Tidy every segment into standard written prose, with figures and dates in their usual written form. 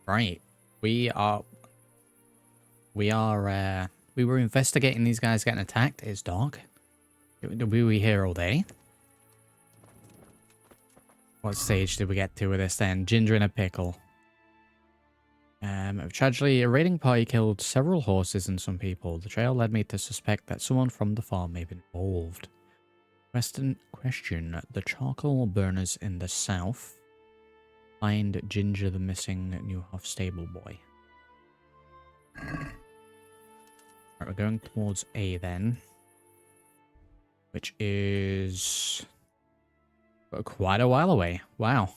Right. We are... We were investigating these guys getting attacked. It's dark. We were here all day. What stage did we get to with this then? Ginger in a pickle. Tragically, a raiding party killed several horses and some people. The trail led me to suspect that someone from the farm may be involved. Question. The charcoal burners in the south find Ginger the missing Newhoff stable boy. Right, we're going towards A then. Which is... quite a while away. Wow.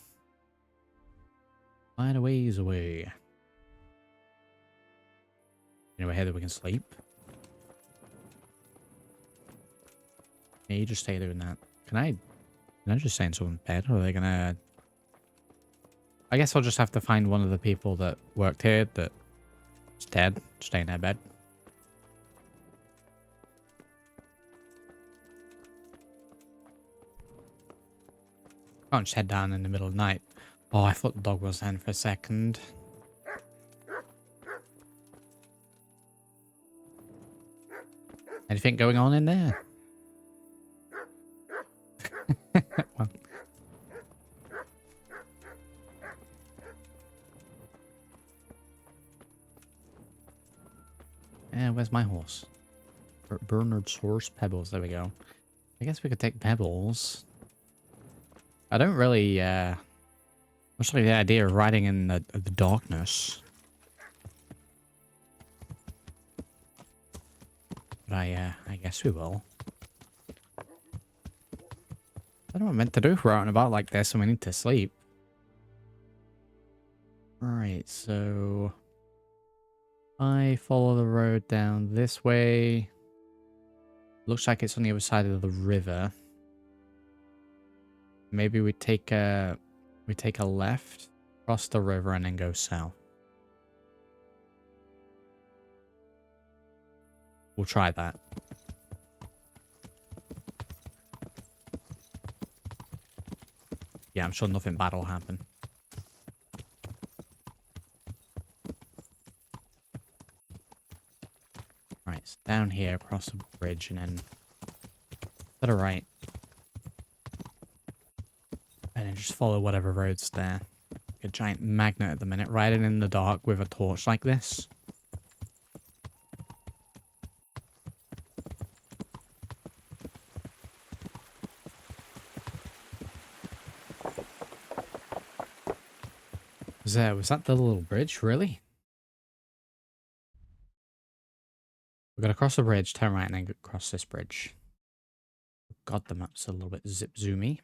Quite a ways away. Anyway, here that we can sleep. Yeah, you just stay doing that. Can I just stay in someone's bed? Or are they gonna... I guess I'll just have to find one of the people that worked here that's dead. Stay in their bed. Can't just head down in the middle of the night. Oh, I thought the dog was then for a second. Anything going on in there? Well. Where's my horse? Bernard's horse. Pebbles. There we go. I guess we could take Pebbles. I don't really, much like the idea of riding in the darkness. But I guess we will. I don't know what I'm meant to do if we're out and about like this and we need to sleep. Alright, so... I follow the road down this way. Looks like it's on the other side of the river. Maybe we take a left, cross the river, and then go south. We'll try that. Yeah, I'm sure nothing bad will happen. Right, it's down here, across the bridge, and then to the right. And then just follow whatever road's there. Like a giant magnet at the minute, riding in the dark with a torch like this. Was that the little bridge? Really? We're gonna cross the bridge, turn right, and then cross this bridge. God, the map's a little bit zip zoomy.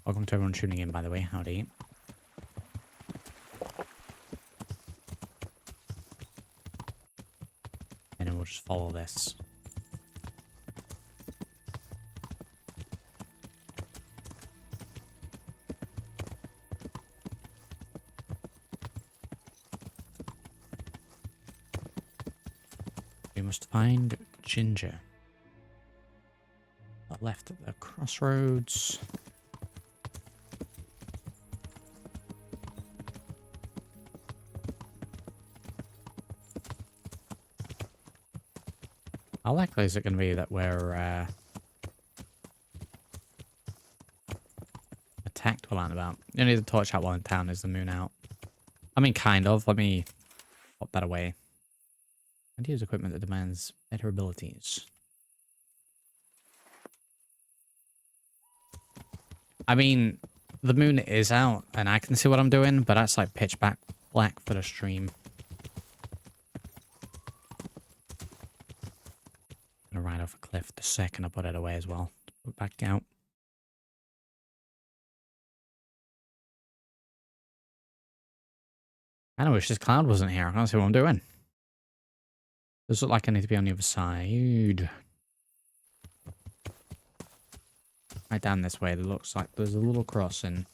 Welcome to everyone tuning in, by the way. Howdy. And then we'll just follow this. We must find Ginger. Left at the crossroads. How likely is it going to be that we're attacked while out and about? You need the torch out while in town. Is the moon out? I mean, kind of. Let me pop that away. And use equipment that demands better abilities. I mean, the moon is out and I can see what I'm doing, but that's like pitch black for the stream. I'm gonna ride off a cliff the second I put it away as well. Put it back out. I wish this cloud wasn't here. I can't see what I'm doing. Does look like I need to be on the other side. Right down this way, it looks like there's a little crossing.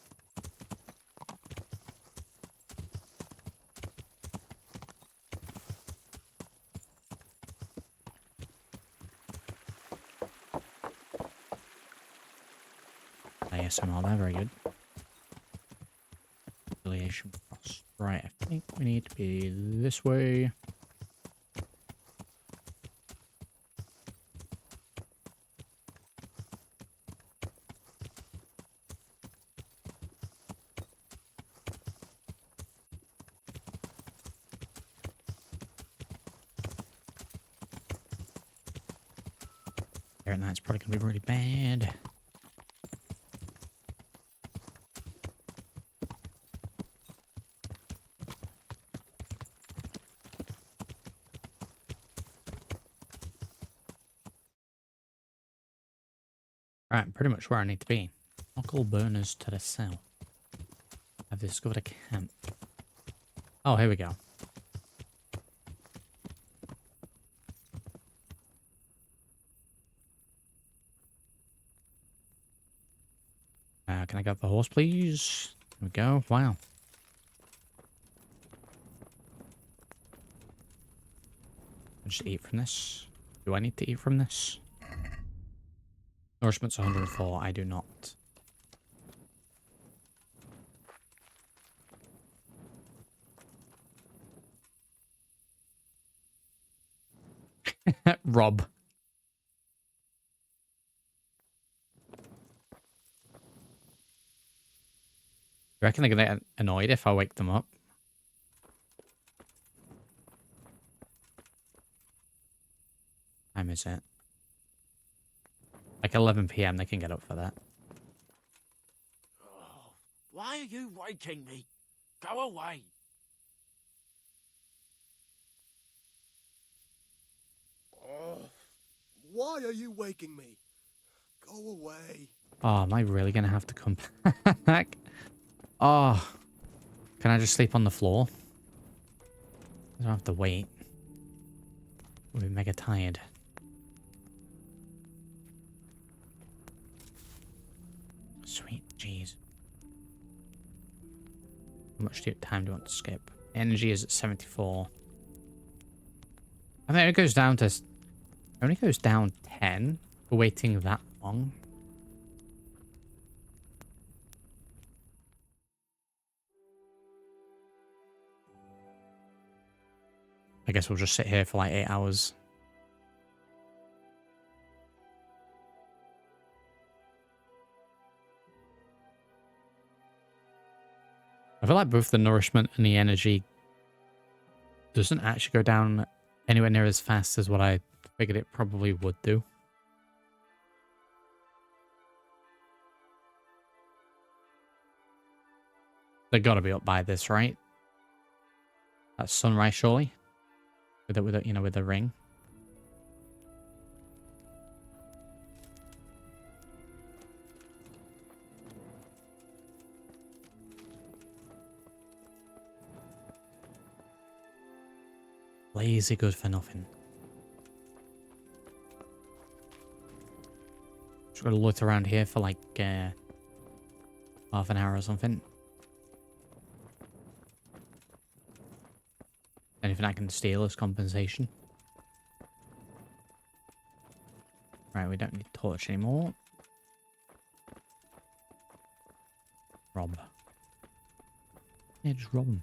ASMR there, very good. Affiliation cross. Right, I think we need to be this way. And that's probably going to be really bad. Right, pretty much where I need to be. Local burners to the south. I've discovered a camp. Oh, here we go. Can I get the horse, please? There we go. Wow. I'll just eat from this. Do I need to eat from this? Nourishment's 104. I do not. Rob. You reckon they're gonna get annoyed if I wake them up? What time is it? Like 11 PM, they can get up for that. Oh, why are you waking me? Go away. Oh, why are you waking me? Go away. Oh, am I really gonna have to come back? Oh, can I just sleep on the floor? I don't have to wait. I'll be mega tired. Sweet jeez. How much time do you want to skip? Energy is at 74. I think it goes down to... It only goes down 10 for waiting that long. I guess we'll just sit here for like 8 hours. I feel like both the nourishment and the energy doesn't actually go down anywhere near as fast as what I figured it probably would do. They gotta be up by this, right? That's sunrise, surely? With the ring. Lazy good for nothing. Just gotta look around here for like half an hour or something. Anything I can steal as compensation. Right, we don't need torch anymore. Rob. Yeah, just rob him.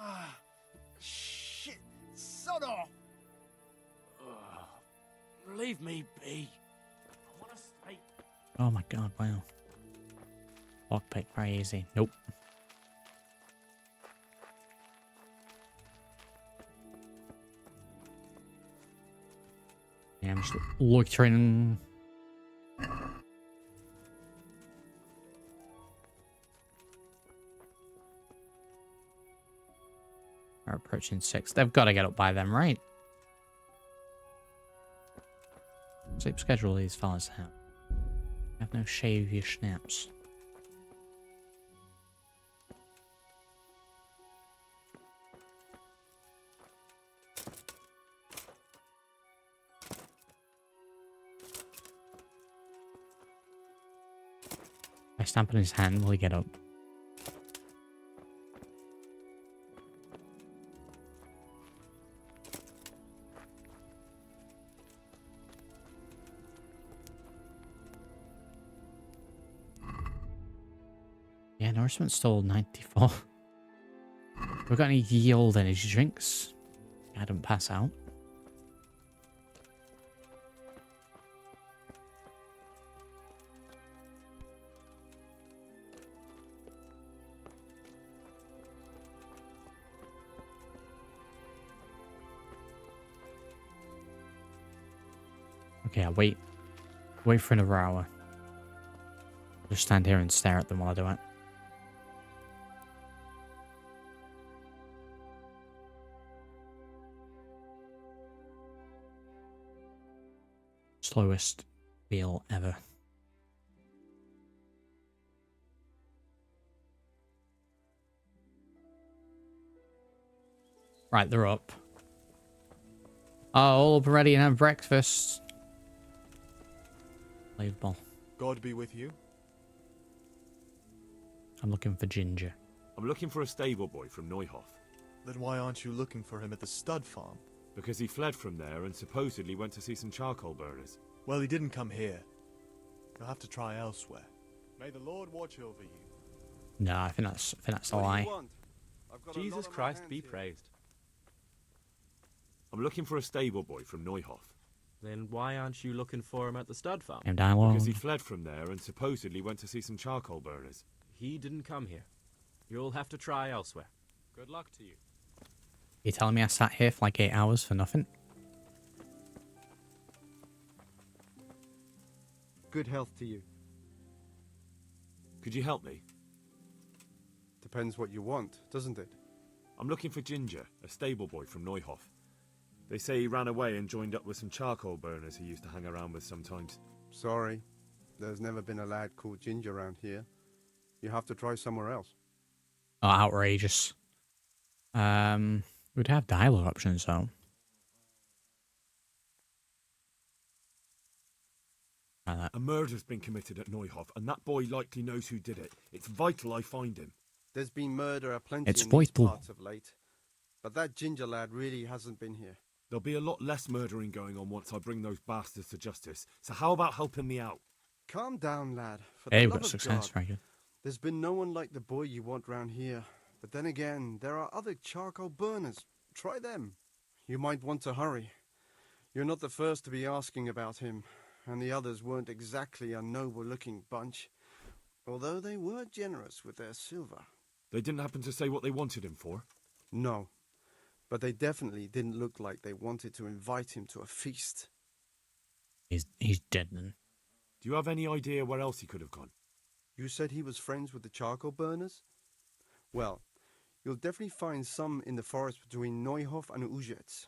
Ah, shit. Son off. Leave me be. I want to stay. Oh my god, wow. Lockpick, very easy. Nope. Yeah, I'm just loitering. We're approaching 6. They've got to get up by them, right? Sleep schedule these fellas have. Have no shave your snaps. I stamp on his hand, will he get up? Yeah, nourishment's still 94. We've got any yield energy drinks? I don't pass out. Okay, I'll wait. Wait for another hour. Just stand here and stare at them while I do it. Slowest meal ever. Right, they're up. Oh, all up and ready and have breakfast. Unbelievable. God be with you. I'm looking for Ginger. I'm looking for a stable boy from Neuhof. Then why aren't you looking for him at the stud farm? Because he fled from there and supposedly went to see some charcoal burners. Well, he didn't come here. You'll have to try elsewhere. May the Lord watch over you. No, I think that's a lie. Jesus Christ be praised. I'm looking for a stable boy from Neuhof. Then why aren't you looking for him at the stud farm? Same dialogue. Because he fled from there and supposedly went to see some charcoal burners. He didn't come here. You'll have to try elsewhere. Good luck to you. You telling me I sat here for like 8 hours for nothing? Good health to you. Could you help me? Depends what you want, doesn't it? I'm looking for Ginger, a stable boy from Neuhof. They say he ran away and joined up with some charcoal burners he used to hang around with sometimes. Sorry, there's never been a lad called Ginger around here. You have to try somewhere else. Oh, outrageous. We'd have dialogue options though. Like that. A murder's been committed at Neuhof, and that boy likely knows who did it. It's vital I find him. There's been murder aplenty It's in these vital. parts of late. But that Ginger lad really hasn't been here. There'll be a lot less murdering going on once I bring those bastards to justice. So how about helping me out? Calm down, lad. For Hey, the we love got of success. God. Very good. There's been no one like the boy you want round here. But then again, there are other charcoal burners. Try them. You might want to hurry. You're not the first to be asking about him, and the others weren't exactly a noble-looking bunch, although they were generous with their silver. They didn't happen to say what they wanted him for? No, but they definitely didn't look like they wanted to invite him to a feast. He's dead then. Do you have any idea where else he could have gone? You said he was friends with the charcoal burners? Well, you'll definitely find some in the forest between Neuhof and Ujetz.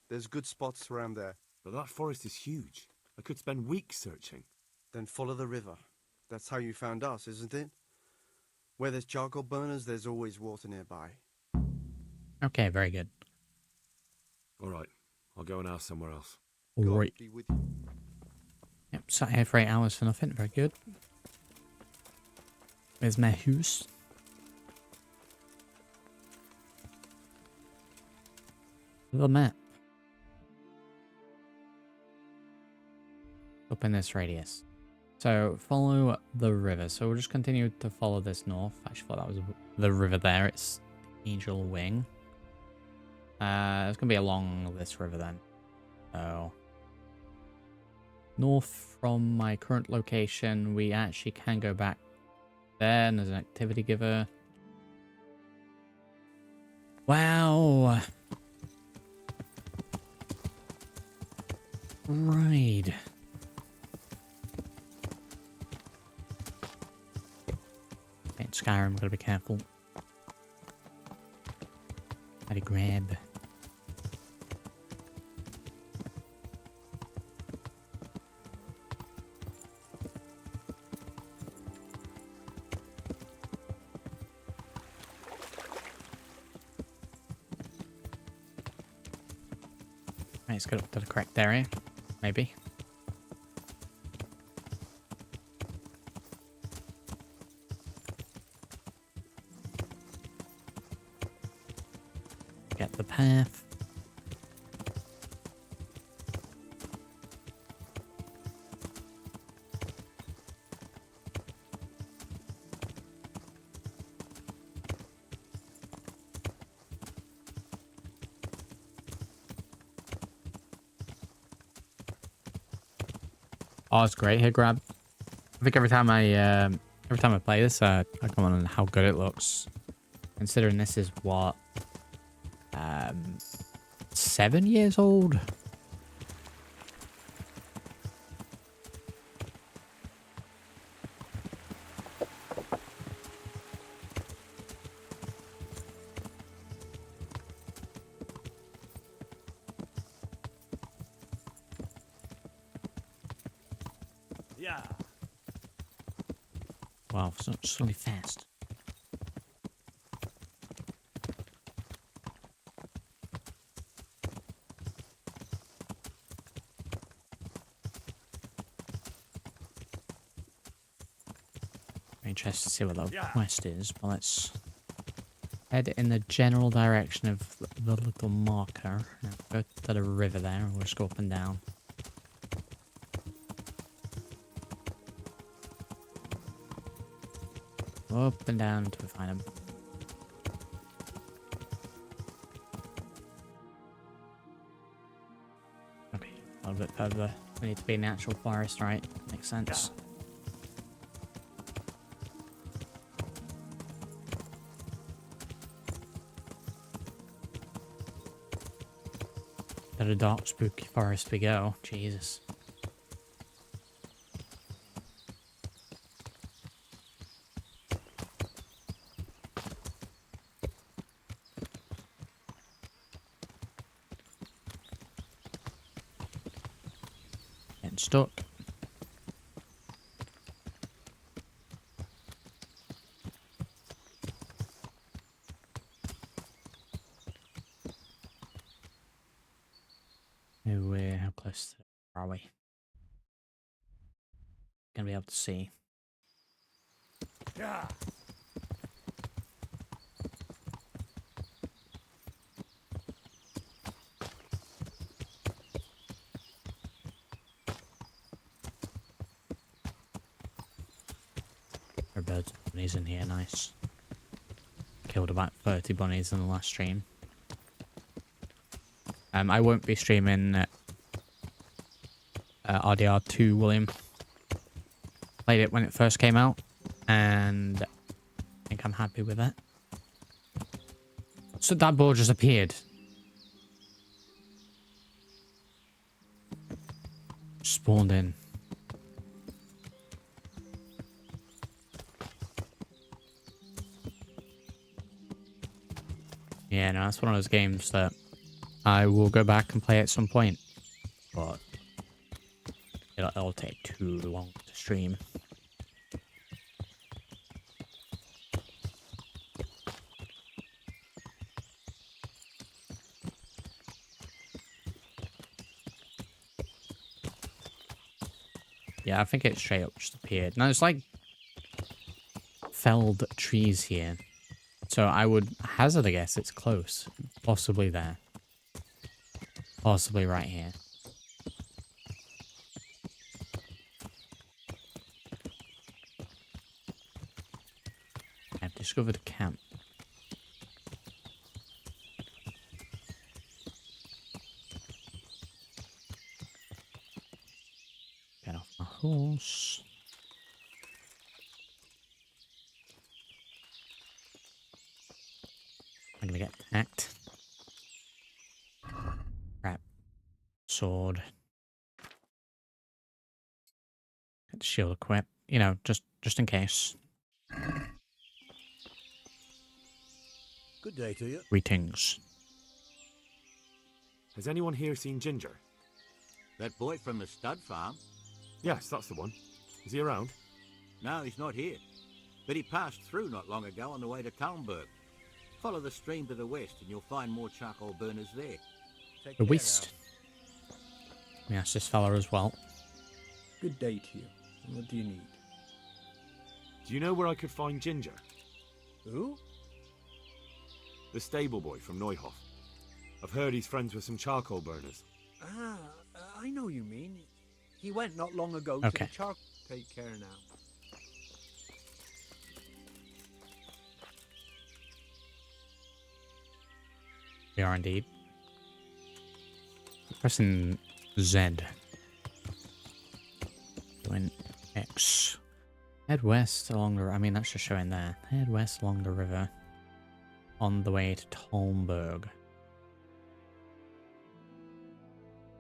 There's good spots around there. But that forest is huge. I could spend weeks searching. Then follow the river. That's how you found us, isn't it? Where there's charcoal burners, there's always water nearby. Okay, very good. All right, I'll go and ask somewhere else. God Alright. be with you. Yep, sat here for 8 hours for nothing. Very good. Where's my house? The map. Up in this radius. So follow the river. So we'll just continue to follow this north. I actually thought that was the river there. It's the Angel Wing. It's gonna be along this river then. So north from my current location, we actually can go back there, and there's an activity giver. Wow. Right. In Skyrim, gotta be careful. How to grab. Right, let's go up to the correct area. Maybe. Get the path. Oh, it's great here, Grab. I think every time I play this, I comment on how good it looks. Considering this is what 7 years old. Yeah. Wow, so really fast. Very interested to see what the quest is, but let's head in the general direction of the little marker. Now go to the river there, and we'll just go up and down. Up and down until we find them. Okay, a little bit further. We need to be in the actual forest, right? Makes sense. To the dark, spooky forest we go. Jesus. Getting stuck. How close are we? Gonna be able to see. Yeah. There are birds and bunnies in here, nice. Killed about 30 bunnies in the last stream. I won't be streaming RDR2, William. Played it when it first came out, and I think I'm happy with it. So that board just appeared. Spawned in. Yeah, no, that's one of those games that I will go back and play at some point, but it'll take too long to stream. Yeah, I think it straight up just appeared. Now, it's like felled trees here. So I would hazard a guess it's close. Possibly there. Possibly right here. I've discovered a camp. Get off my horse. I'm gonna get attacked. Crap. Sword. Get the shield equipped. You know, just in case. Good day to you. Greetings. Has anyone here seen Ginger? That boy from the stud farm? Yes, that's the one. Is he around? No, he's not here. But he passed through not long ago on the way to Talmberg. Follow the stream to the west and you'll find more charcoal burners there. Take The care West. We asked this fella as well. Good day to you. What do you need? Do you know where I could find Ginger? now. Who? The stable boy from Neuhof. I've heard he's friends with some charcoal burners. Ah, I know you mean. He went not long ago Okay. to the charcoal. Take care now. We are indeed. Pressing Z. doing X. Head west along the... I mean, that's just showing there. Head west along the river on the way to Talmberg.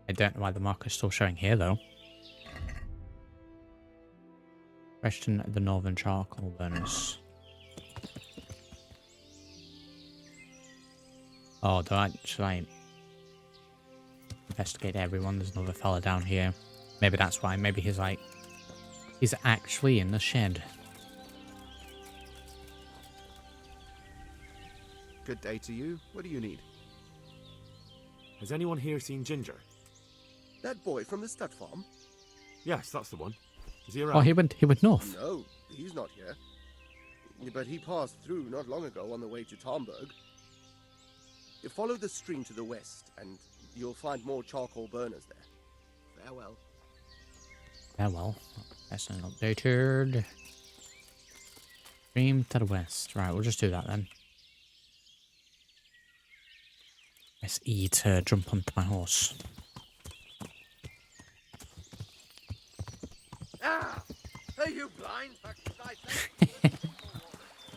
I don't know why the marker's still showing here, though. Question the northern charcoal burners. Oh, should I investigate everyone? There's another fella down here. Maybe that's why. Maybe he's like... He's actually in the shed. Good day to you. What do you need? Has anyone here seen Ginger? That boy from the stud farm? Yes, that's the one. Is he around? Oh, he went north. No, he's not here. But he passed through not long ago on the way to Talmberg. You follow the stream to the west, and you'll find more charcoal burners there. Farewell. Farewell. That's an updated. Stream to the west. Right, we'll just do that then. Press E to jump onto my horse. Ah! Are you blind?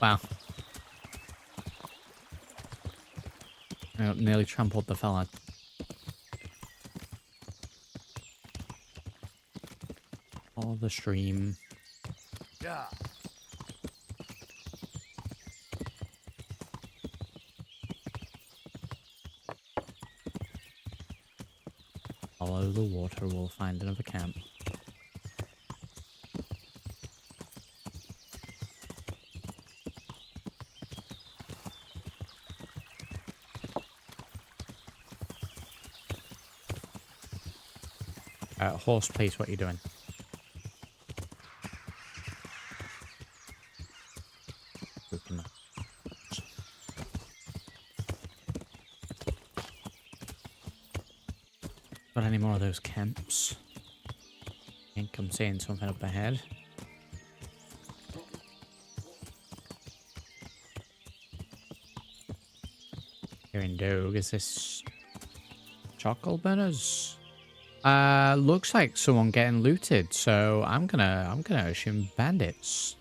Wow. I nearly trampled the fella. Follow the stream. Yeah. Follow the water, we'll find another camp. Horse, please, what are you doing? Got any more of those camps? I think I'm seeing something up ahead. Hearing dog, is this charcoal burners? Looks like someone getting looted, so I'm gonna assume bandits.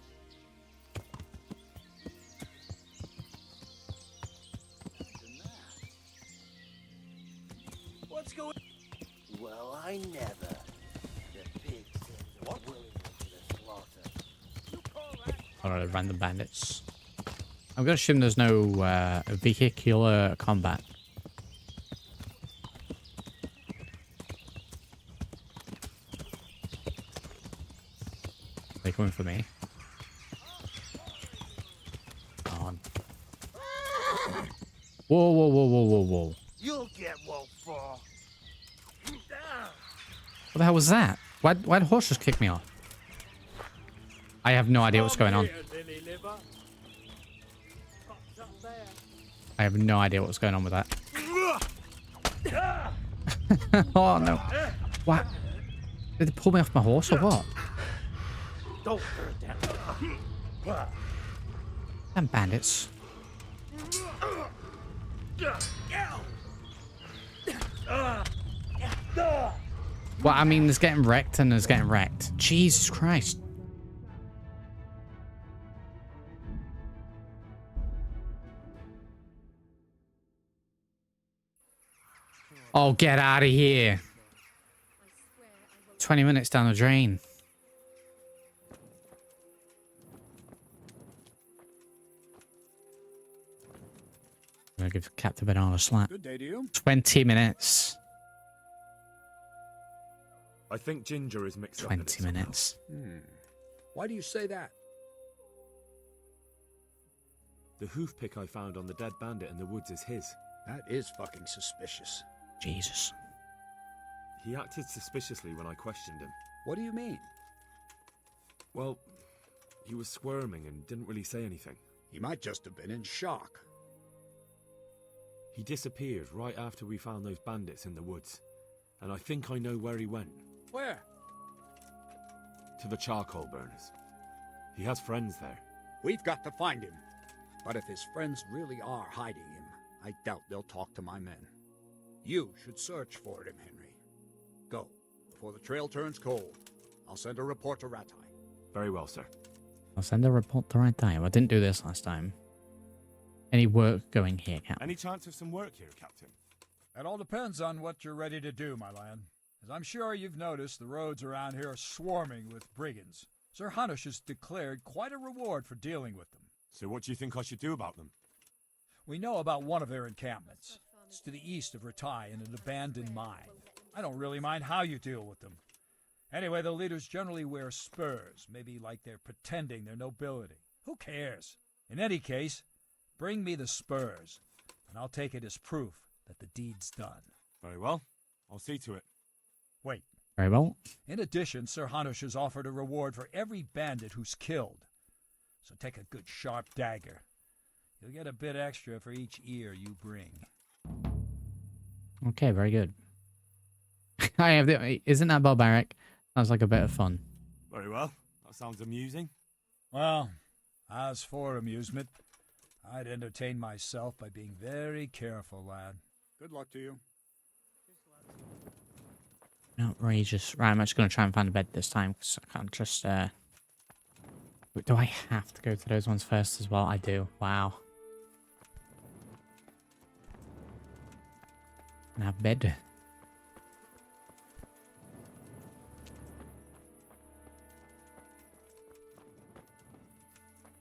What's going? Well, I never. The pigs are willing to the slaughter. Or random bandits. I'm gonna assume there's no vehicular combat. They coming for me? Come on. Whoa, whoa, whoa, whoa, whoa, whoa. You'll get what for. What the hell was that? Why'd the horse just kick me off? I have no idea what's going on. I have no idea what's going on with that. Oh no. What? Did they pull me off my horse or what? Don't hurt that. Damn bandits. Well, I mean, there's getting wrecked and there's getting wrecked. Jesus Christ. Oh, get out of here. 20 minutes down the drain. I'm gonna give Captain Banana a slap. Good day to you. 20 minutes. I think Ginger is mixed up in it 20 somehow. minutes. Why do you say that? The hoof pick I found on the dead bandit in the woods is his. That is fucking suspicious. Jesus. He acted suspiciously when I questioned him. What do you mean? Well, he was squirming and didn't really say anything. He might just have been in shock. He disappeared right after we found those bandits in the woods. And I think I know where he went. Where? To the charcoal burners. He has friends there. We've got to find him. But if his friends really are hiding him, I doubt they'll talk to my men. You should search for him, Henry. Go, before the trail turns cold. I'll send a report to Ratai. Very well, sir. I'll send a report the right time. I didn't do this last time. Any work going here, Captain? Any chance of some work here, Captain? It all depends on what you're ready to do, my lad. As I'm sure you've noticed, the roads around here are swarming with brigands. Sir Hanush has declared quite a reward for dealing with them. So what do you think I should do about them? We know about one of their encampments. It's to the east of Ratai in an abandoned mine. I don't really mind how you deal with them. Anyway, the leaders generally wear spurs, maybe like they're pretending they're nobility. Who cares? In any case, bring me the spurs, and I'll take it as proof that the deed's done. Very well. I'll see to it. Wait. Very well. In addition, Sir Hanush has offered a reward for every bandit who's killed. So take a good sharp dagger. You'll get a bit extra for each ear you bring. Okay, very good. I have the. Isn't that barbaric? Sounds like a bit of fun. Very well. That sounds amusing. Well, as for amusement, I'd entertain myself by being very careful, lad. Good luck to you. Outrageous. Right, I'm actually going to try and find a bed this time because I can't just. Do I have to go to those ones first as well? I do. Wow. Now bed.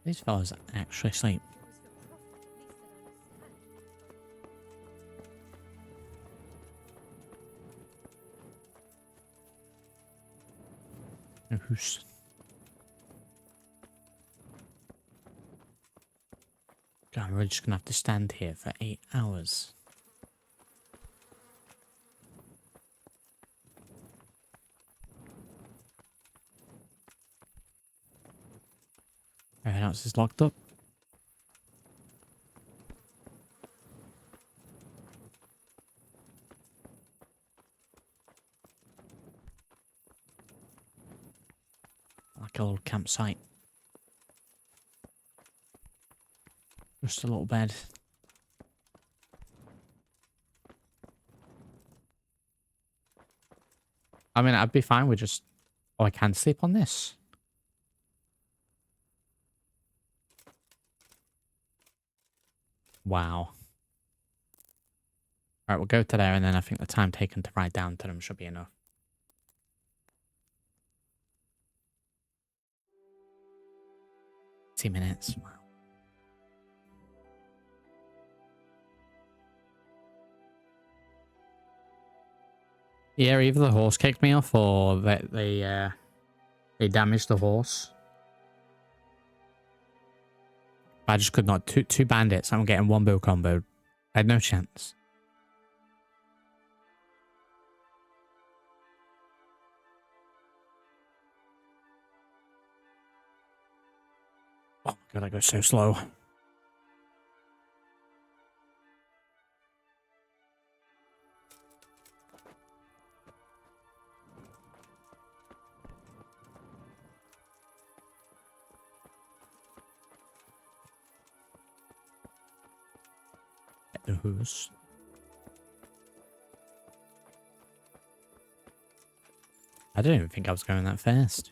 These fellas actually sleep. No, who's... God, we're just gonna have to stand here for 8 hours. Everything else is locked up. Like a little campsite. Just a little bed. I mean, I'd be fine with just... Oh, I can sleep on this. Wow. Alright, we'll go to there, and then I think the time taken to ride down to them should be enough. Minutes. Wow. Yeah, either the horse kicked me off or they damaged the horse. I just could not. Two bandits. I'm getting one bill combo. I had no chance. Oh my god, I go so slow. Get the horse. I didn't even think I was going that fast.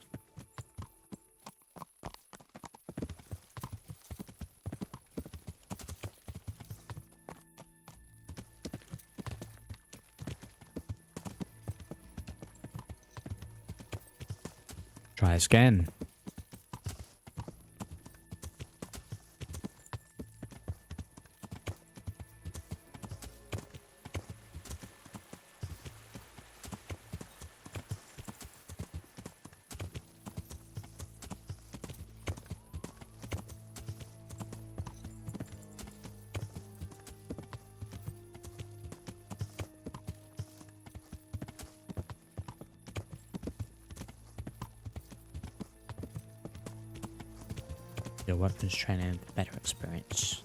Try this again. Your weapons training for better experience.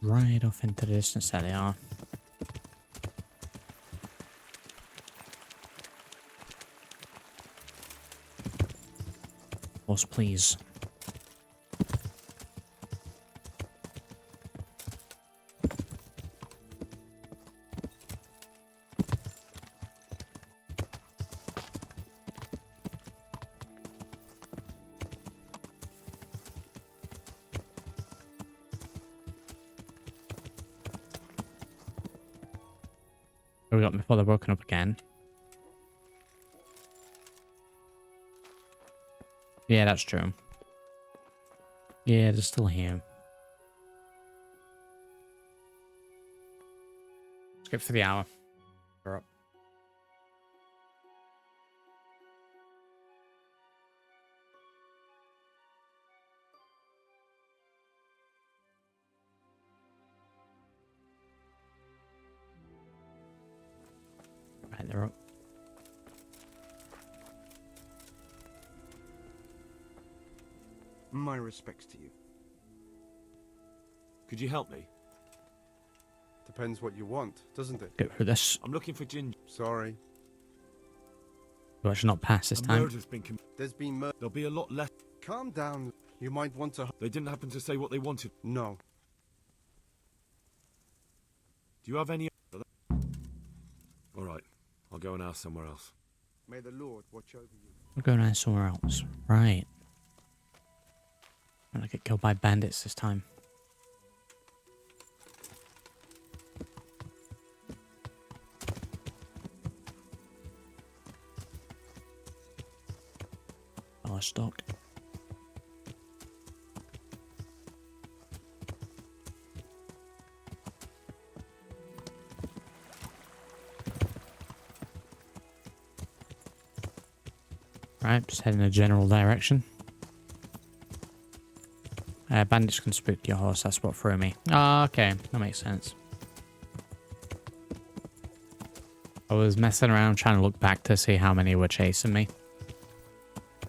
Right off into the distance, there they are. Horse, please. We got before they're woken up again. Yeah, that's true. Yeah, they're still here. Let's go for the hour. We're up. Right, they're up. My respects to you. Could you help me? Depends what you want, doesn't it? Go through this. I'm looking for Ginger. Sorry. We'll actually not pass this A time. murder's been committed. There's been murder. There'll be a lot less. Calm down. You might want to... They didn't happen to say what they wanted. No. Do you have any... All right. I'll go and ask somewhere else. May the Lord watch over you. We're going on somewhere else. Right. I'm gonna get killed by bandits this time. Oh, stock. Right, just head in a general direction. Bandits can spook your horse, that's what threw me. Ah, okay, that makes sense. I was messing around trying to look back to see how many were chasing me.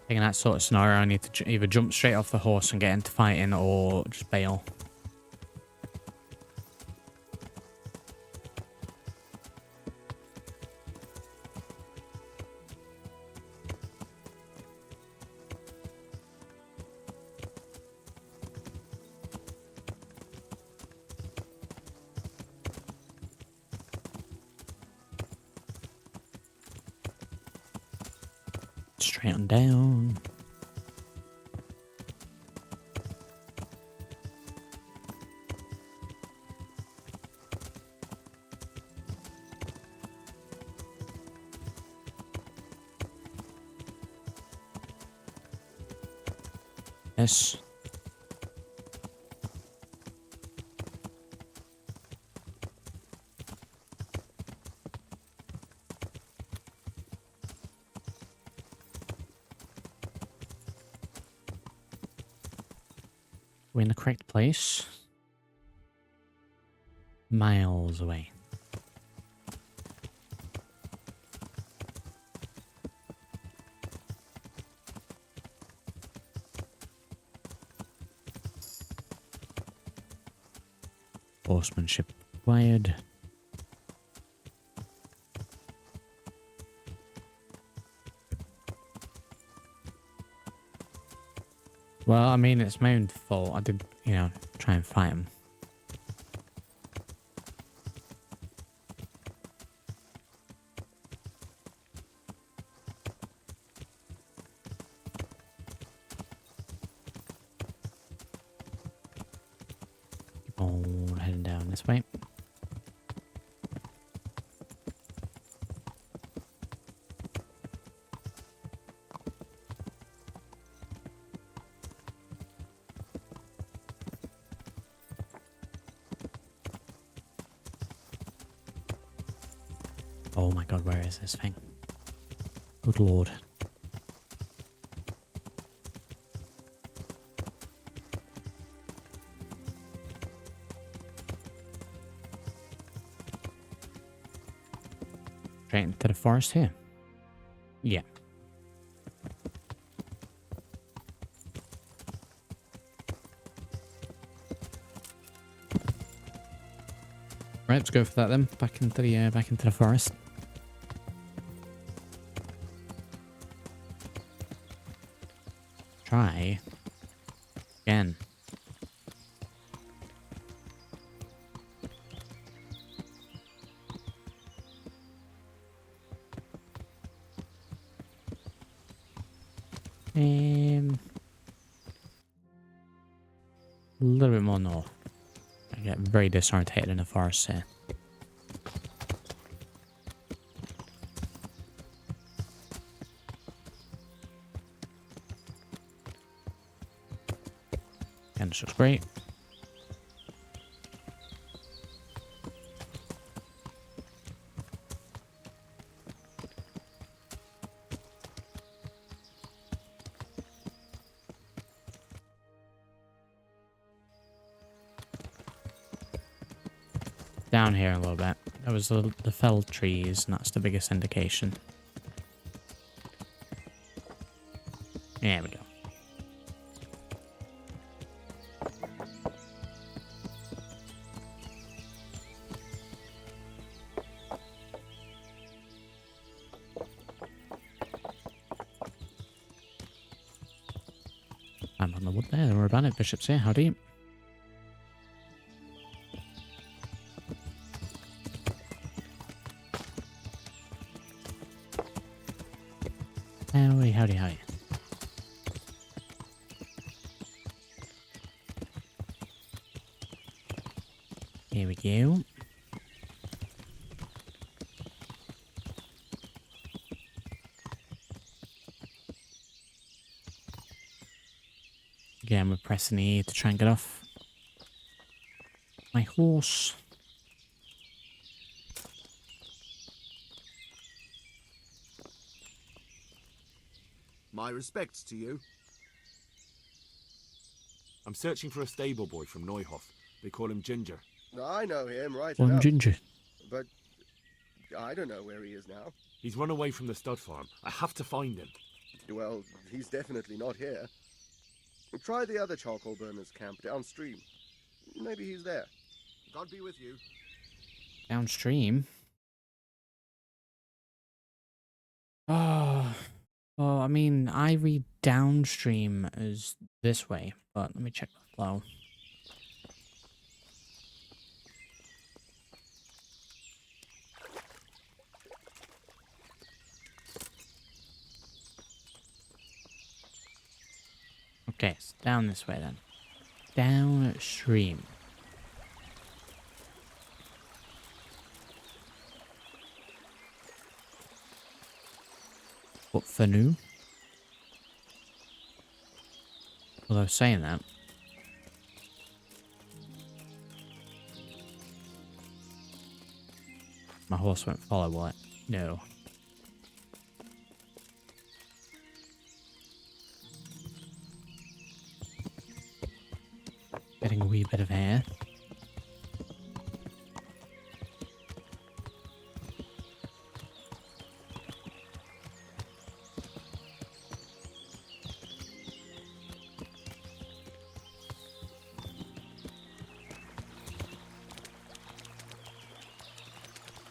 In that sort of scenario, I need to either jump straight off the horse and get into fighting or just bail. Straight on down. Yes. We're in the correct place. Miles away. Horsemanship required. Well, I mean, it's my own fault. I did, you know, try and fight him. Keep on heading down this way. Oh my god, where is this thing? Good lord. Straight into the forest here. Yeah. Right, let's go for that then. Back into the forest. try again. A little bit more north. I get very disorientated in the forest here. And this looks great. Down here a little bit. There was the felled trees, and that's the biggest indication. There we go. I'm on the wood there. We're about it. Bishop's here. Howdy. Howdy, howdy, howdy. Here we go. Again, we're pressing E to try and get off my horse. My respects to you. I'm searching for a stable boy from Neuhof. They call him Ginger. I know him, right One enough. ginger. But I don't know where he is now. He's run away from the stud farm. I have to find him. Well, he's definitely not here. Try the other charcoal burners camp downstream. Maybe he's there. God be with you. Downstream. Oh, well, I mean, I read downstream as this way, but let me check the flow. Okay, it's down this way then. Downstream. What for new? Well, I was saying that. My horse won't follow, will it? No. Getting a wee bit of hair.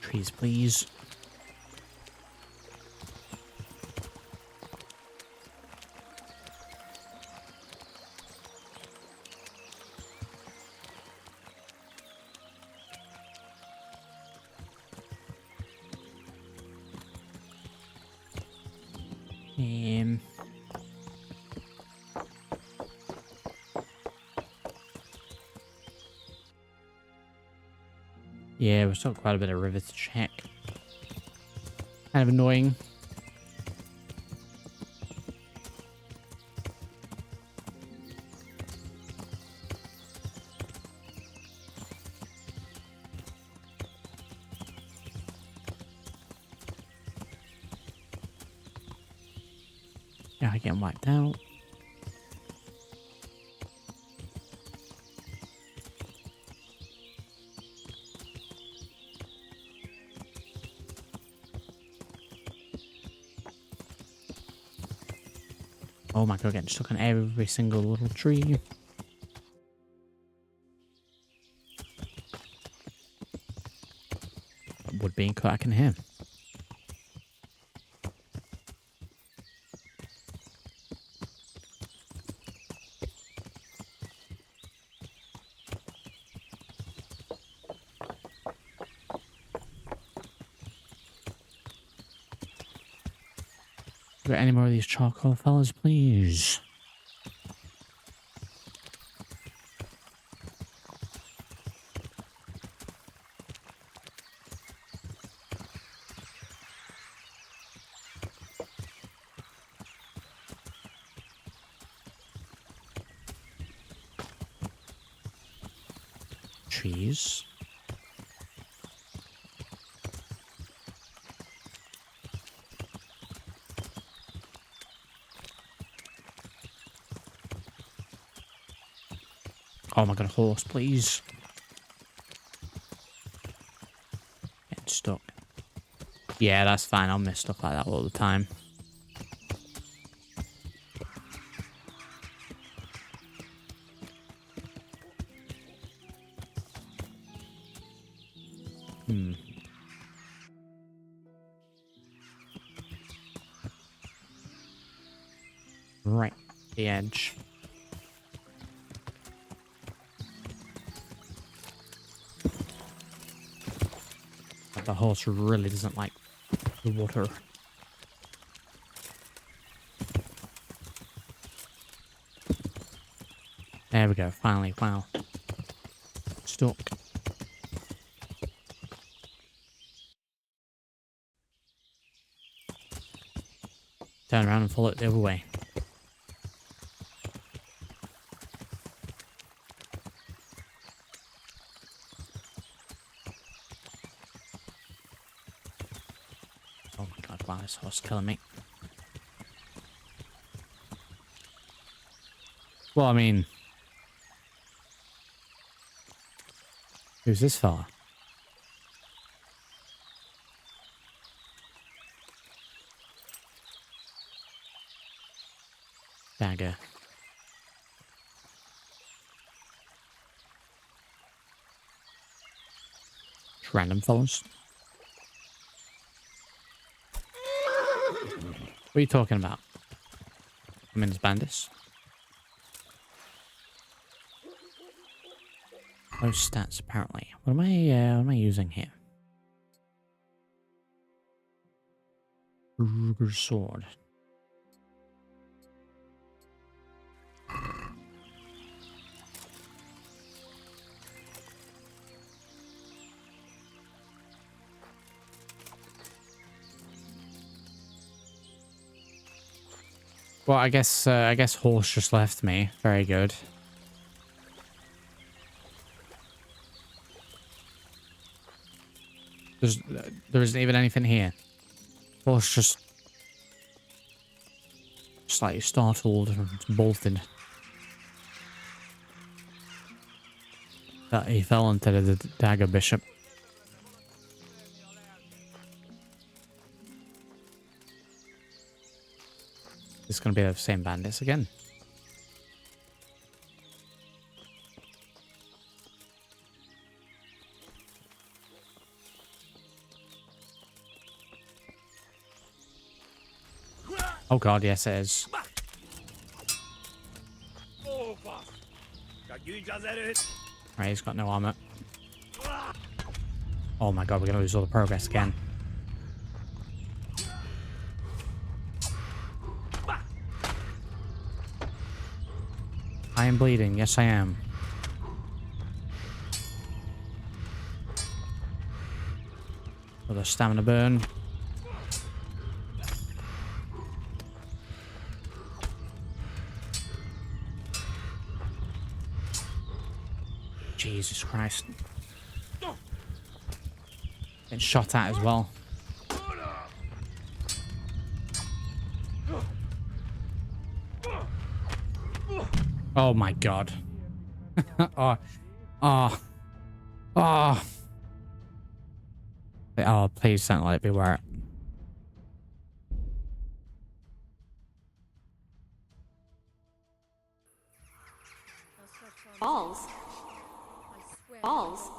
Trees, please. Yeah, we've still got quite a bit of river to check. Kind of annoying. Yeah, I get wiped out. Oh my god, getting stuck on every single little tree. Wood being cut, I can hear. Got any more of these charcoal fellas, please? Cheese. Oh my god, a horse, please. Getting stuck. Yeah, that's fine. I'll miss stuff like that all the time. Right, the edge. But the horse really doesn't like the water. There we go, finally, wow. Stuck. Turn around and follow it the other way. Oh my god, wow, this horse is killing me. Well, I mean... Who's this fella? Dagger. Just random fellas. What are you talking about? I'm in bandits. Those stats apparently. What am I using here? Ruger sword. Well, I guess horse just left me. Very good. There isn't even anything here. Horse just slightly startled and bolted. He fell into the dagger bishop. It's gonna be the same bandits again. Oh god, yes it is. Right, he's got no armor. Oh my god, we're gonna lose all the progress again. I am bleeding, yes I am. With a stamina burn. Jesus Christ. Getting shot at as well. Oh my god. Oh. Oh. Oh. Oh, please don't let it be where. Balls. Balls.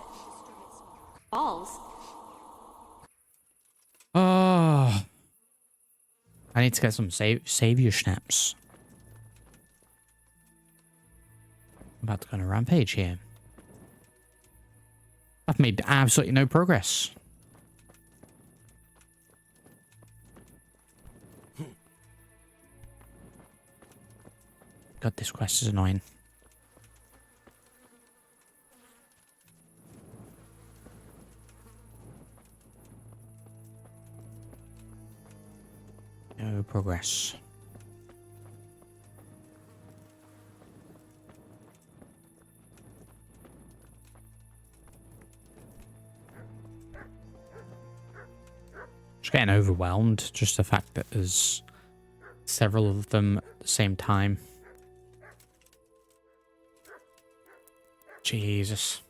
Balls. Oh. I need to get some savior snaps. I'm about to go on a rampage here. I've made absolutely no progress. God, this quest is annoying. No progress. Just getting overwhelmed. Just the fact that there's several of them at the same time. Jesus.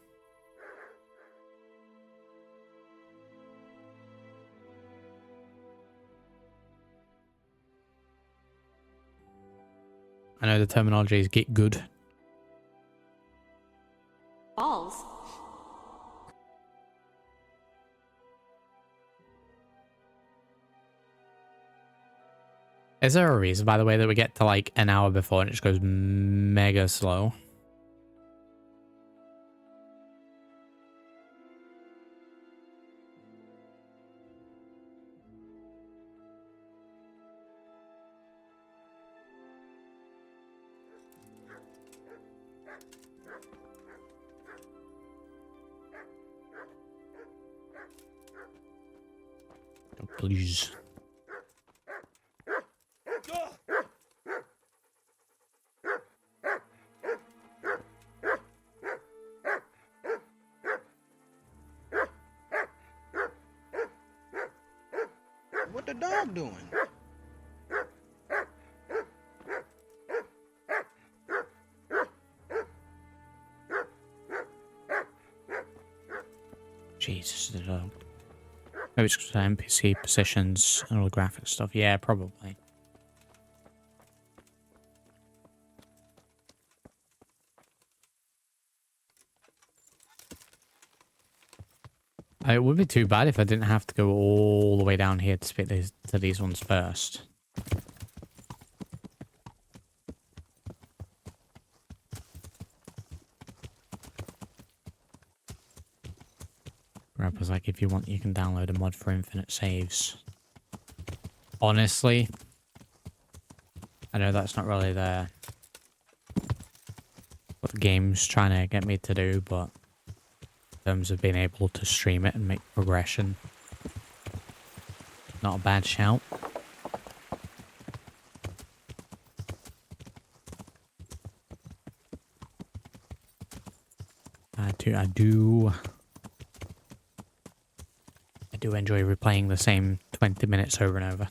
I know the terminology is get good. Balls. Is there a reason, by the way, that we get to like an hour before and it just goes mega slow? Oh, please. What the dog doing? Jesus, the dog. Maybe it's because of NPC positions and all the graphic stuff. Yeah, probably. It would be too bad if I didn't have to go all the way down here to speak to these ones first. Grab was like, if you want, you can download a mod for infinite saves. Honestly, I know that's not really what the game's trying to get me to do, but in terms of being able to stream it and make progression, not a bad shout. I do enjoy replaying the same 20 minutes over and over.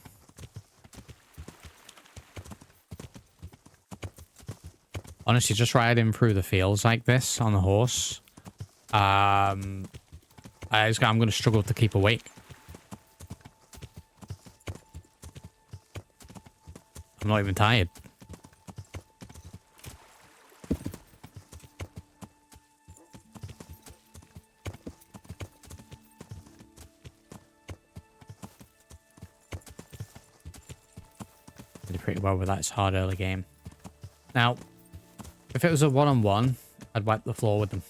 Honestly, just riding through the fields like this on the horse, I'm going to struggle to keep awake. I'm not even tired. Did pretty well with that. It's a hard early game. Now, if it was a one-on-one, I'd wipe the floor with them.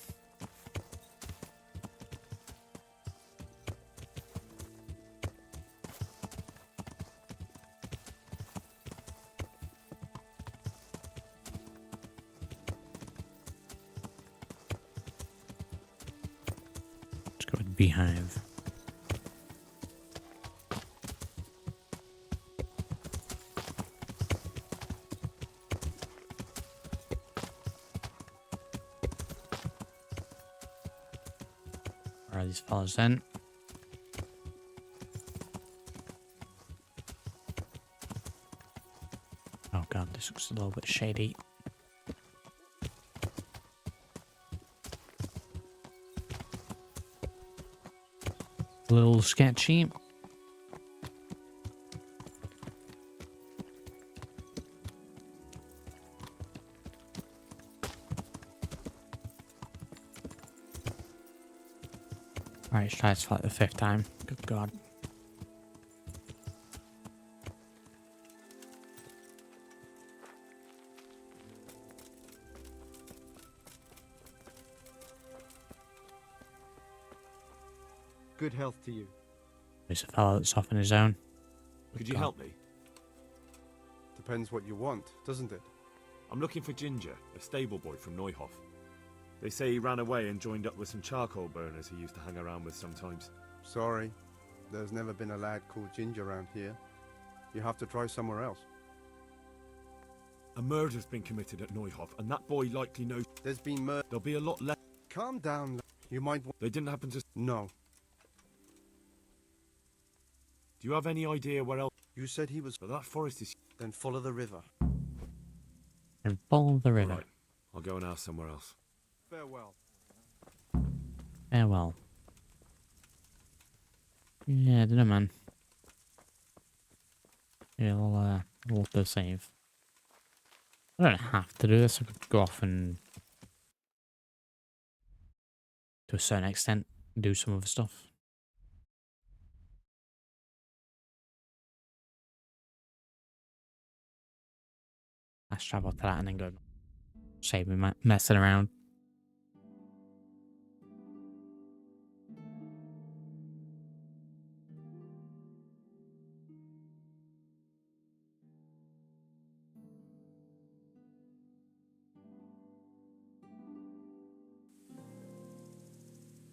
Let's go with Beehive. Where are these fellas then? Oh god, this looks a little bit shady. A little sketchy. Alright, let's try this for like the 5th time. Good god. Good health to you. There's a fella that's off on his own. Could you help me? Depends what you want, doesn't it? I'm looking for Ginger, a stable boy from Neuhof. They say he ran away and joined up with some charcoal burners he used to hang around with sometimes. Sorry, there's never been a lad called Ginger around here. You have to try somewhere else. A murder's been committed at Neuhof, and that boy likely knows There's been murder. there'll be a lot less. Calm down. You might. They didn't happen to. No. Do you have any idea where else? You said he was. But that forest is. Then follow the river. And follow the river. Right. I'll go and ask somewhere else. Farewell. Farewell. Yeah, I don't know, man. Yeah, I'll auto save. I don't have to do this. I could go off and, to a certain extent, do some other stuff. Let's travel to that and then go save me messing around.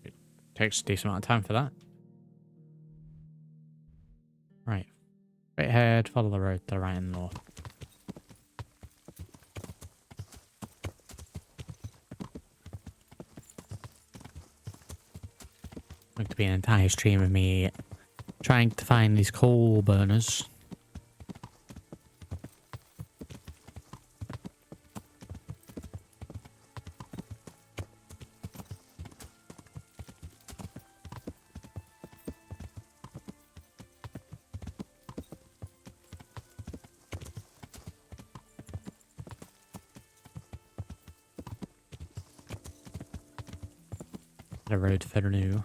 It takes a decent amount of time for that. Right. Straight ahead, follow the road to the right and north. Going to be an entire stream of me trying to find these coal burners. The road for new.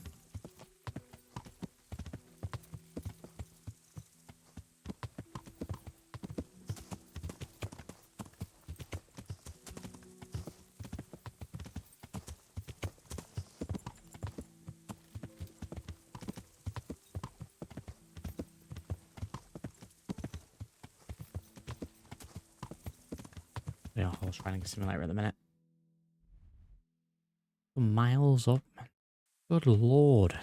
Yeah, horse riding simulator at the minute. Miles up. Good lord.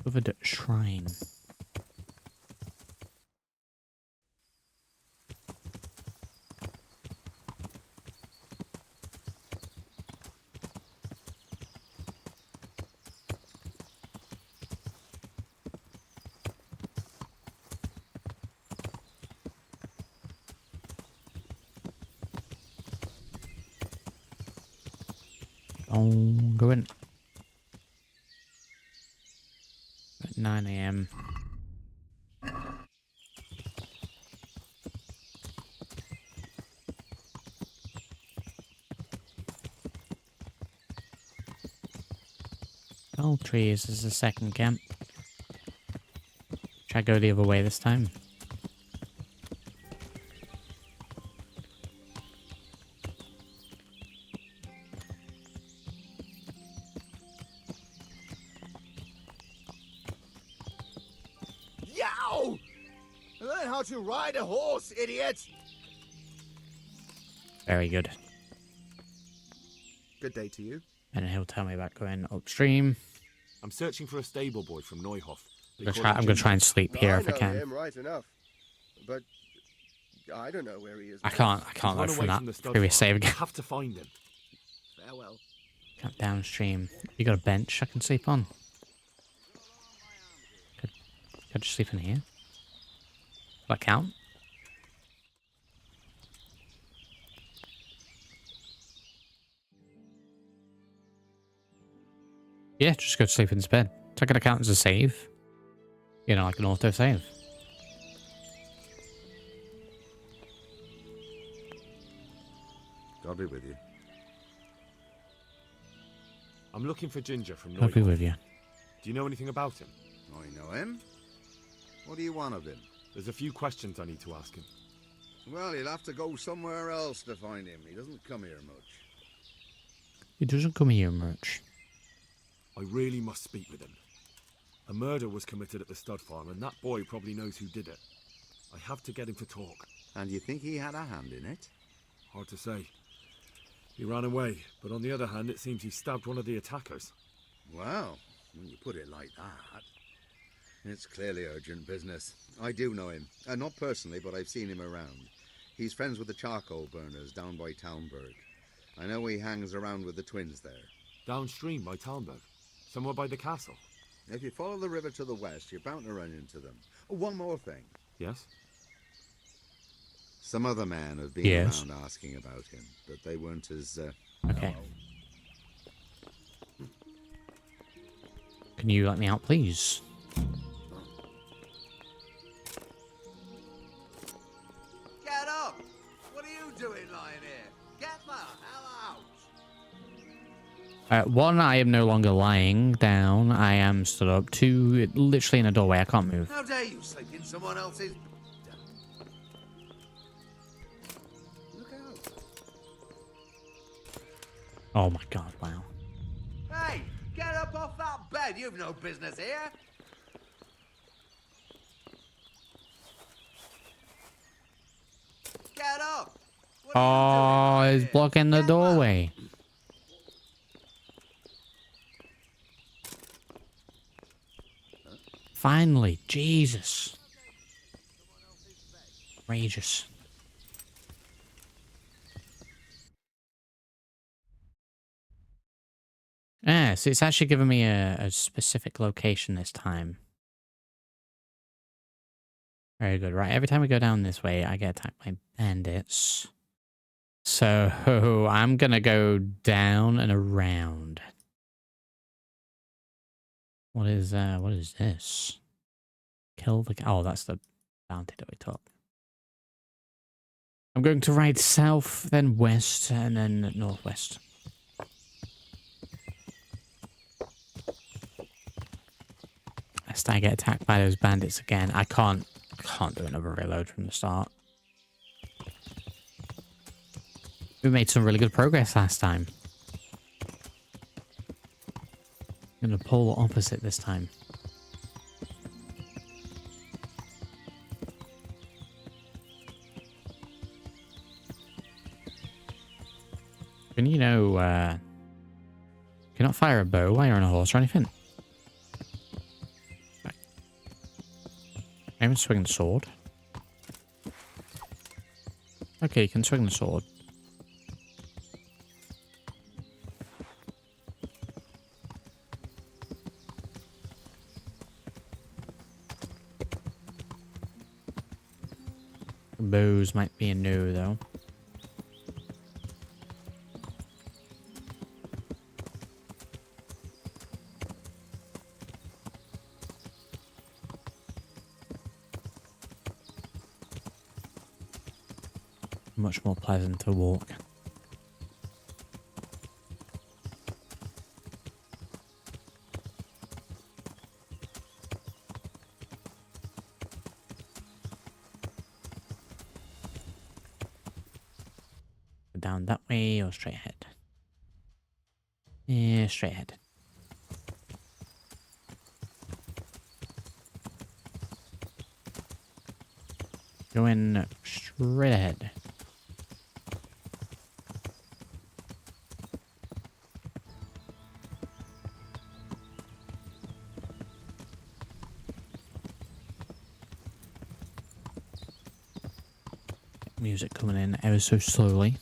Covered shrine. Go in. At 9 AM. All trees is the second camp. Should I go the other way this time? Yow! Learn how to ride a horse, idiot! Very good. Good day to you. And he'll tell me about going upstream. I'm searching for a stable boy from Neuhof. I'm gonna try and sleep here if I know can. him right enough, but I don't know where he is. I can't load from that previous save again. I have to find him. Farewell. Camp downstream. You got a bench I can sleep on? Could I just sleep in here? Will that count? Yeah, just go to sleep in this bed. It's not going to count as a save. You know, like an auto save. God be with you. I'm looking for Ginger from I'll be Neuhof. with you. Do you know anything about him? I know him. What do you want of him? There's a few questions I need to ask him. Well, you'll have to go somewhere else to find him. He doesn't come here much. He doesn't come here much. I really must speak with him. A murder was committed at the stud farm, and that boy probably knows who did it. I have to get him to talk. And you think he had a hand in it? Hard to say. He ran away, but on the other hand, it seems he stabbed one of the attackers. Well, when you put it like that, it's clearly urgent business. I do know him. Not personally, but I've seen him around. He's friends with the charcoal burners down by Townburg. I know he hangs around with the twins there. Downstream by Townburg? Somewhere by the castle? If you follow the river to the west, you're bound to run into them. Oh, one more thing. Yes? Some other men have been Yes. around asking about him, but they weren't as... Okay. Can you let me out, please? Get up! What are you doing lying here? Get the hell out! One, I am no longer lying down. I am stood up. Two, literally in a doorway. I can't move. How dare you sleep in someone else's... Look out. Oh my god, wow. Hey, get up off that bed. You've no business here. Get up. What are Oh, you he's doing? blocking the Get doorway. Finally, Jesus. Outrageous. Ah, so it's actually giving me a specific location this time. Very good. Right, every time we go down this way, I get attacked by bandits. So I'm gonna go down and around. What is this? Kill the... Oh, that's the bounty that we took. I'm going to ride south, then west, and then northwest. Lest I get attacked by those bandits again. I can't do another reload from the start. We made some really good progress last time. I'm gonna pull opposite this time. Can you cannot fire a bow while you're on a horse or anything? Right. Can't even swing the sword. Okay, you can swing the sword. Bows might be a no, though. Much more pleasant to walk. Down that way or straight ahead? Yeah, straight ahead. Going straight ahead. Music coming in ever so slowly.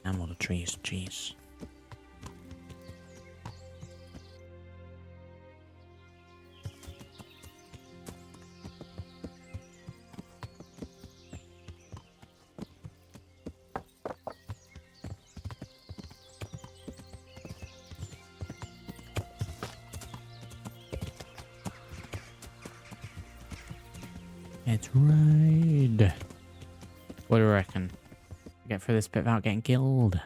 And all the trees, jeez. Let's ride. What do you reckon? Get through this bit without getting killed.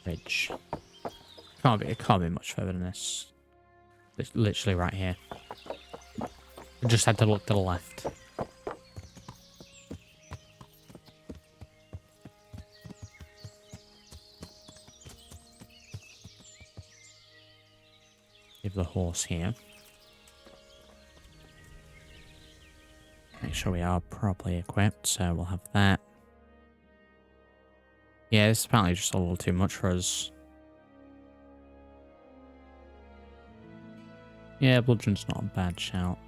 Bridge. It can't be much further than this. It's literally right here. I just had to look to the left. Give the horse here. Make sure we are properly equipped, so we'll have that. Yeah, this is apparently just a little too much for us. Yeah, bludgeon's not a bad shout.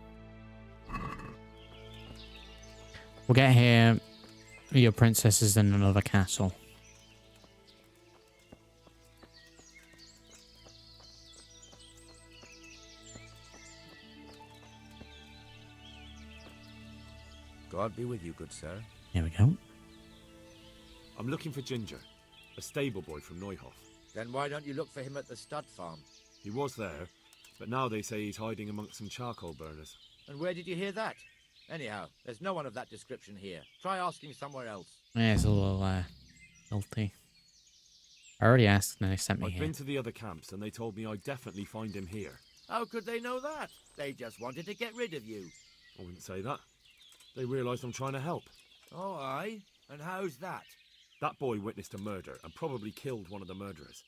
We'll get here. Your princess is in another castle. God be with you, good sir. Here we go. I'm looking for Ginger, a stable boy from Neuhof. Then why don't you look for him at the stud farm? He was there, but now they say he's hiding amongst some charcoal burners. And where did you hear that? Anyhow, there's no one of that description here. Try asking somewhere else. Yeah, it's a little guilty. I already asked and they sent me I've here. been to the other camps and they told me I'd definitely find him here. How could they know that? They just wanted to get rid of you. I wouldn't say that. They realised I'm trying to help. Oh, aye? And how's that? That boy witnessed a murder and probably killed one of the murderers.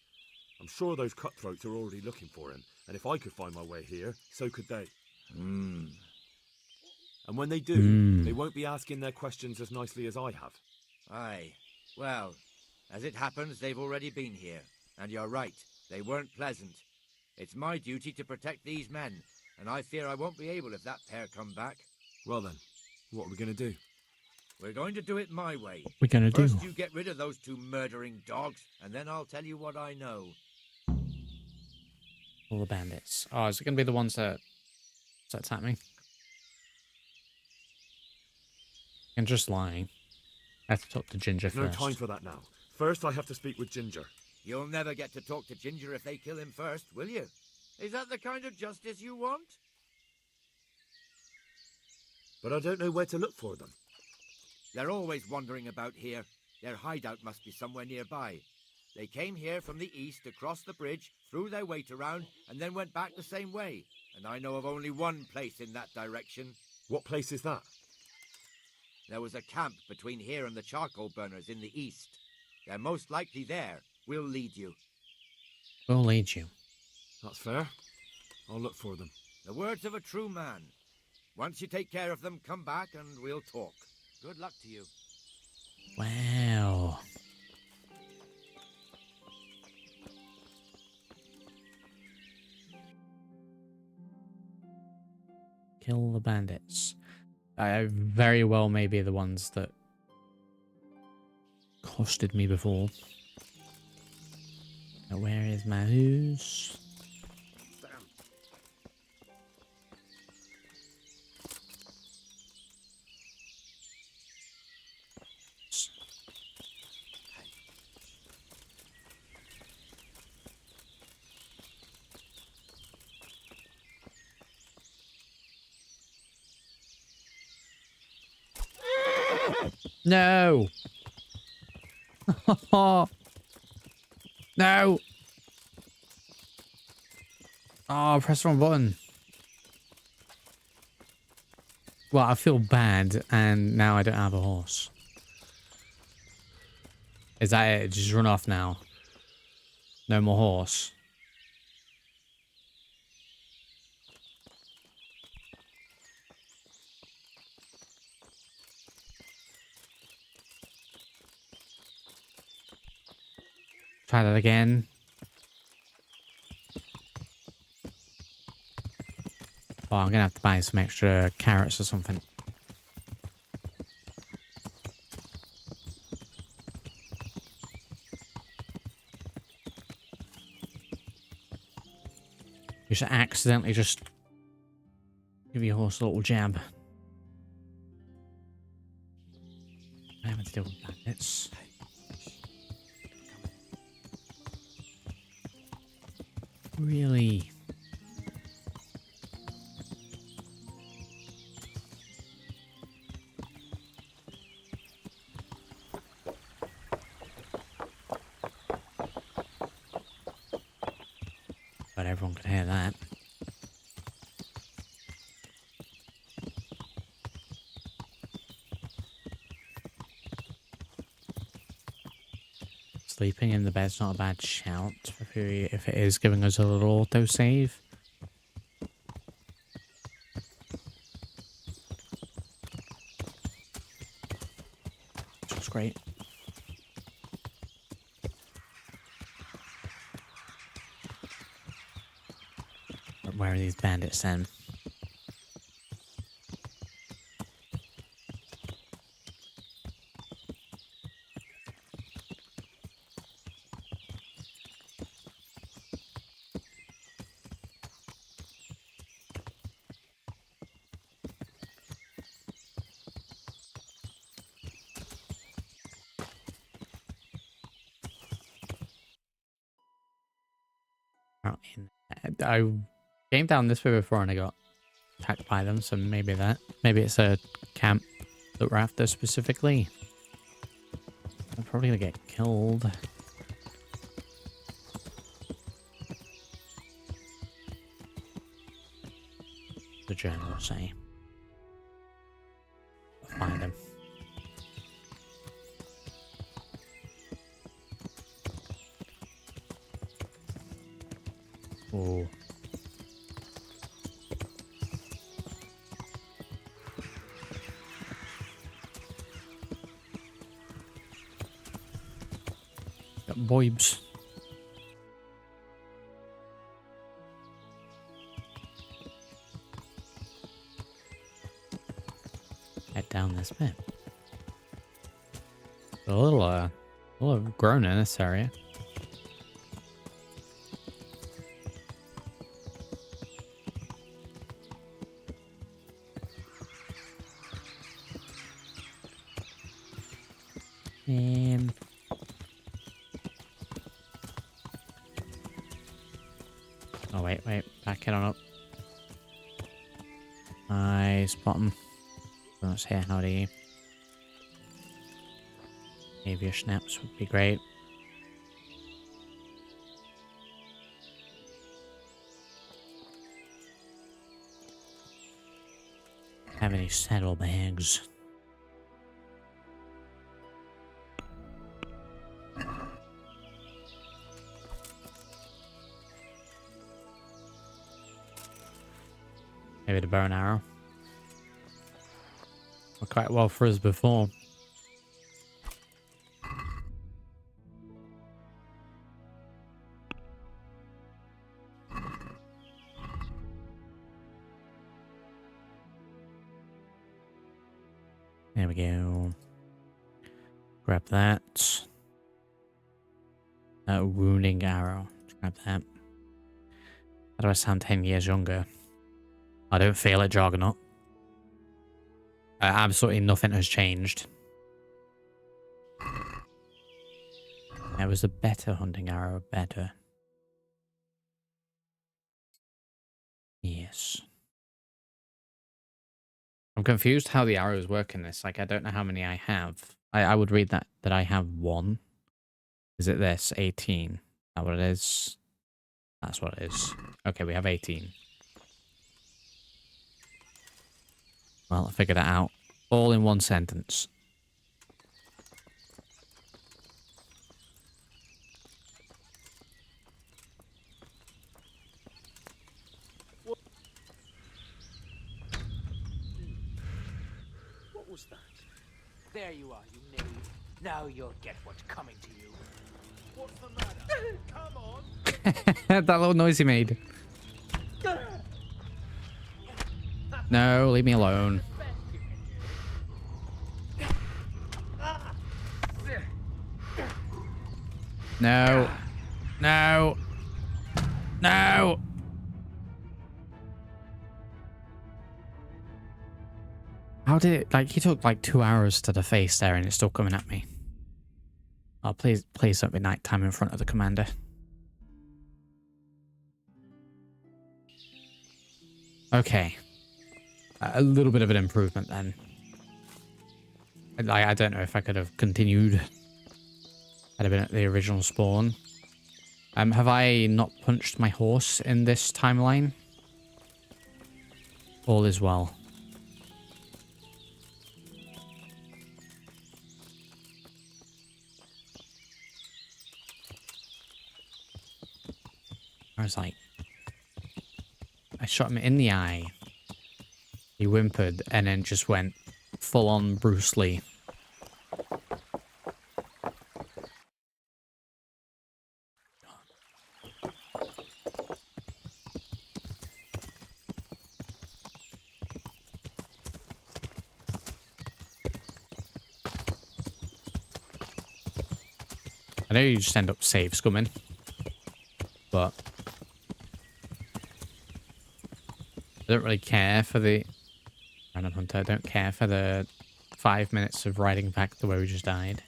I'm sure those cutthroats are already looking for him, and if I could find my way here, so could they. And when they do, they won't be asking their questions as nicely as I have. Aye. Well, as it happens, they've already been here. And you're right, they weren't pleasant. It's my duty to protect these men, and I fear I won't be able if that pair come back. Well then, what are we going to do? We're going to do it my way. We're gonna do. First you get rid of those two murdering dogs, and then I'll tell you what I know. All the bandits. Oh, is it gonna be the ones that attack me? I'm just lying. I have to talk to Ginger There's first. no time for that now. First I have to speak with Ginger. You'll never get to talk to Ginger if they kill him first, will you? Is that the kind of justice you want? But I don't know where to look for them. They're always wandering about here. Their hideout must be somewhere nearby. They came here from the east, across the bridge, threw their weight around, and then went back the same way. And I know of only one place in that direction. What place is that? There was a camp between here and the charcoal burners in the east. They're most likely there. We'll lead you. We'll lead you. That's fair. I'll look for them. The words of a true man. Once you take care of them, come back and we'll talk. Good luck to you. Wow. Kill the bandits. Very well may be the ones that costed me before. Now, where is my hoose? No. No. Oh, press the wrong button. Well, I feel bad, and now I don't have a horse. Is that it? Just run off now. No more horse. Try that again. Oh, I'm gonna have to buy some extra carrots or something. You should accidentally just give your horse a little jab. I haven't to deal with bandits. Really? But everyone could hear that. Sleeping in the bed's not a bad shout if it is giving us a little autosave. Which was great. But where are these bandits then? I came down this way before and I got attacked by them, so maybe it's a camp that we're after specifically. I'm probably gonna get killed. The journal will say. Find him. Oh. Got boibs. Head down this bit. A little grown in this area. Oh wait, back it on up. Nice bottom. Let's hear how do you? Maybe your snaps would be great. Have any saddlebags? Maybe the bow and arrow. Worked quite well for us before. There we go. Grab that. A wounding arrow. Grab that. How do I sound 10 years younger? I don't feel it, Juggernaut. Absolutely nothing has changed. That was a better hunting arrow. Better. Yes. I'm confused how the arrows work in this. Like, I don't know how many I have. I would read that I have one. Is it this? 18. Is that what it is? That's what it is. Okay, we have 18. Well, I figured that out. All in one sentence. What was that? There you are, you knave. Now you'll get what's coming to you. What's the matter? Come on! That little noise he made. No, leave me alone. No. No. No. How did it, like, he took like 2 hours to the face there and it's still coming at me. Oh, please don't be nighttime in front of the commander. Okay. A little bit of an improvement then. I don't know if I could have continued. Had I been at the original spawn. Have I not punched my horse in this timeline? All is well. I was like, I shot him in the eye. He whimpered and then just went full on Bruce Lee. I know you just end up save scumming, but I don't really care for the random hunter. I don't care for the 5 minutes of riding back to where we just died.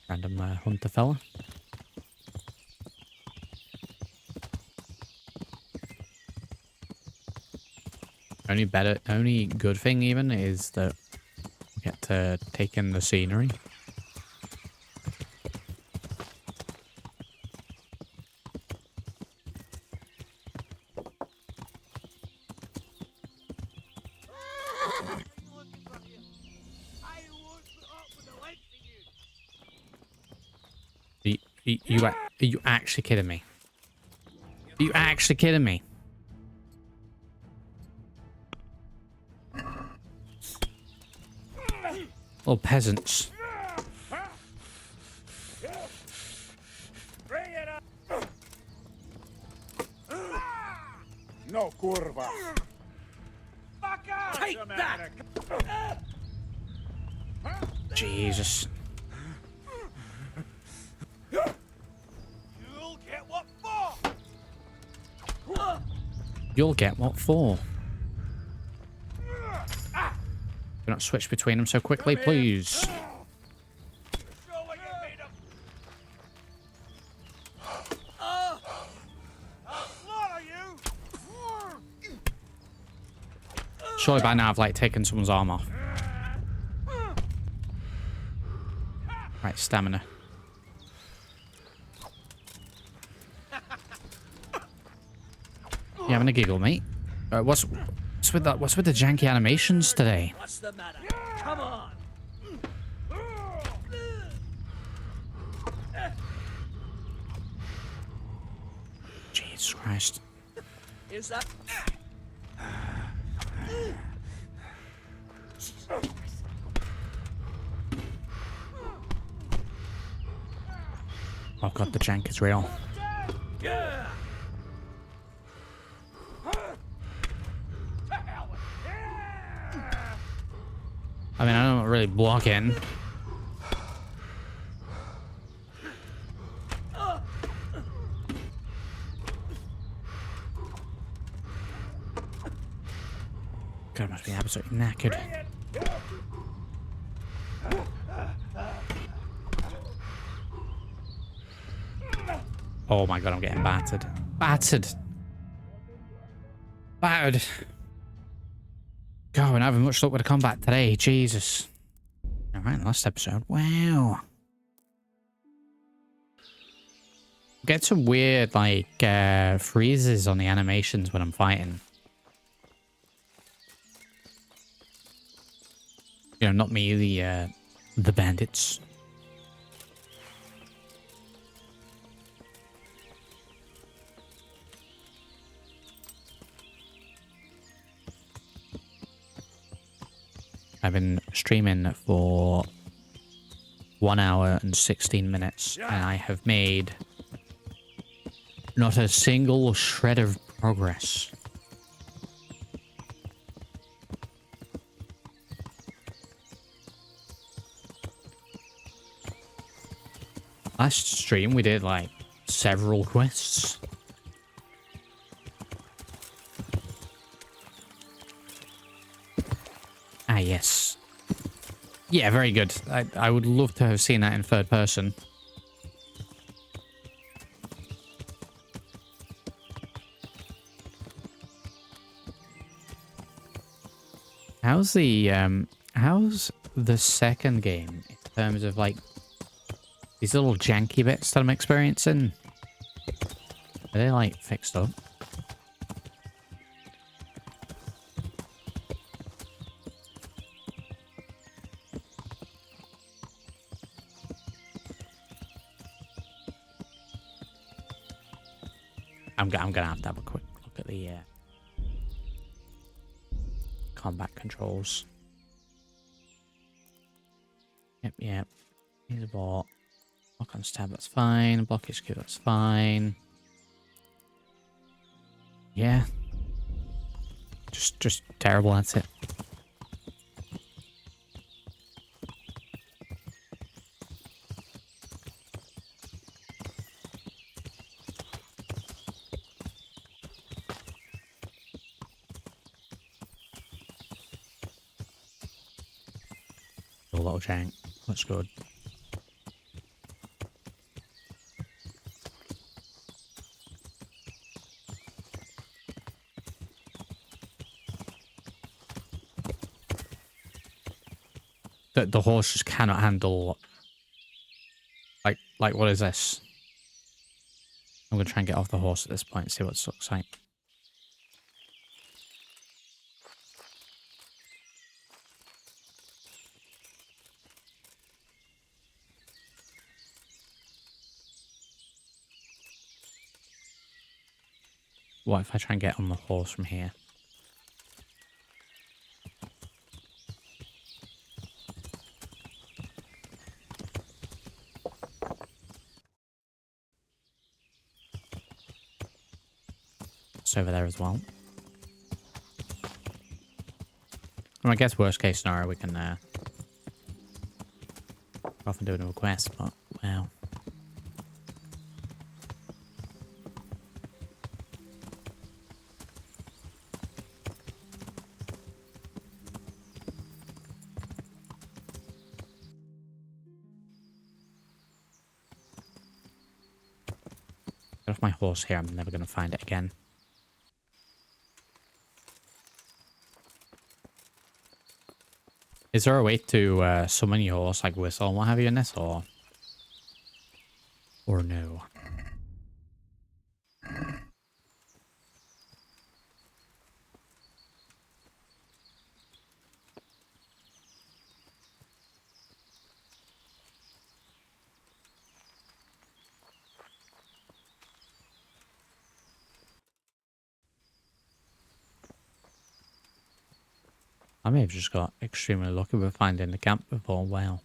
Random hunter fella. Only good thing even is that we get to take in the scenery. Are you actually kidding me? Are you actually kidding me? Little peasants. No, kurva. Take that! Jesus. You'll get what for! You'll get what for? Do not switch between them so quickly, please. Surely by now I've like taken someone's arm off. Right, stamina. You having a giggle, mate? What's with that? What's with the janky animations today? What's the matter? Come on! Jesus Christ. Is that... Oh god, the jank is real. I mean, I'm not really blocking. God, I must be absolutely knackered. Oh my god, I'm getting battered. Battered. Battered. God, we're not having much luck with the combat today. Jesus. Alright, last episode. Wow. Get some weird, like, freezes on the animations when I'm fighting. You know, not me, the bandits. I've been streaming for 1 hour and 16 minutes, and I have made not a single shred of progress. Last stream we did like several quests. Ah, yes. Yeah, very good. I would love to have seen that in third person. How's the second game in terms of like These little janky bits that I'm experiencing, are they like fixed up? I'm gonna have to have a quick look at the combat controls. Yep. Here's a bot. Block on stab, that's fine. Block HQ, that's fine. Yeah. Just terrible, that's it. A little jank. That's good. The horse just cannot handle... Like what is this? I'm gonna try and get off the horse at this point and see what it looks like. What if I try and get on the horse from here? It's over there as well. I guess worst case scenario we can go off and do another quest, but wow. Get off my horse here, I'm never going to find it again. Is there a way to summon your horse, like whistle and what have you in this, or no? I may have just got extremely lucky with finding the camp before. Wow.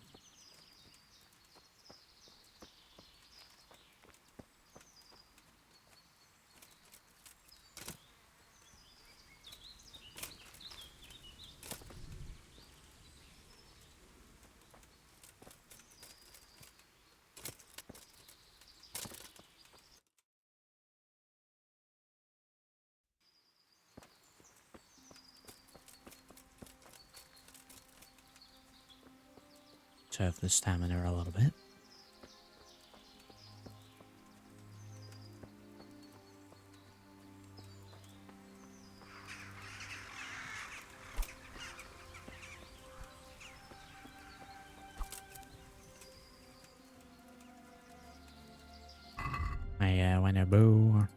Conserve the stamina a little bit. I went a boo.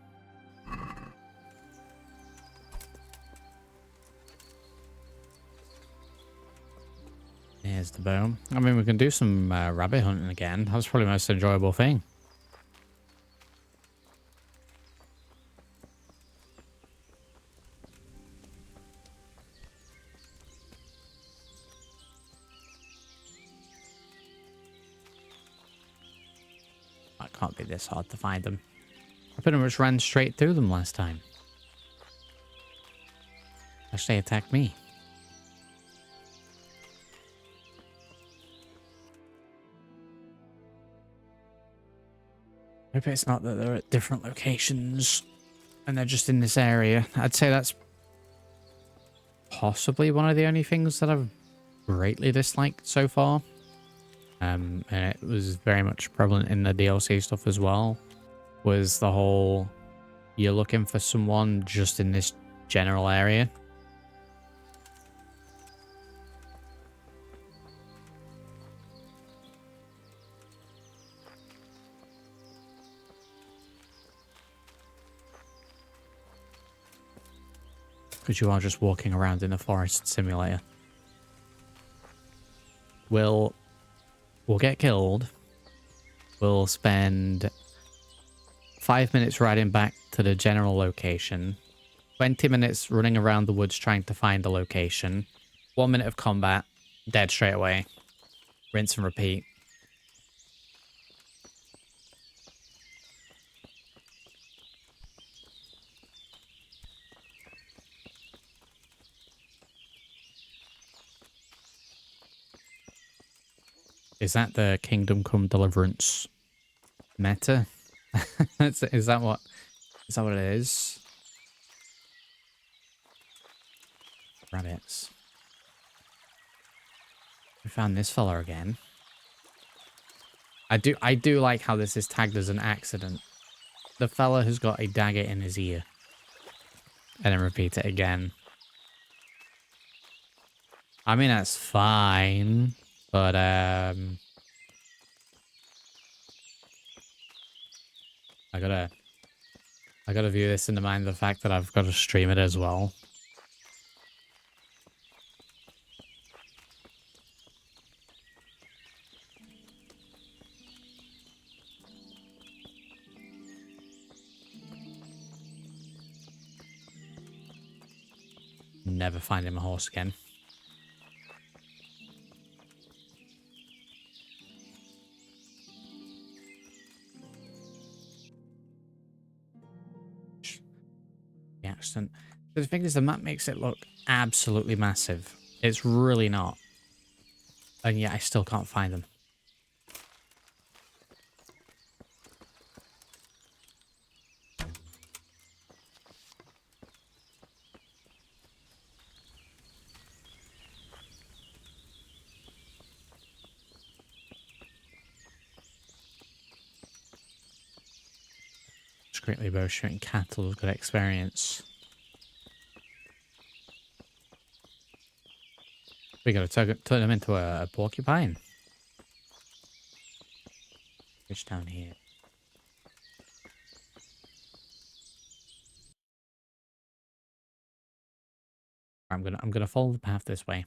There's the bow. I mean, we can do some rabbit hunting again. That was probably the most enjoyable thing. It can't be this hard to find them. I pretty much ran straight through them last time. Actually, they attacked me. Maybe it's not that they're at different locations and they're just in this area. I'd say that's possibly one of the only things that I've greatly disliked so far. And it was very much prevalent in the DLC stuff as well, was the whole you're looking for someone just in this general area. because you are just walking around in a forest simulator. We'll get killed. We'll spend 5 minutes riding back to the general location. 20 minutes running around the woods trying to find the location. 1 minute of combat. Dead straight away. Rinse and repeat. Is that the Kingdom Come Deliverance meta? Is that what it is? Rabbits. We found this fella again. I do like how this is tagged as an accident. The fella has got a dagger in his ear. And then repeat it again. I mean, that's fine. But, I gotta view this in the mind of the fact that I've got to stream it as well. Never finding my horse again. The accident. But the thing is, the map makes it look absolutely massive. It's really not. And yet I still can't find them. Discreetly bow shooting cattle is good experience. We gotta turn them into a porcupine. Which down here? I'm gonna follow the path this way.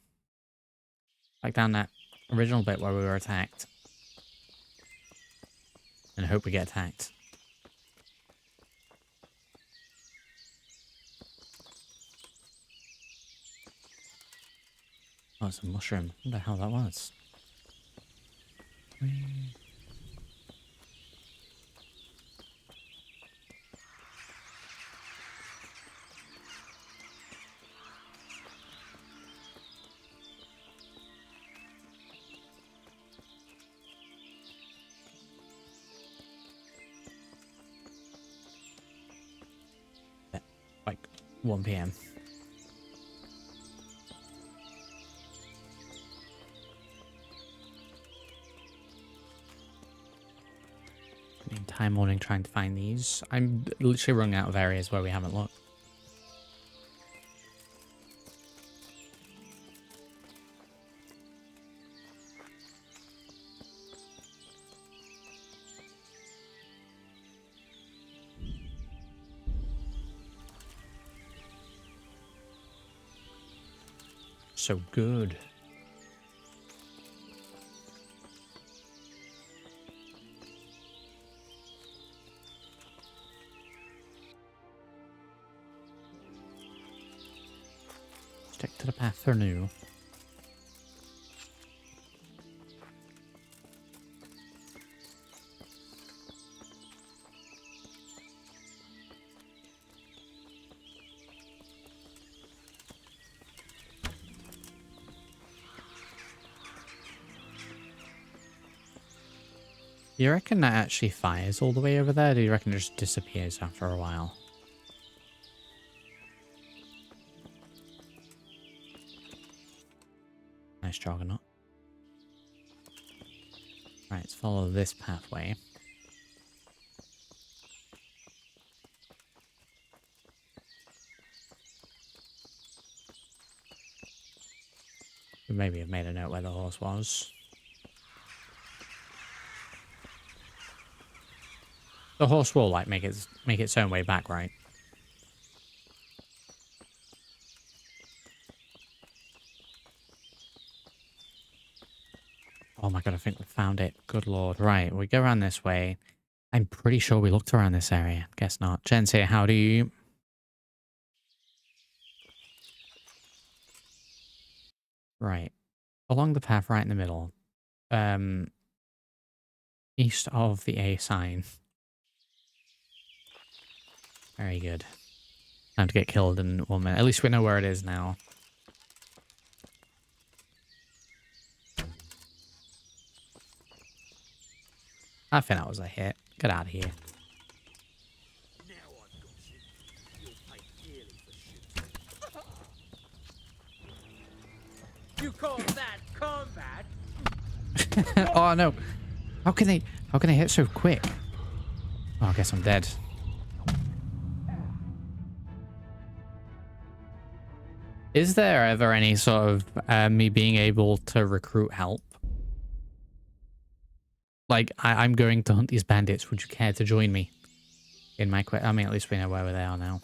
Like down that original bit where we were attacked. And hope we get attacked. Oh, it's a mushroom. What the hell that was? Like 1 PM. The entire morning trying to find these. I'm literally running out of areas where we haven't looked. So good. Stick to the path for now. Do you reckon that actually fires all the way over there? Or do you reckon it just disappears after a while? Nice juggernaut. Right, let's follow this pathway. Maybe I've made a note where the horse was. The horse will like make its own way back, right? found it. Good lord. Right, we go around this way. I'm pretty sure we looked around this area. Guess not. Jen's here. How do you... Right. Along the path right in the middle. East of the A sign. Very good. Time to get killed in 1 minute. At least we know where it is now. I think that was a hit. Get out of here. You call that combat? Oh no. How can they hit so quick? Oh, I guess I'm dead. Is there ever any sort of me being able to recruit help? Like, I'm going to hunt these bandits. Would you care to join me in my quest? I mean, at least we know where they are now.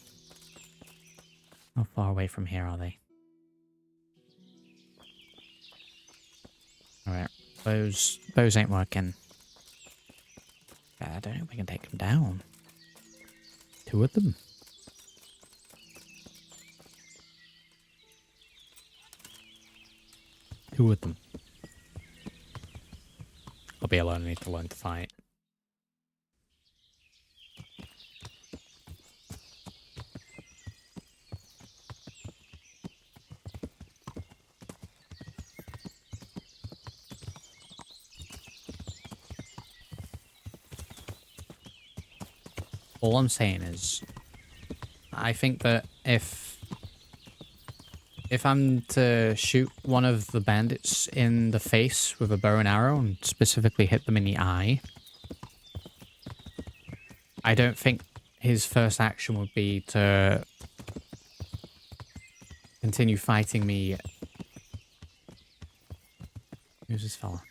How far away from here are they? Alright, bows ain't working. I don't think we can take them down. 2 of them. Two of them. I'll be alone. I need to learn to fight. All I'm saying is, I think that if I'm to shoot one of the bandits in the face with a bow and arrow and specifically hit them in the eye, I don't think his first action would be to continue fighting me. Who's this fella?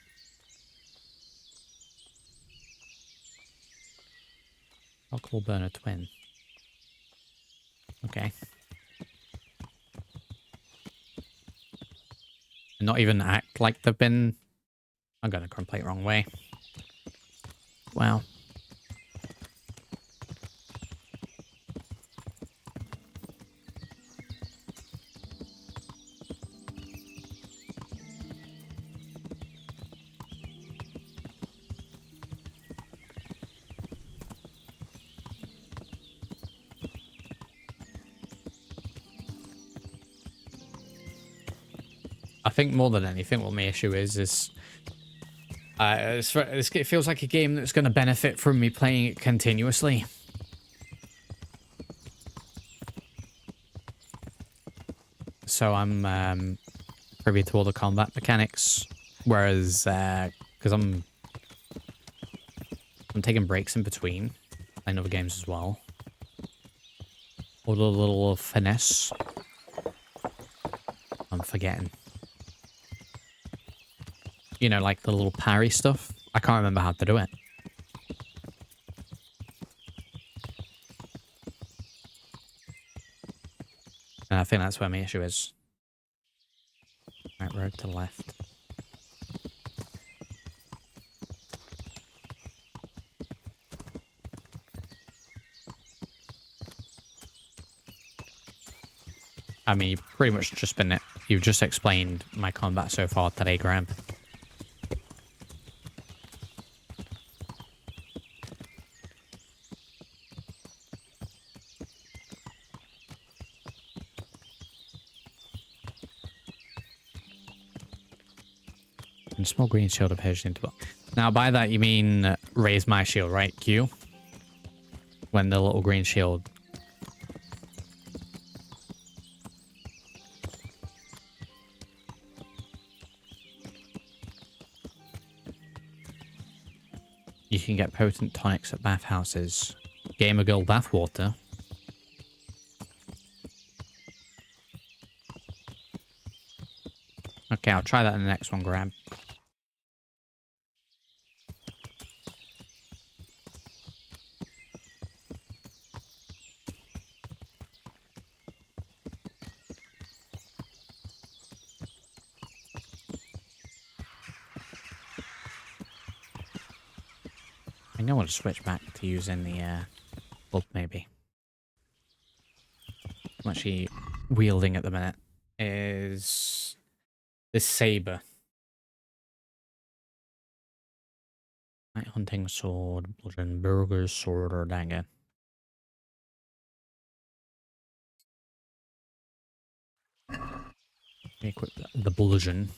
Alcohol burner twin. Okay. And not even act like they've been... I'm going to complete wrong way. Wow. I think more than anything, what my issue is it feels like a game that's going to benefit from me playing it continuously. So I'm privy to all the combat mechanics, whereas because I'm taking breaks in between playing other games as well. All the little finesse I'm forgetting. You know, like the little parry stuff. I can't remember how to do it. And I think that's where my issue is. Right, road to the left. I mean, you've pretty much just been... You've just explained my combat so far today, Graham. And small green shield appears into... Now, by that, you mean raise my shield, right? Q? When the little green shield... You can get potent tonics at bathhouses. Gamer Girl bathwater. Okay, I'll try that in the next one, Graham. think I want to switch back to using the club, maybe. I'm actually wielding at the minute is this saber. Night hunting sword, bludgeon, burger's sword, or dagger. Equip the bludgeon.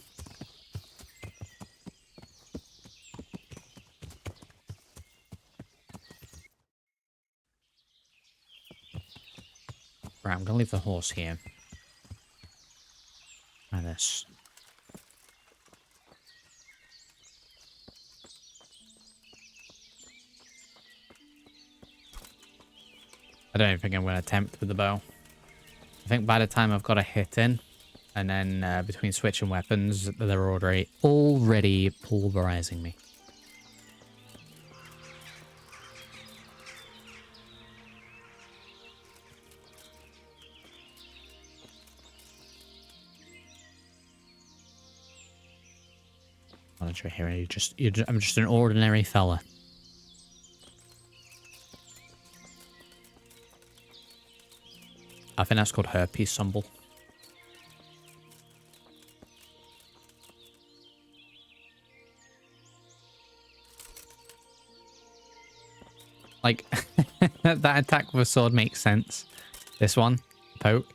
Right, I'm gonna leave the horse here. Try this. I don't even think I'm going to attempt with the bow. I think by the time I've got a hit in, and then between switching weapons, they're already pulverizing me. Here, I'm just an ordinary fella. I think that's called herpes symbol. Like, that attack with a sword makes sense. This one, poke,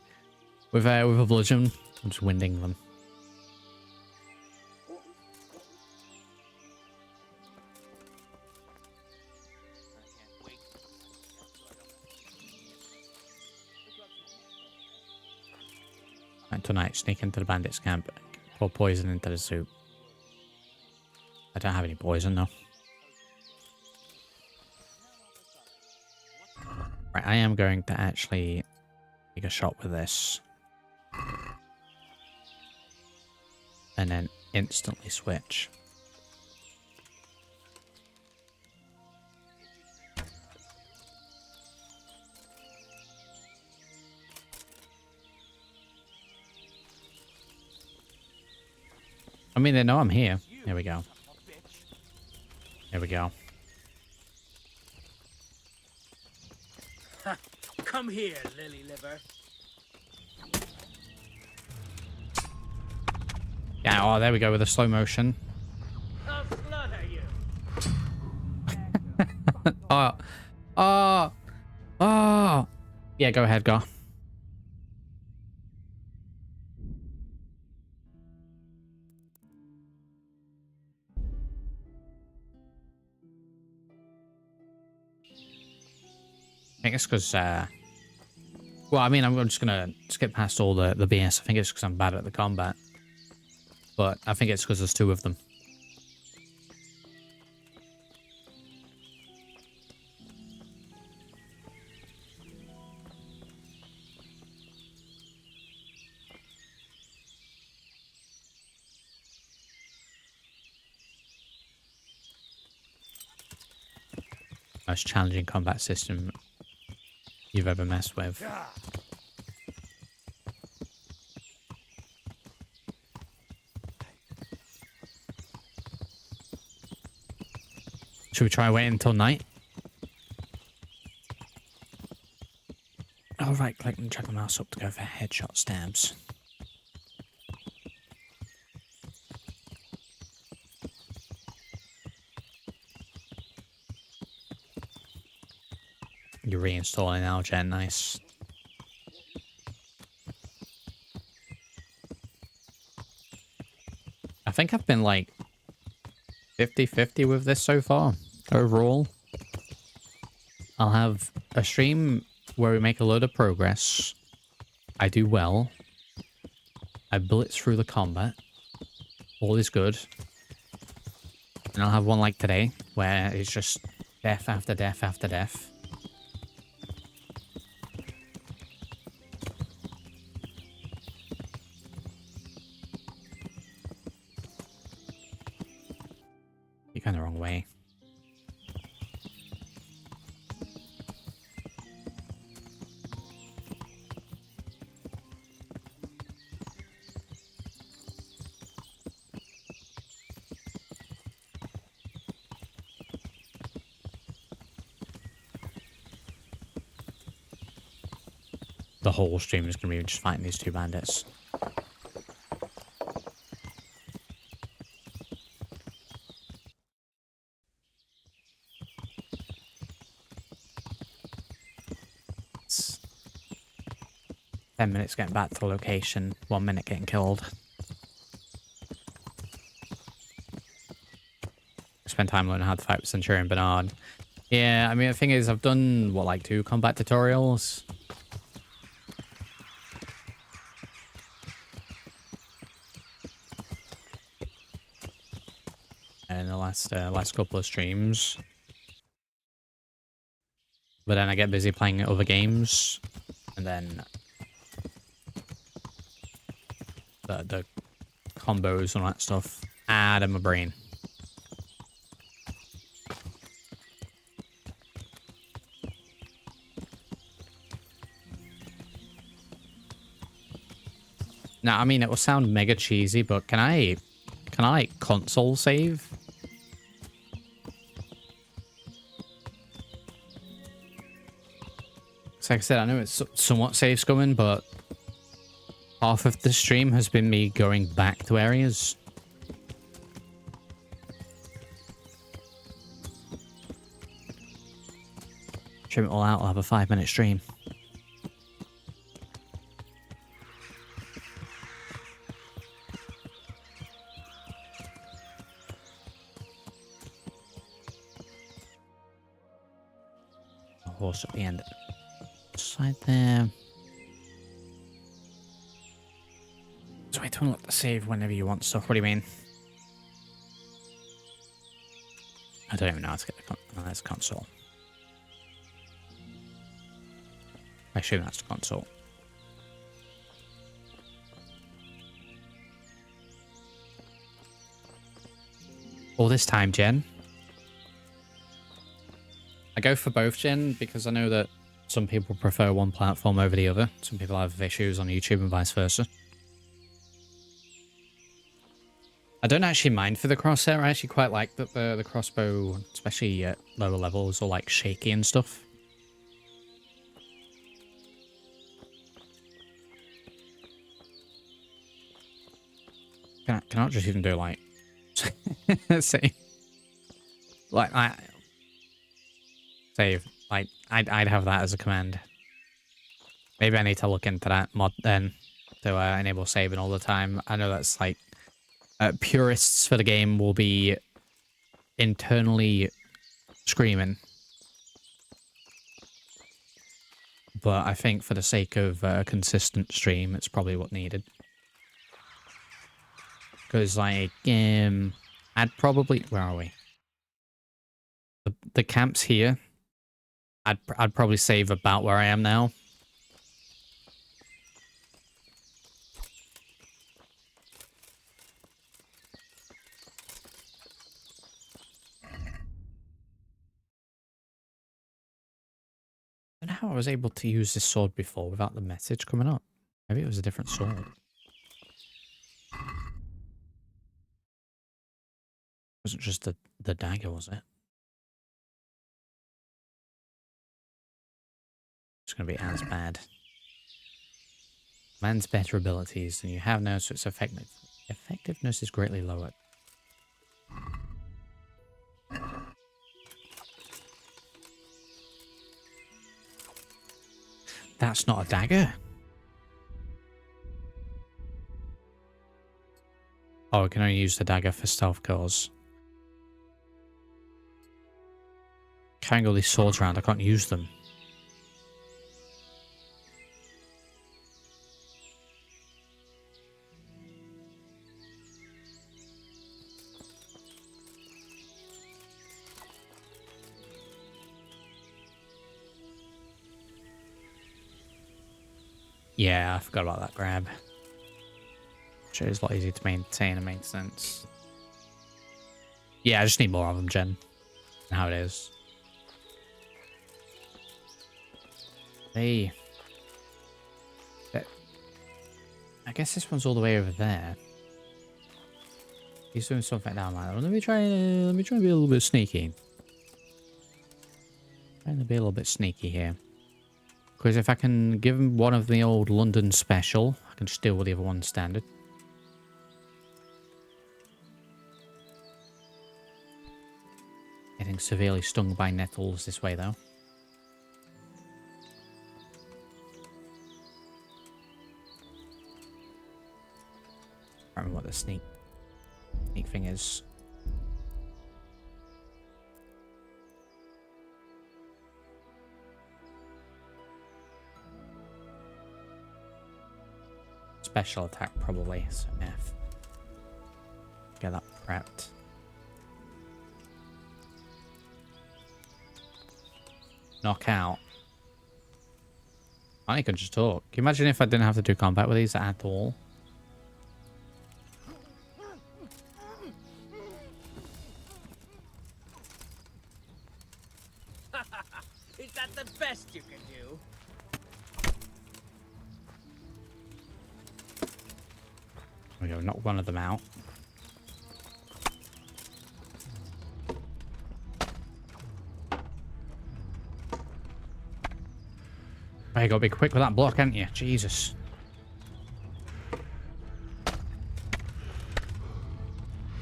with a bludgeon, I'm just winding them. And tonight, sneak into the bandits' camp, pour poison into the soup. I don't have any poison, though. Right, I am going to actually take a shot with this. And then instantly switch. I mean, they know I'm here. Here we go. Here we go. Come here, lily liver. Yeah, oh, there we go with the slow motion. I'll slaughter you. Oh. Yeah, go ahead, go. I think it's because, well, I mean, I'm just going to skip past all the BS. I think it's because I'm bad at the combat. But I think it's because there's two of them. Most challenging combat system you've ever messed with. Should we try waiting until night? Oh, right click and drag the mouse up to go for headshot stabs. You're reinstalling now, Jen. Nice. I think I've been like 50-50 with this so far, overall. I'll have a stream where we make a load of progress. I do well. I blitz through the combat. All is good. And I'll have one like today, where it's just death after death after death. You're going the wrong way. the whole stream is going to be just fighting these two bandits. It's 10 minutes getting back to the location, 1 minute getting killed. Spend time learning how to fight with Centurion Bernard. Yeah, I mean, the thing is, I've done, what, like 2 combat tutorials? In the last couple of streams. But then I get busy playing other games, and then the combos and all that stuff out of my brain. Now, I mean, it will sound mega cheesy, but can I like console save? Like I said, I know it's somewhat safe scumming, but half of the stream has been me going back to areas. Trim it all out, I'll have a 5-minute stream. A horse at the end. Side there. So wait to unlock the save whenever you want stuff. What do you mean? I don't even know how to get the console. I assume that's the console. All this time, Jen. I go for both, Jen, because I know that some people prefer one platform over the other. Some people have issues on YouTube and vice versa. I don't actually mind for the crosshair. I actually quite like that the crossbow, especially at lower levels, are like shaky and stuff. Can I not just even do like save? Like save. Like I'd have that as a command. Maybe I need to look into that mod then to enable saving all the time. I know that's like purists for the game will be internally screaming, but I think for the sake of a consistent stream, it's probably what needed. Because like I'd probably, where are we? The camp's here. I'd probably save about where I am now. I don't know how I was able to use this sword before without the message coming up. Maybe it was a different sword. It wasn't just the dagger, was it? It's going to be as bad. Man's better abilities than you have now, so its effectiveness is greatly lowered. That's not a dagger. Oh, I can only use the dagger for stealth kills. Carrying all these swords around, I can't use them. Yeah, I forgot about that grab. Sure, it's a lot easier to maintain and make sense. Yeah, I just need more of them, Jen. How it is. Hey. I guess this one's all the way over there. He's doing something down like that. Let me try and be a little bit sneaky. Trying to be a little bit sneaky here. Because if I can give him one of the old London special, I can just deal with the other one standard. Getting severely stung by nettles this way, though. I don't remember what the sneak thing is. Special attack, probably. So F. Get that prepped. Knockout. I could just talk. Can you imagine if I didn't have to do combat with these at all? Is that the best you can do? There we go, knock one of them out. Oh, you gotta be quick with that block, haven't you? Jesus.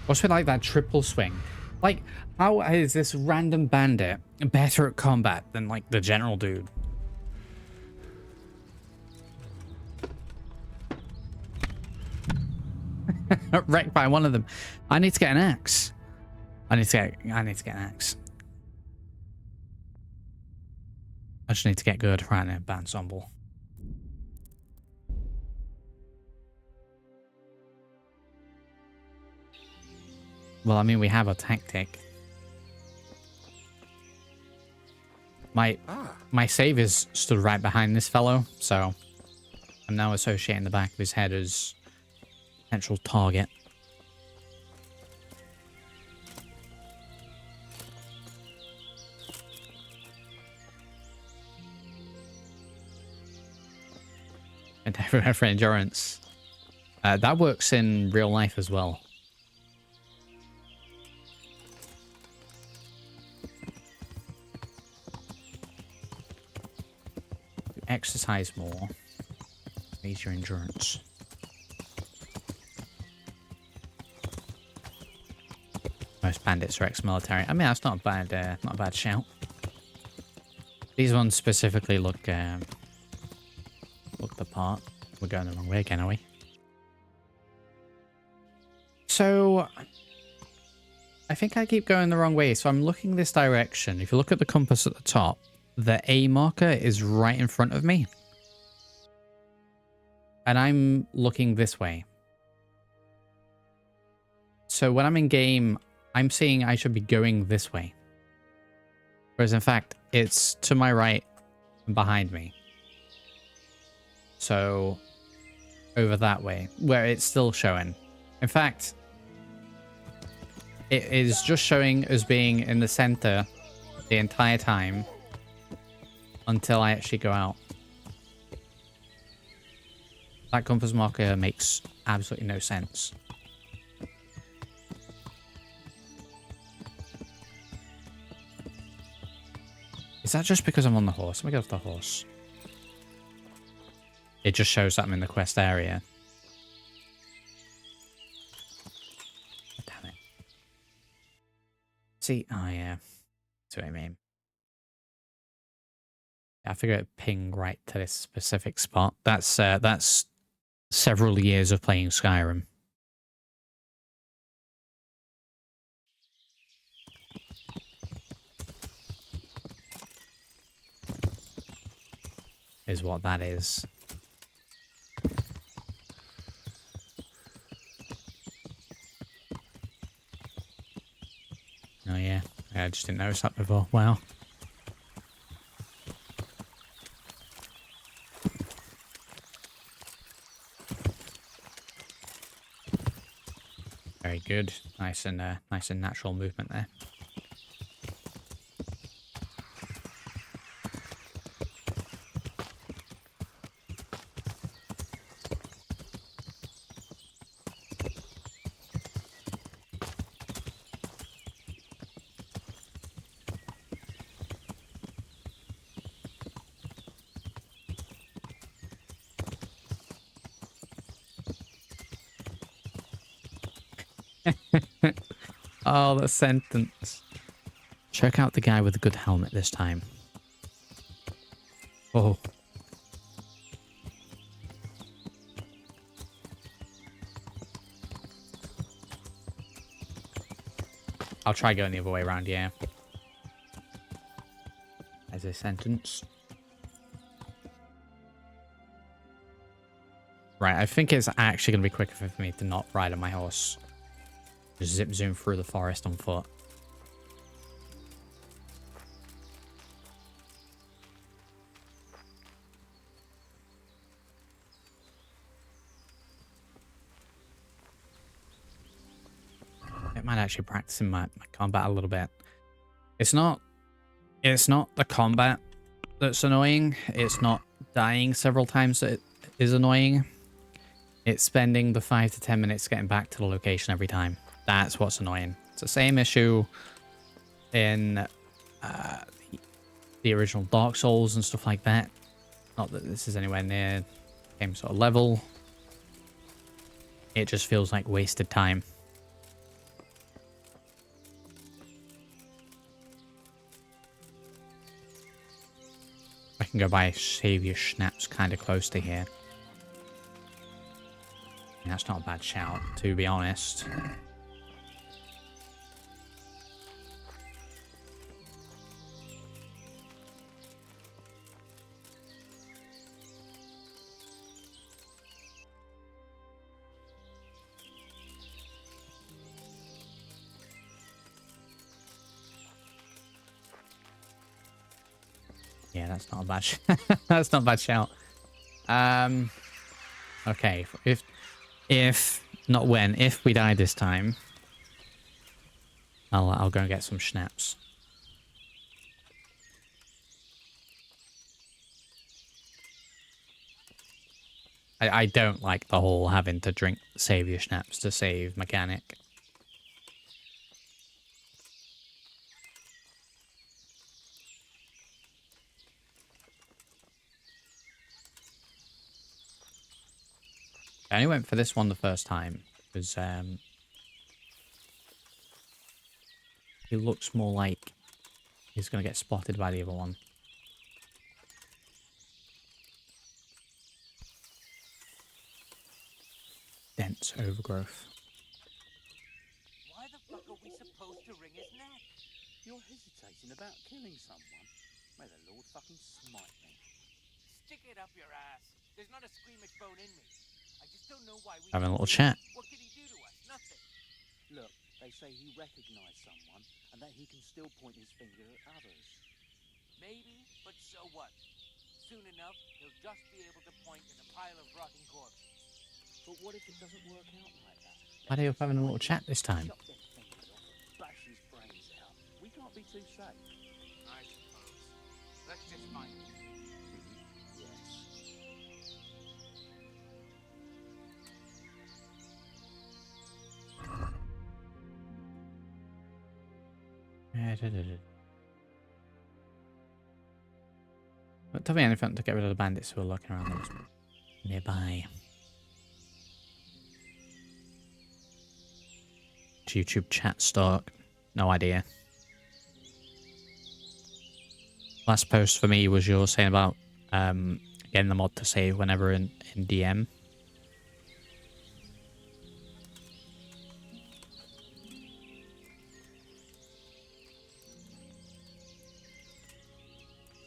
What's with like that triple swing? Like, how is this random bandit better at combat than like the general dude? Wrecked by one of them. I need to get an axe. I need to get an axe. I just need to get good right now, ensemble. Well, I mean, we have a tactic. My save is stood right behind this fellow, so I'm now associating the back of his head as potential target. And everywhere for endurance. That works in real life as well. Exercise more. Raise your endurance. Most bandits are ex-military. I mean, that's not a bad shout. These ones specifically look the part. We're going the wrong way again, are we? So, I think I keep going the wrong way. So I'm looking this direction. If you look at the compass at the top, the A marker is right in front of me. And I'm looking this way. So when I'm in game, I'm seeing I should be going this way. Whereas in fact, it's to my right and behind me. So over that way, where it's still showing. In fact, it is just showing as being in the center the entire time until I actually go out. That compass marker makes absolutely no sense. Is that just because I'm on the horse? Let me get off the horse. It just shows that I'm in the quest area. Damn it. See, oh yeah. That's what I mean. I figure it ping right to this specific spot. That's several years of playing Skyrim. Is what that is. Oh yeah, I just didn't notice that before. Wow. Very good. Nice and natural movement there. Oh, the sentence. Check out the guy with the good helmet this time. Oh. I'll try going the other way around, yeah. As a sentence. Right, I think it's actually going to be quicker for me to not ride on my horse. Just zip zoom through the forest on foot. I might actually practicing my combat a little bit. It's not the combat that's annoying. It's not dying several times that is annoying. It's spending the 5 to 10 minutes getting back to the location every time. That's what's annoying. It's the same issue in the original Dark Souls and stuff like that. Not that this is anywhere near the same sort of level. It just feels like wasted time. I can go buy Savior Schnapps kind of close to here. That's not a bad shout, to be honest. Yeah, that's not a bad that's not a bad shout. Okay, if not when, if we die this time, I'll go and get some schnapps. I don't like the whole having to drink Savior Schnapps to save mechanic. I only went for this one the first time because he looks more like he's going to get spotted by the other one. Dense overgrowth. Why the fuck are we supposed to wring his neck? You're hesitating about killing someone? May the Lord fucking smite me. Stick it up your ass. There's not a squeamish bone in me. I just don't know why we... Having a little chat. What could he do to us? Nothing. Look, they say he recognized someone and that he can still point his finger at others. Maybe, but so what? Soon enough, he'll just be able to point in a pile of rotten corpses. But what if it doesn't work out like that? Why are you having a little chat this time? Chop their fingers off and bash his brains out. We can't be too safe. I suppose. Let's just find him. Yes. But tell me anything to get rid of the bandits who are looking around us nearby. YouTube chat start. No idea. Last post for me was yours saying about getting the mod to save whenever in DM.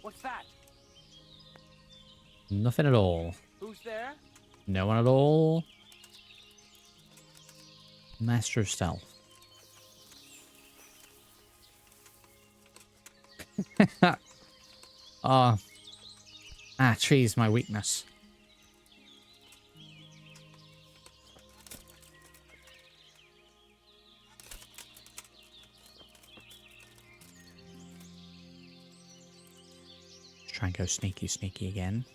What's that? Nothing at all. Who's there? No one at all. Master of Stealth. Oh. Trees, my weakness. Let's try and go sneaky again.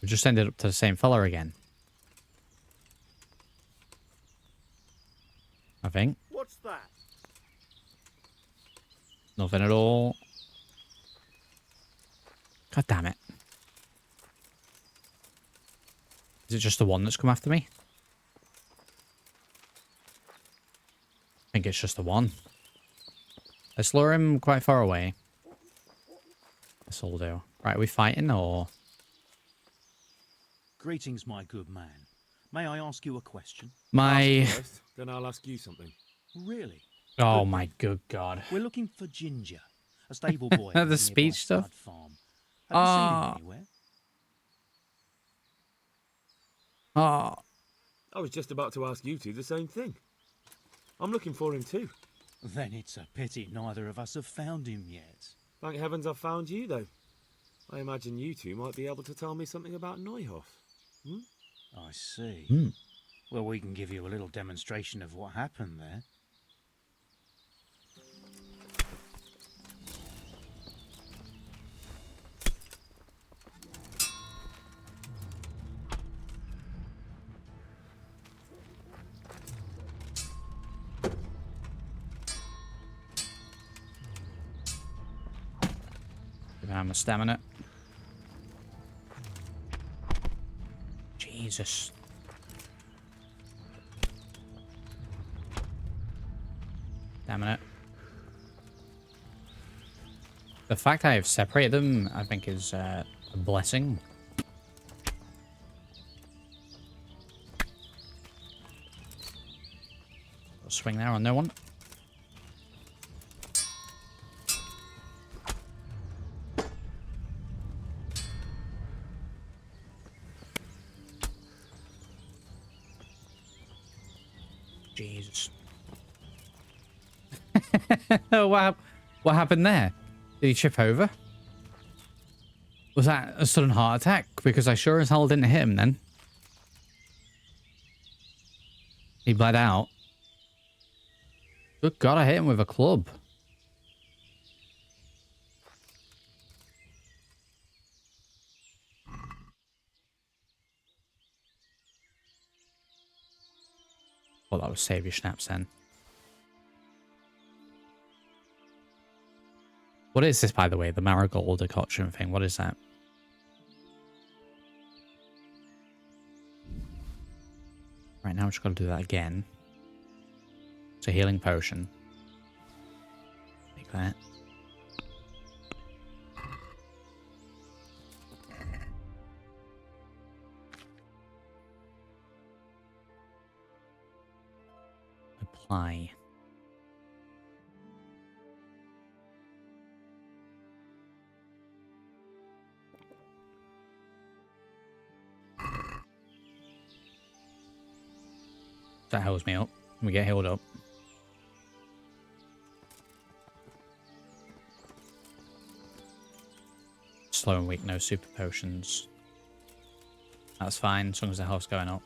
We just ended up to the same fella again. I think. What's that? Nothing at all. God damn it. Is it just the one that's come after me? I think it's just the one. Let's lure him quite far away. This'll do. Right, are we fighting or... Greetings, my good man. May I ask you a question? My... Ask first, then I'll ask you something. Really? Oh my good god. We're looking for Ginger, a stable boy. The at a speech nearby stuff? stud farm. Have you seen him anywhere? Oh. I was just about to ask you two the same thing. I'm looking for him too. Then it's a pity neither of us have found him yet. Thank heavens I've found you, though. I imagine you two might be able to tell me something about Neuhoff. Hmm? I see. Hmm. Well, we can give you a little demonstration of what happened there. I'm a stamina. Jesus. Stamina. The fact I have separated them, I think, is a blessing. I'll swing there on no one. Jesus. What happened there? Did he trip over? Was that a sudden heart attack? Because I sure as hell didn't hit him then. He bled out. Good God, I hit him with a club. Well, that was Saviour Snaps then. What is this, by the way? The marigold decoction thing. What is that? Right, now we just got to do that again. It's a healing potion. Take that. Apply. That heals me up. We get healed up. Slow and weak, no super potions. That's fine, as long as the health's going up.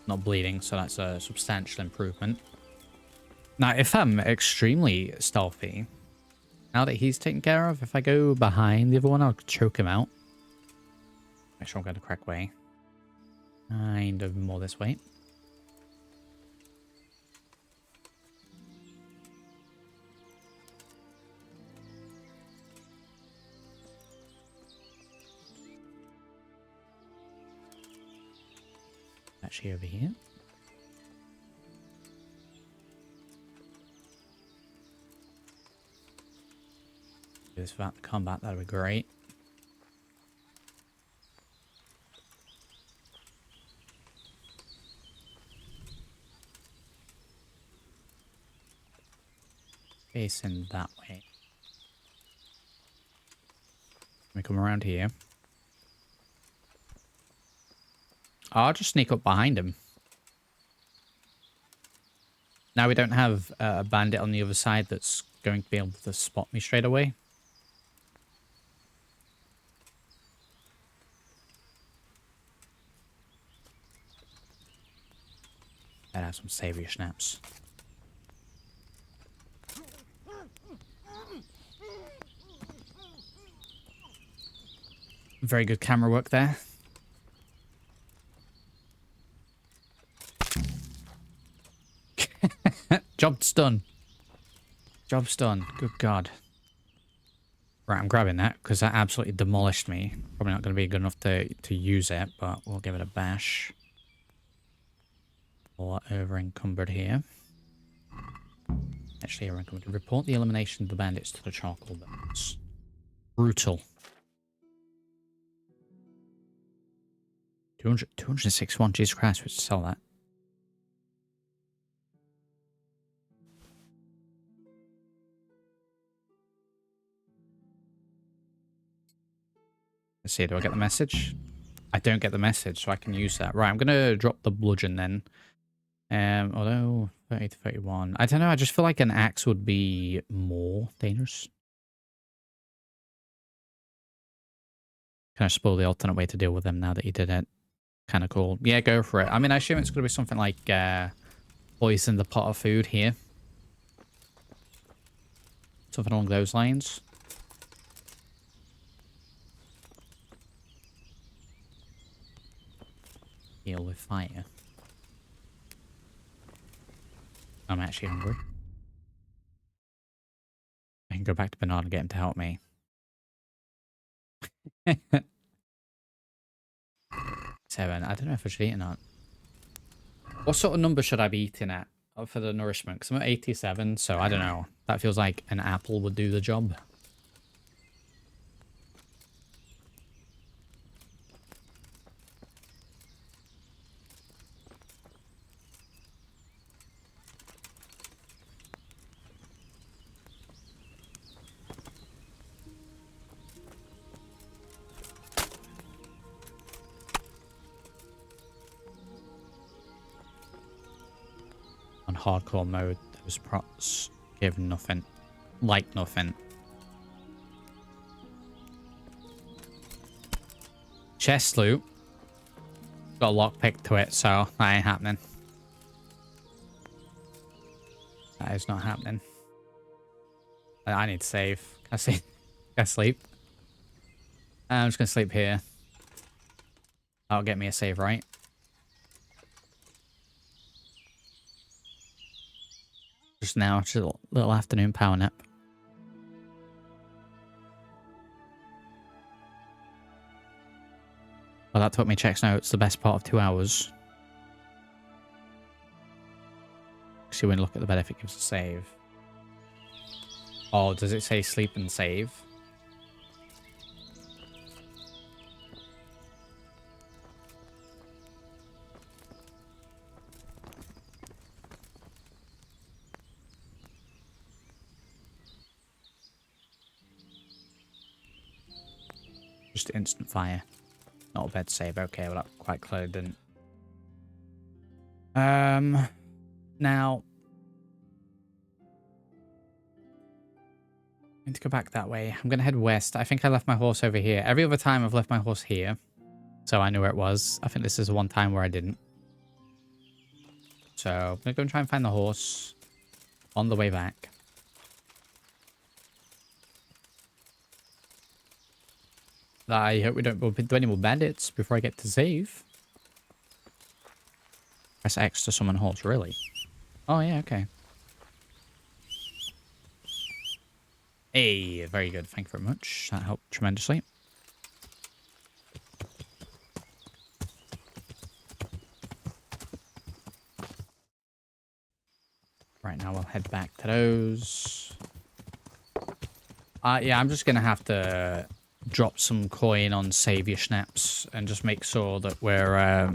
Not bleeding, so that's a substantial improvement. Now, if I'm extremely stealthy, now that he's taken care of, if I go behind the other one, I'll choke him out. Make sure I'm going the correct way. Kind of more this way. Actually over here. Do this without the combat, that would be great. Facing that way. We come around here. I'll just sneak up behind him. Now we don't have a bandit on the other side that's going to be able to spot me straight away. I'd have some saviour snaps. Very good camera work there. Job's done. Job's done. Good God. Right, I'm grabbing that because that absolutely demolished me. Probably not going to be good enough to use it, but we'll give it a bash. All over encumbered here. Actually, over encumbered. Report the elimination of the bandits to the charcoal burners. Brutal. 261. Jesus Christ, we should sell that. Let's see, do I get the message? I don't get the message, so I can use that. Right, I'm going to drop the bludgeon then. Although 30 to 31. I don't know, I just feel like an axe would be more dangerous. Can I spoil the alternate way to deal with them now that you did it? Kind of cool. Yeah, go for it. I mean, I assume it's going to be something like poison the pot of food here. Something along those lines. Heal with fire. I'm actually hungry. I can go back to Bernard and get him to help me. 7. I don't know if I should eat or not. What sort of number should I be eating at for the nourishment? Because I'm at 87, so I don't know. That feels like an apple would do the job. On hardcore mode, those prots give nothing. Like nothing. Chest loot. Got a lockpick to it, so that ain't happening. That is not happening. I need to save. Can I see? Can I sleep? I'm just gonna sleep here. That'll get me a save, right? Just now, just a little afternoon power nap. Well, that took me checks notes the best part of 2 hours. See, when you look at the bed, if it gives a save. Oh, does it say sleep and save? Just instant fire. Not a bed save. Okay, well, that quite clearly didn't. Now, I need to go back that way. I'm going to head west. I think I left my horse over here. Every other time I've left my horse here. So I knew where it was. I think this is the one time where I didn't. So I'm going to go and try and find the horse on the way back. I hope we don't bump into any more bandits before I get to save. Press X to summon horse, really? Oh, yeah, okay. Hey, very good. Thank you very much. That helped tremendously. Right, now we'll head back to those. Yeah, I'm just going to have to drop some coin on Savior Schnaps and just make sure that we're...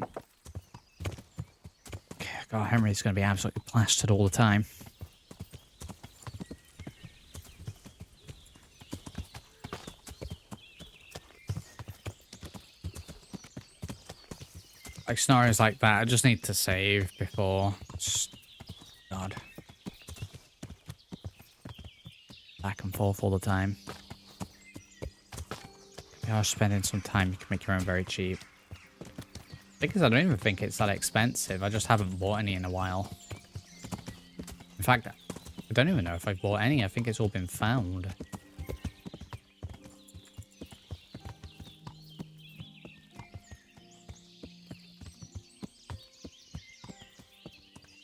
God, Henry's going to be absolutely plastered all the time. Like scenarios like that, I just need to save before... God. Back and forth all the time. You are spending some time, you can make your own very cheap. Because I don't even think it's that expensive. I just haven't bought any in a while. In fact, I don't even know if I've bought any. I think it's all been found.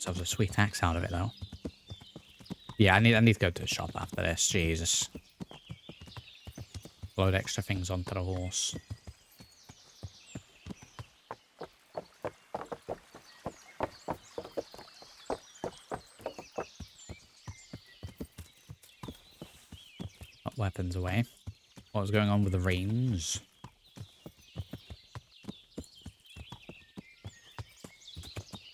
ourselves a sweet axe out of it, though. Yeah, I need to go to the shop after this. Jesus. Load extra things onto the horse. Put weapons away. What was going on with the reins?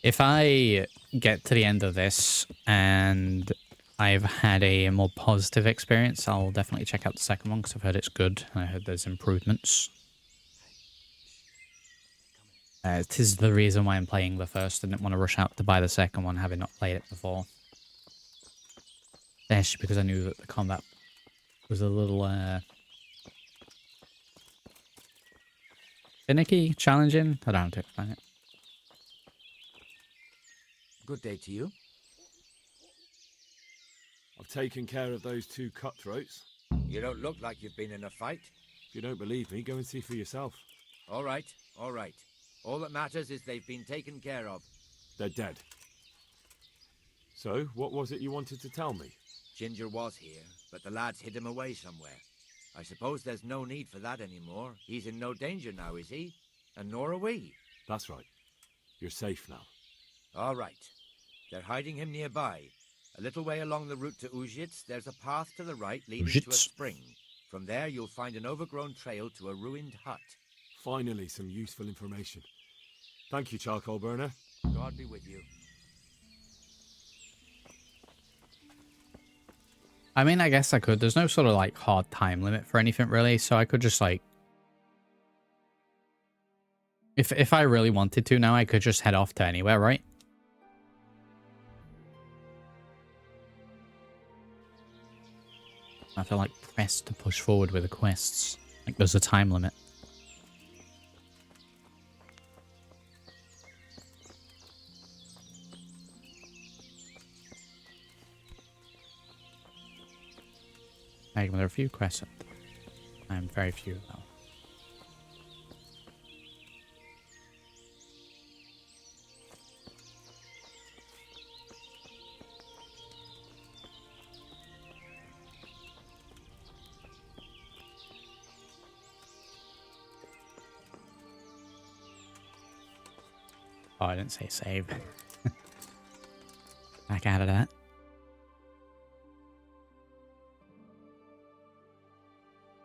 If I get to the end of this and I've had a more positive experience, I'll definitely check out the second one because I've heard it's good. I heard there's improvements. Tis the reason why I'm playing the first. I didn't want to rush out to buy the second one, having not played it before. Especially because I knew that the combat was a little finicky, challenging. I don't know how to explain it. Good day to you. I've taken care of those 2 cutthroats. You don't look like you've been in a fight. If you don't believe me, go and see for yourself. All right, all right. All that matters is they've been taken care of. They're dead. So, what was it you wanted to tell me? Ginger was here, but the lads hid him away somewhere. I suppose there's no need for that anymore. He's in no danger now, is he? And nor are we. That's right. You're safe now. All right. They're hiding him nearby. A little way along the route to Ujits, there's a path to the right leading to a spring. From there, you'll find an overgrown trail to a ruined hut. Finally, some useful information. Thank you, Charcoal Burner. God be with you. I mean, I guess I could. There's no sort of like hard time limit for anything really, so I could just like, if I really wanted to now, I could just head off to anywhere, right? I feel like pressed to push forward with the quests. Like there's a time limit. Like, there are a few quests. I'm very few though. Oh, I didn't say save. Back out of that.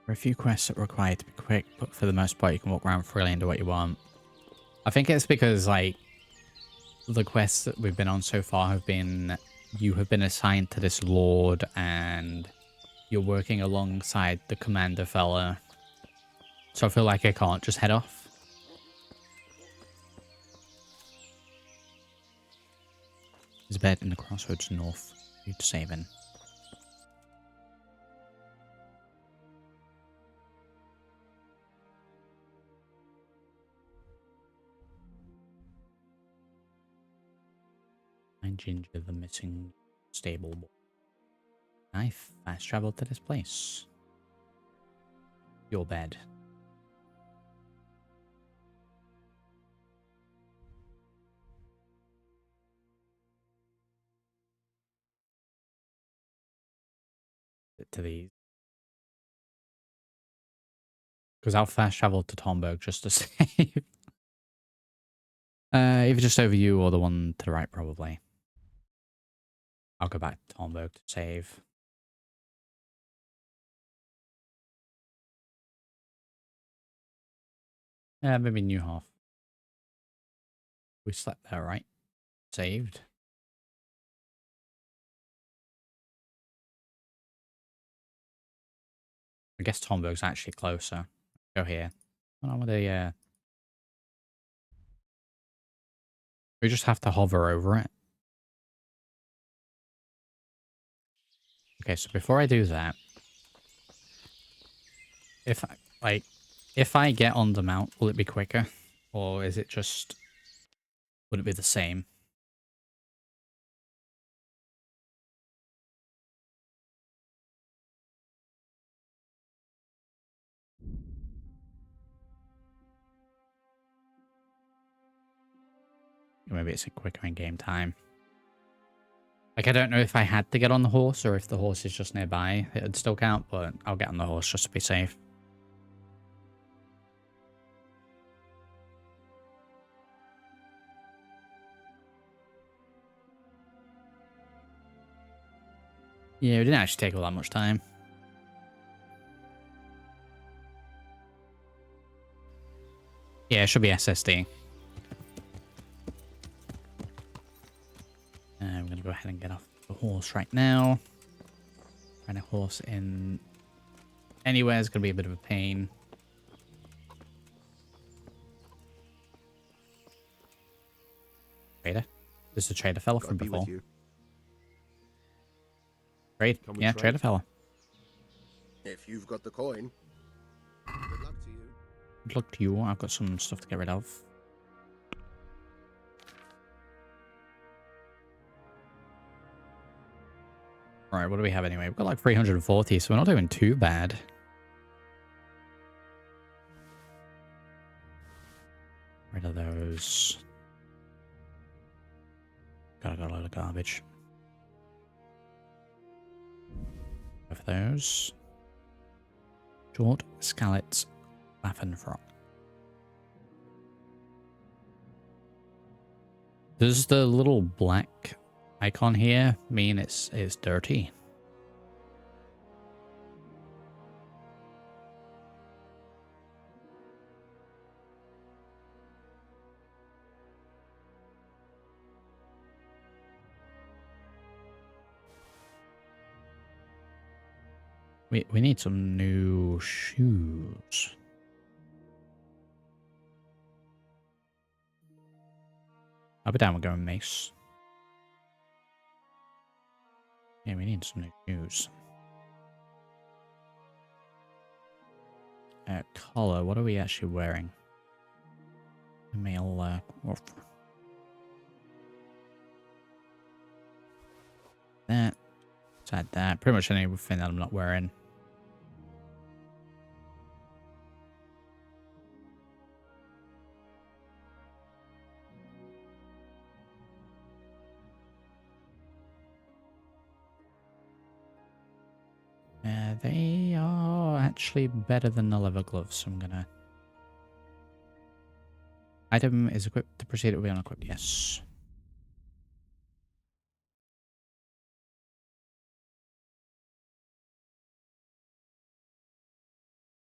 There are a few quests that require to be quick, but for the most part you can walk around freely and do what you want. I think it's because, like, the quests that we've been on so far have been, you have been assigned to this lord and you're working alongside the commander fella. So I feel like I can't just head off. There's a bed in the crossroads north. You'd save in. Find Ginger, the missing stable boy. I fast traveled to this place. Your bed. To these. Because I'll fast travel to Tomberg just to save. Either just over you or the one to the right, probably. I'll go back to Tomberg to save. Yeah, maybe Newhoff. We slept there, right? Saved. I guess Tomberg's actually closer. Go here. I don't know whether, we just have to hover over it. Okay, so before I do that, if I get on the mount, will it be quicker? Or is it just, would it be the same? Or maybe it's a quicker in game time. Like, I don't know if I had to get on the horse or if the horse is just nearby. It would still count, but I'll get on the horse just to be safe. Yeah, it didn't actually take all that much time. Yeah, it should be SSD. I'm going to go ahead and get off the horse right now. Trying a horse in anywhere is going to be a bit of a pain. Trader? This is a trader fella from before. Trade? Yeah, trader fella. If you've got the coin. Good luck to you. Good luck to you. I've got some stuff to get rid of. Right, what do we have anyway? We've got like 340, so we're not doing too bad. Rid of those. Got a load of garbage. Of those. Short scallets, Waffenfrock. Does the little black icon here mean it's dirty? We need some new shoes. I'll be down with going mace. Yeah, we need some new shoes. Collar, what are we actually wearing? Male, that. Add that. Pretty much anything that I'm not wearing. They are actually better than the leather gloves, so I'm gonna... Item is equipped to proceed, it will be unequipped, yes.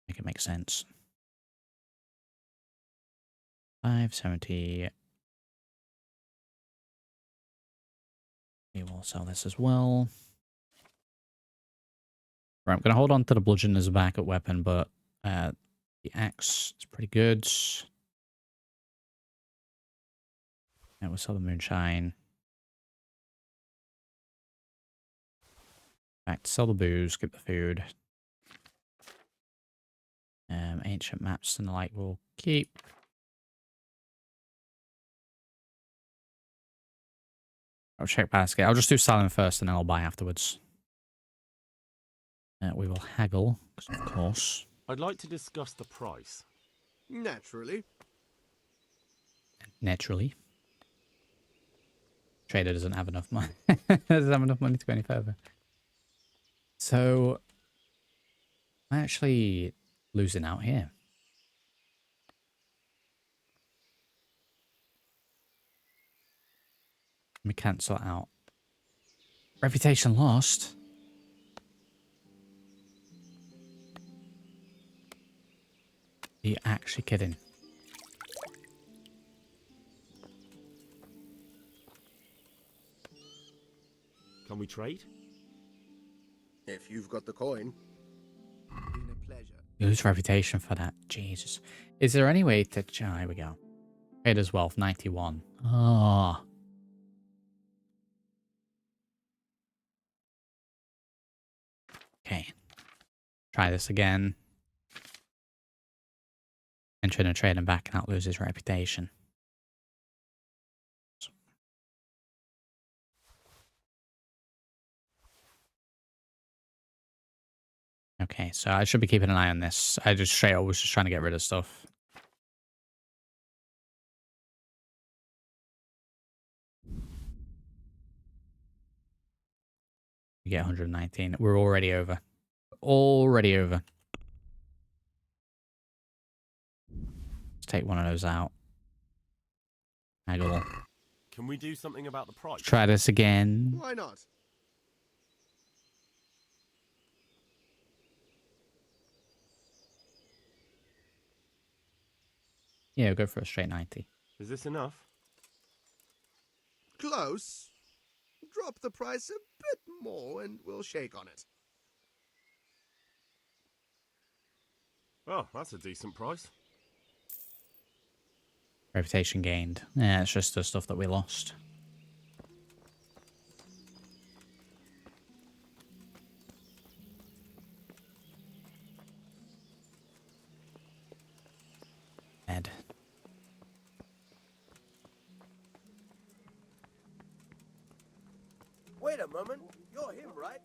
Make it make sense. 570. We will sell this as well. Right, I'm going to hold on to the bludgeon as a backup weapon, but the axe is pretty good. And we'll sell the moonshine. Back to sell the booze, skip the food. Ancient maps and the like we'll keep. I'll check basket. I'll just do selling first and then I'll buy afterwards. We will haggle, of course. I'd like to discuss the price. Naturally. Naturally. Trader doesn't have enough money. Doesn't have enough money to go any further. So, I'm actually losing out here. Let me cancel it out. Reputation lost. Are you actually kidding? Can we trade? If you've got the coin. Been a pleasure. You lose reputation for that. Jesus. Is there any way to... Oh, here we go. Trader's wealth, 91. Ah. Oh. Okay. Try this again. Enter in a trade and back and not lose his reputation. Okay, so I should be keeping an eye on this. I just straight up was just trying to get rid of stuff. get 119. We're already over. Already over. Let's take one of those out. Haggle. Can we do something about the price? Let's try this again. Why not? Yeah, we'll go for a straight 90. Is this enough? Close. Drop the price a bit more and we'll shake on it. Oh, that's a decent price. Reputation gained. Yeah, it's just the stuff that we lost. Ed. Wait a moment. You're him, right?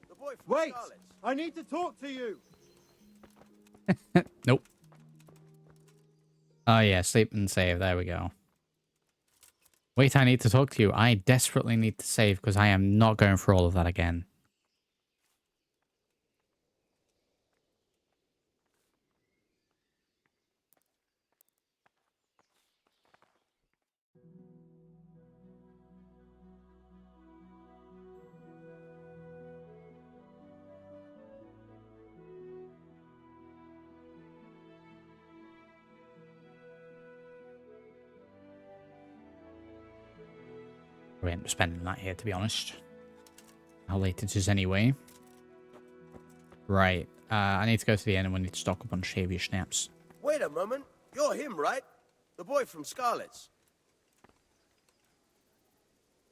The boy from Wait! Scarlet's. I need to talk to you! Nope. Oh yeah, sleep and save. There we go. Wait, I need to talk to you. I desperately need to save because I am not going through all of that again. We ain't spending that here, to be honest. How late it is anyway. Right. I need to go to the end and we need to stock up on Shavia Schnapps. Wait a moment. You're him, right? The boy from Scarlet's.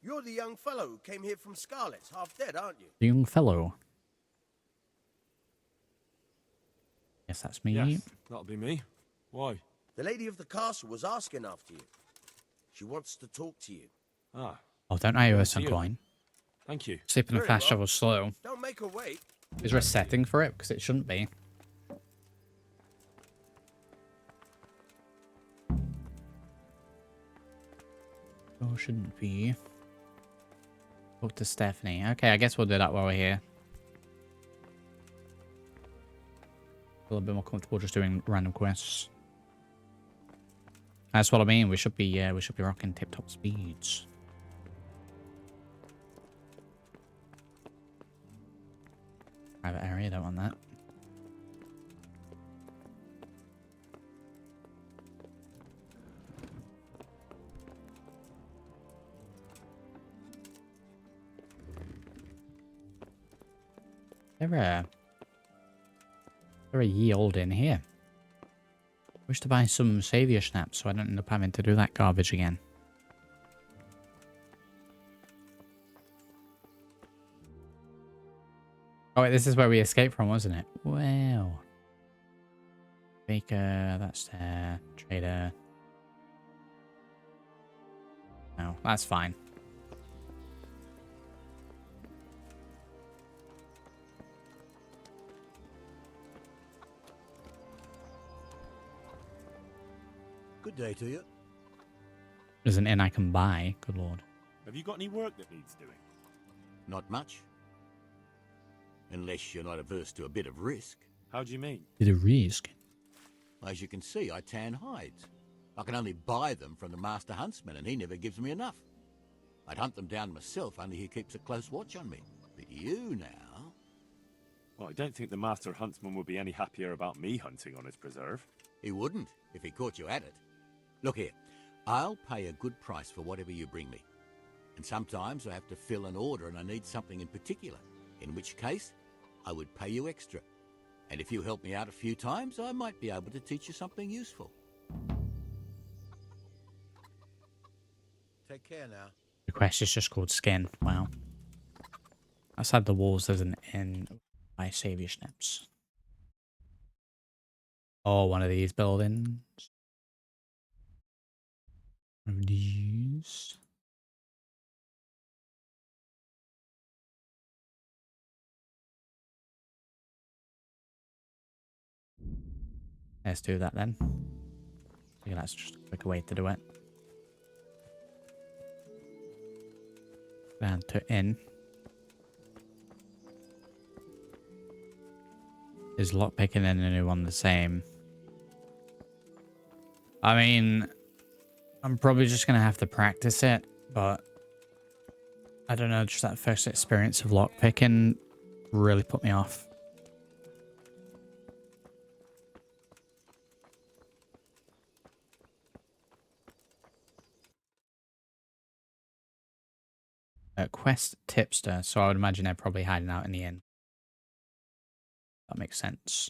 You're the young fellow who came here from Scarlet's, half dead, aren't you? The young fellow. Yes, that's me. Yes, that'll be me. Why? The lady of the castle was asking after you. She wants to talk to you. Ah. Oh, don't I owe her See some you. coin? Thank you. Sleeping and Very fast well. travel slow. Don't make her wait. Is there a setting for it? Because it shouldn't be. Oh, shouldn't be. Talk to Stephanie. Okay, I guess we'll do that while we're here. A little bit more comfortable just doing random quests. That's what I mean. We should be rocking tip-top speeds. Private area, don't want that. There a ye old in here. Wish to buy some Saviour Schnapps so I don't end up having to do that garbage again. Oh wait, this is where we escaped from, wasn't it? Wow. Baker, that's there. Trader. No, that's fine. Good day to you. There's an inn I can buy. Good lord. Have you got any work that needs doing? Not much. Unless you're not averse to a bit of risk. How do you mean? Bit of risk. As you can see, I tan hides. I can only buy them from the master huntsman, and he never gives me enough. I'd hunt them down myself, only he keeps a close watch on me. But you now... Well, I don't think the master huntsman would be any happier about me hunting on his preserve. He wouldn't, if he caught you at it. Look here, I'll pay a good price for whatever you bring me. And sometimes I have to fill an order and I need something in particular, in which case I would pay you extra. And if you help me out a few times, I might be able to teach you something useful. Take care now. The quest is just called Skin. Wow. Outside the walls, there's an inn by Saviour Schnapps. Oh, one of these buildings. One of these. Let's do that then. I think that's just a quicker way to do it. Down to inn. Is lockpicking and a new one the same? I mean, I'm probably just going to have to practice it, but I don't know, just that first experience of lockpicking really put me off. Quest tipster, so I would imagine they're probably hiding out in the inn. That makes sense.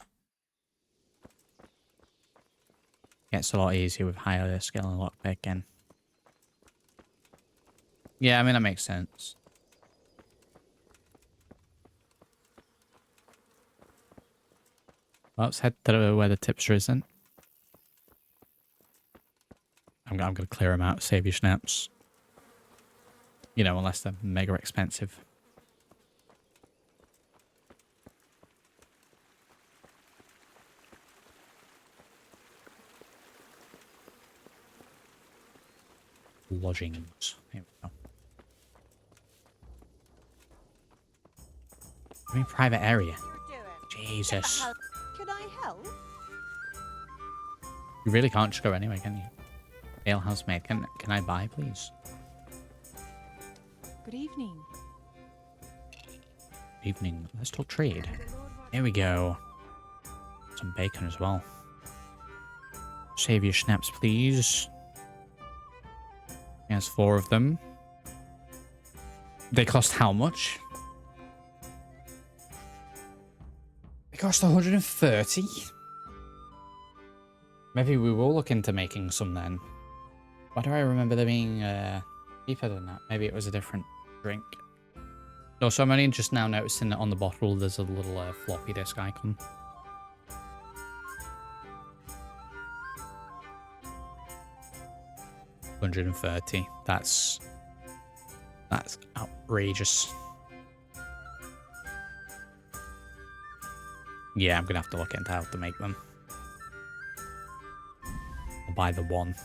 Gets a lot easier with higher skill and lockpicking. Yeah, I mean, that makes sense. Well, let's head to where the tipster isn't. I'm going to clear them out, save you snaps. You know, unless they're mega expensive. Lodgings. Here we go. I mean, private area. Jesus. Can I help? You really can't just go anywhere, can you? Ale housemaid, can I buy, please? Good evening. Evening. Let's talk trade. Here we go. Some bacon as well. Save your snaps, please. Yes, 4 of them. They cost how much? They cost 130? Maybe we will look into making some then. Why do I remember there being cheaper than that? Maybe it was a different drink. No, so I'm only just now noticing that on the bottle there's a little floppy disk icon. $130. That's outrageous. Yeah, I'm gonna have to look into how to make them. I'll buy the one.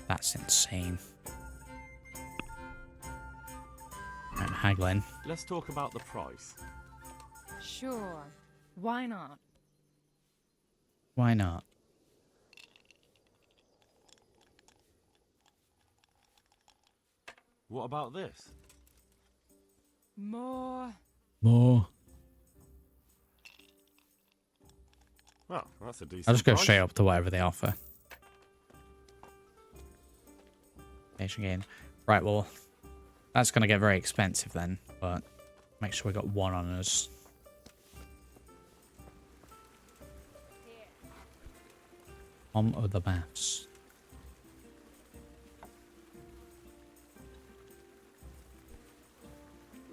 That's insane. I'm haggling. Let's talk about the price. Sure. Why not? Why not? What about this? More. More. Well, that's a decent I'll just go price. straight up to whatever they offer. Nation gain. Right, well, that's going to get very expensive then, but make sure we got one on us. Tom of the Baths.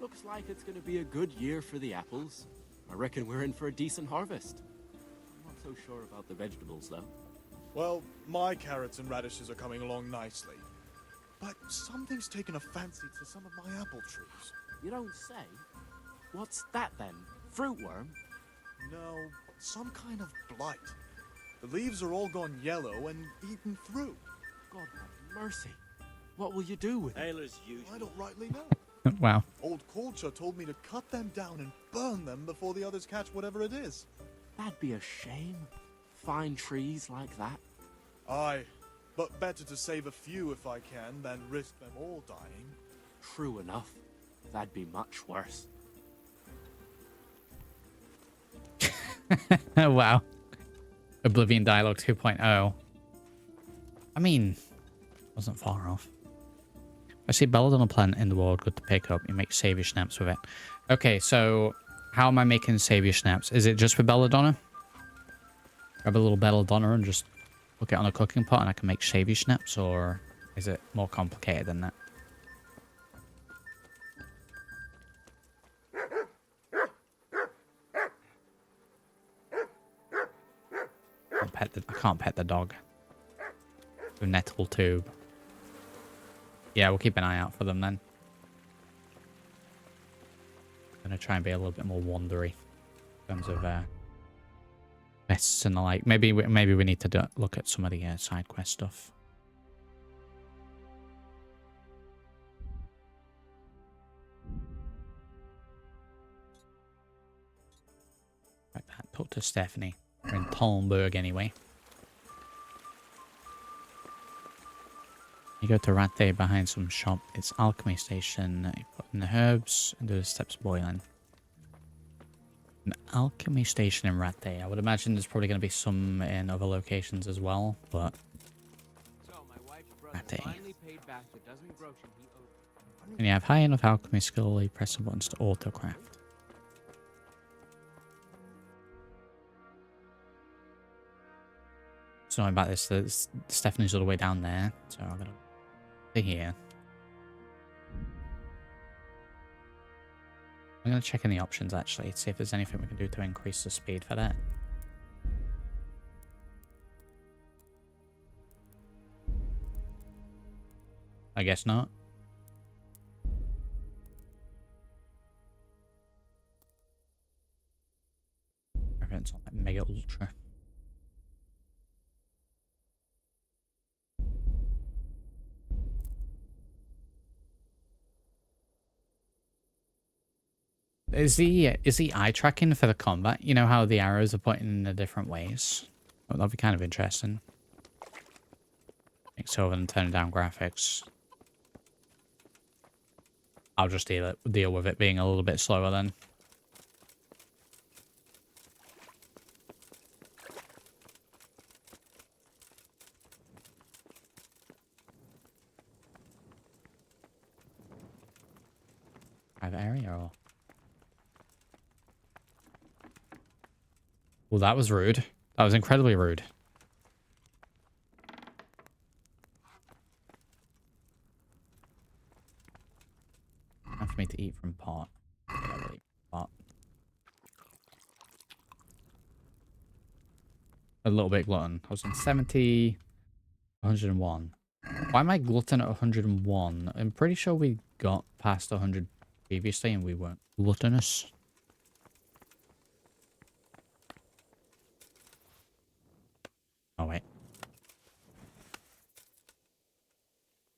Looks like it's going to be a good year for the apples. I reckon we're in for a decent harvest. I'm not so sure about the vegetables, though. Well, my carrots and radishes are coming along nicely. But something's taken a fancy to some of my apple trees. You don't say? What's that, then? Fruit worm? No, some kind of blight. The leaves are all gone yellow and eaten through. God have mercy. What will you do with it? I don't rightly know. Wow. Old Culture told me to cut them down and burn them before the others catch whatever it is. That'd be a shame. Fine trees like that. Aye, but better to save a few if I can than risk them all dying. True enough. That'd be much worse. Wow. Oblivion Dialogue 2.0. I mean, wasn't far off. I see belladonna plant in the world, good to pick up. You make savior snaps with it. Okay, so how am I making savior snaps? Is it just with belladonna? Grab a little belladonna and just hook it on a cooking pot and I can make savior snaps, or is it more complicated than that? I can't pet the dog. The nettle tube. Yeah, we'll keep an eye out for them then. I'm gonna try and be a little bit more wandery in terms of quests and the like. Maybe we need to look at some of the side quest stuff. Talk to Stephanie. We're in Talmberg anyway. You go to Ratte behind some shop. It's alchemy station. You put in the herbs and do the steps boiling. An alchemy station in Ratte. I would imagine there's probably going to be some in other locations as well, but Ratte. When you have high enough alchemy skill, you press the buttons to autocraft. So knowing about this, Stephanie's all the way down there, so I'm gonna stay here. I'm gonna check in the options actually, to see if there's anything we can do to increase the speed for that. I guess not. Everything's on like Mega Ultra. Is the eye tracking for the combat? You know how the arrows are pointing in the different ways? Well, that'd be kind of interesting. So other than turning down graphics, I'll just deal with it being a little bit slower then. Private area or? Well, that was rude. That was incredibly rude. Time for me to eat from pot. I will eat from pot. A little bit glutton. I was on 70, 101. Why am I glutton at 101? I'm pretty sure we got past 100 previously and we weren't gluttonous. Oh, wait.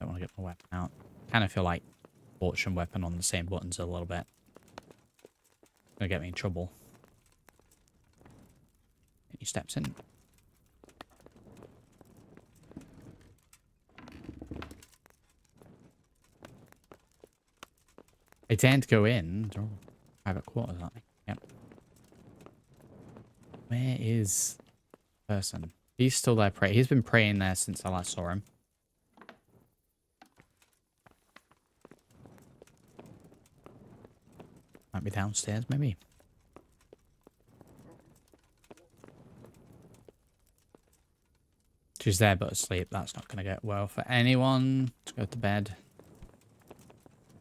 Don't want to get my weapon out. Kind of feel like fortune weapon on the same buttons a little bit. Gonna get me in trouble. He steps in. They tend to go in. They're all private quarters, aren't they? Yep. Where is the person? He's still there praying. He's been praying there since I last saw him. Might be downstairs, maybe. She's there but asleep. That's not going to get well for anyone. Let's go to bed.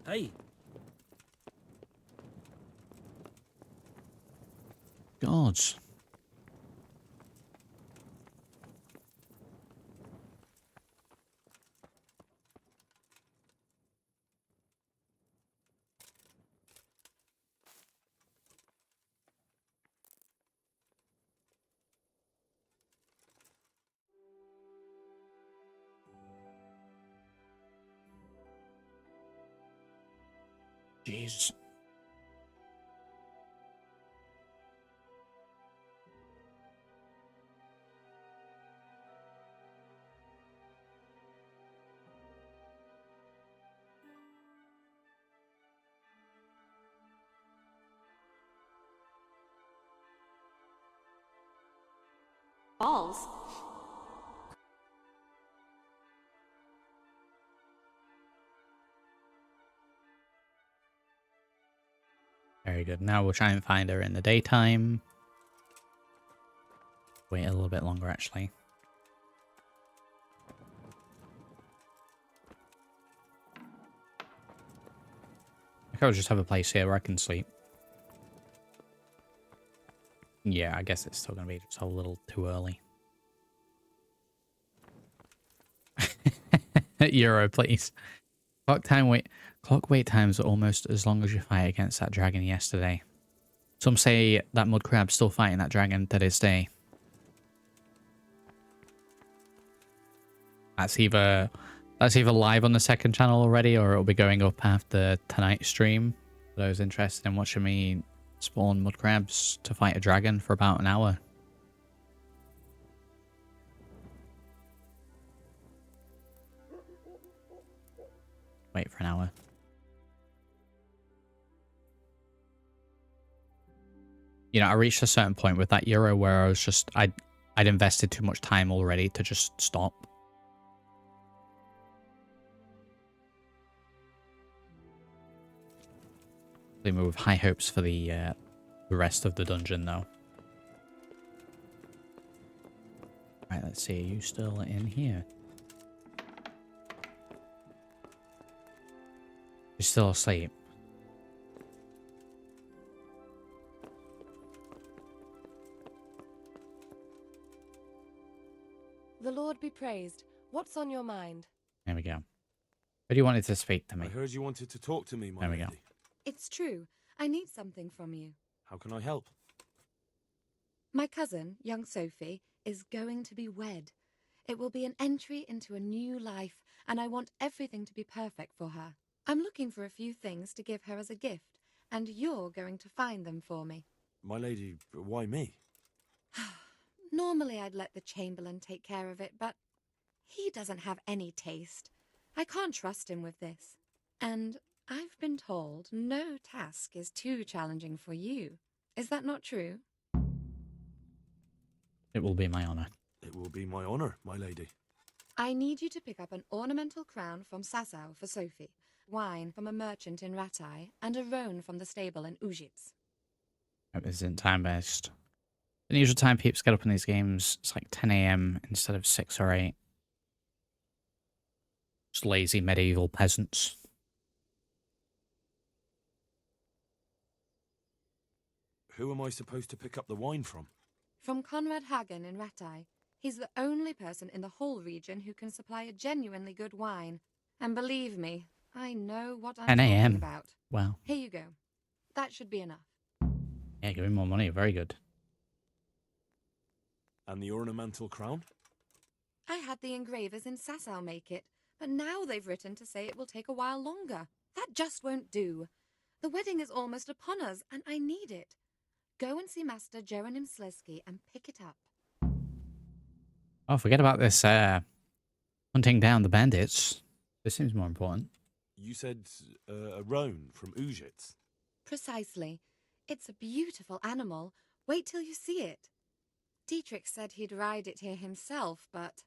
Hey. Gods. Jeez. Balls. Very good. Now we'll try and find her in the daytime. Wait a little bit longer, actually. I could just have a place here where I can sleep. Yeah, I guess it's still going to be just a little too early. Euro, please. Clock wait times are almost as long as you fight against that dragon yesterday. Some say that mud crab's still fighting that dragon to this day. That's either live on the second channel already, or it'll be going up after tonight's stream. For those interested in watching me spawn mud crabs to fight a dragon for about an hour. Wait for an hour. You know, I reached a certain point with that Euro where I was just, I'd invested too much time already to just stop. They move with high hopes for the rest of the dungeon, though. Right, let's see. Are you still in here? You're still asleep. The Lord be praised. What's on your mind? There we go. But you wanted to speak to me. I heard you wanted to talk to me, my There we lady. go. It's true. I need something from you. How can I help? My cousin, young Sophie, is going to be wed. It will be an entry into a new life, and I want everything to be perfect for her. I'm looking for a few things to give her as a gift, and you're going to find them for me. My lady, why me? Normally I'd let the Chamberlain take care of it, but he doesn't have any taste. I can't trust him with this. And I've been told no task is too challenging for you. Is that not true? It will be my honor. It will be my honor, my lady. I need you to pick up an ornamental crown from Sasau for Sophie, wine from a merchant in Ratai, and a roan from the stable in Ujits. It isn't time-based. The usual time peeps get up in these games, it's like 10 AM instead of 6 or 8. Just lazy medieval peasants. Who am I supposed to pick up the wine from? From Conrad Hagen in Ratai. He's the only person in the whole region who can supply a genuinely good wine. And believe me, I know what I'm 10 talking AM. about. Wow. Here you go. That should be enough. Yeah, give me more money. Very good. And the ornamental crown? I had the engravers in Sasau make it, but now they've written to say it will take a while longer. That just won't do. The wedding is almost upon us, and I need it. Go and see Master Jeronim Slesky and pick it up. Oh, forget about this hunting down the bandits. This seems more important. You said a roan from Ujits. Precisely. It's a beautiful animal. Wait till you see it. Dietrich said he'd ride it here himself, but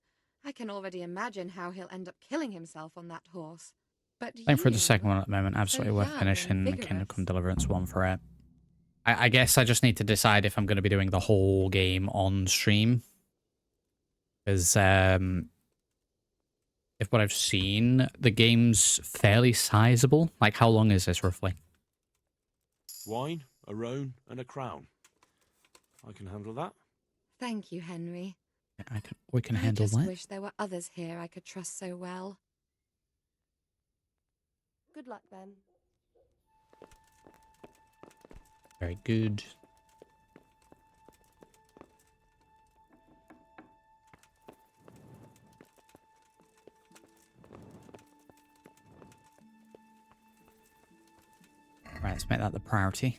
I can already imagine how he'll end up killing himself on that horse. But Playing through the you, second one at the moment. Absolutely worth young and finishing the vigorous. Kingdom Come Deliverance one for it. I guess I just need to decide if I'm going to be doing the whole game on stream. Because if what I've seen, the game's fairly sizable. Like, how long is this roughly? Wine, a roan, and a crown. I can handle that. Thank you, Henry. We can handle I just that. wish there were others here I could trust so well. Good luck, Ben. Very good. Right, let's make that the priority.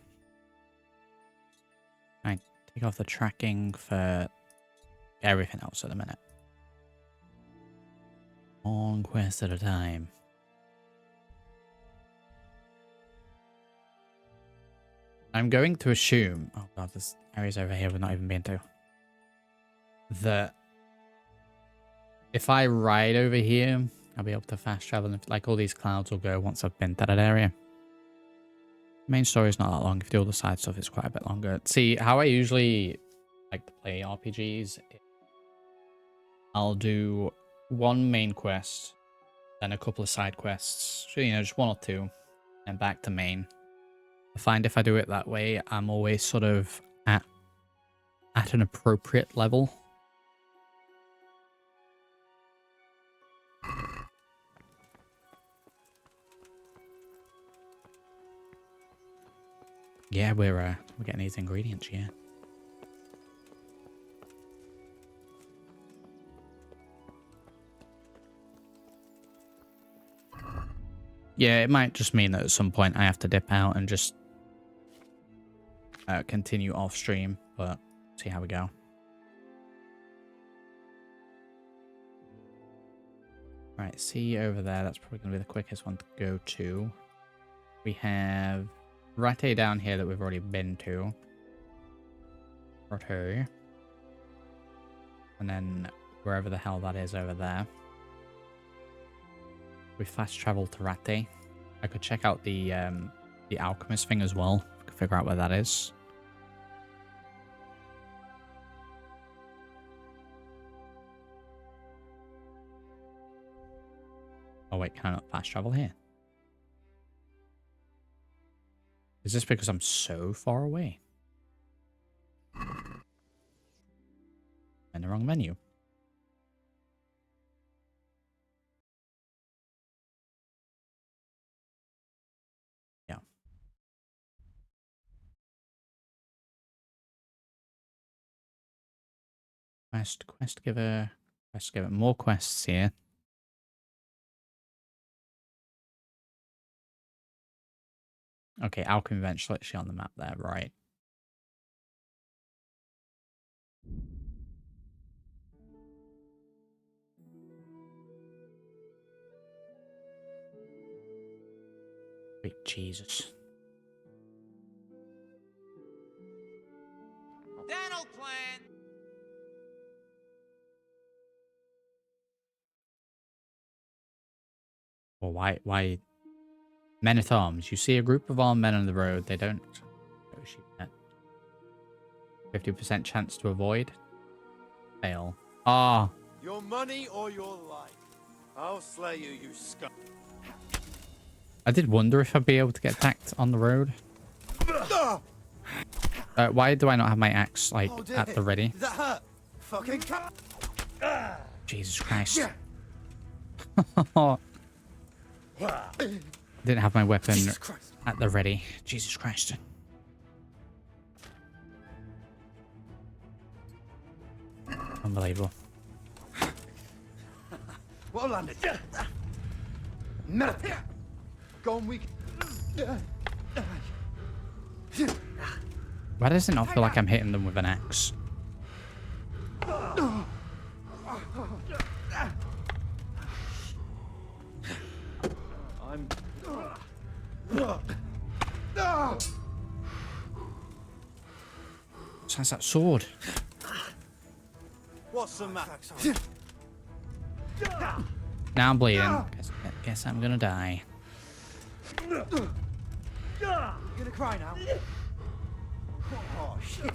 Right, take off the tracking for everything else at the minute. One quest at a time. I'm going to assume... Oh god, there's areas over here we've not even been to. That if I ride over here, I'll be able to fast travel. And like all these clouds will go once I've been to that area. Main story is not that long. If you do all the side stuff, it's quite a bit longer. See, how I usually like to play RPGs, I'll do one main quest, then a couple of side quests. So, you know, just one or two, and back to main. I find if I do it that way, I'm always sort of at an appropriate level. Yeah, we're getting these ingredients, yeah. Yeah, it might just mean that at some point I have to dip out and just continue off stream, but see how we go. Right, see over there. That's probably going to be the quickest one to go to. We have Rate down here that we've already been to. Rate. And then wherever the hell that is over there. We fast travel to Rate. I could check out the alchemist thing as well. I could figure out where that is. Oh wait, can I not fast travel here? Is this because I'm so far away? In the wrong menu. Yeah. Quest giver. More quests here. Okay, alchemy bench literally on the map there, right? Wait, Jesus. Dental plan. Well, why? Men at arms. You see a group of armed men on the road. They don't. Oh, shoot that. 50% chance to avoid. Fail. Ah. Your money or your life. I'll slay you, you scum. I did wonder if I'd be able to get attacked on the road. Why do I not have my axe, like, at the ready? Does that hurt? Fucking Jesus Christ. Didn't have my weapon at the ready. Jesus Christ. Unbelievable. Well landed. Go on, we. Why does it not feel like I'm hitting them with an axe? Sounds like sword. What's the matter? Now I'm bleeding. Guess I'm gonna die. You gonna cry now? Oh shit.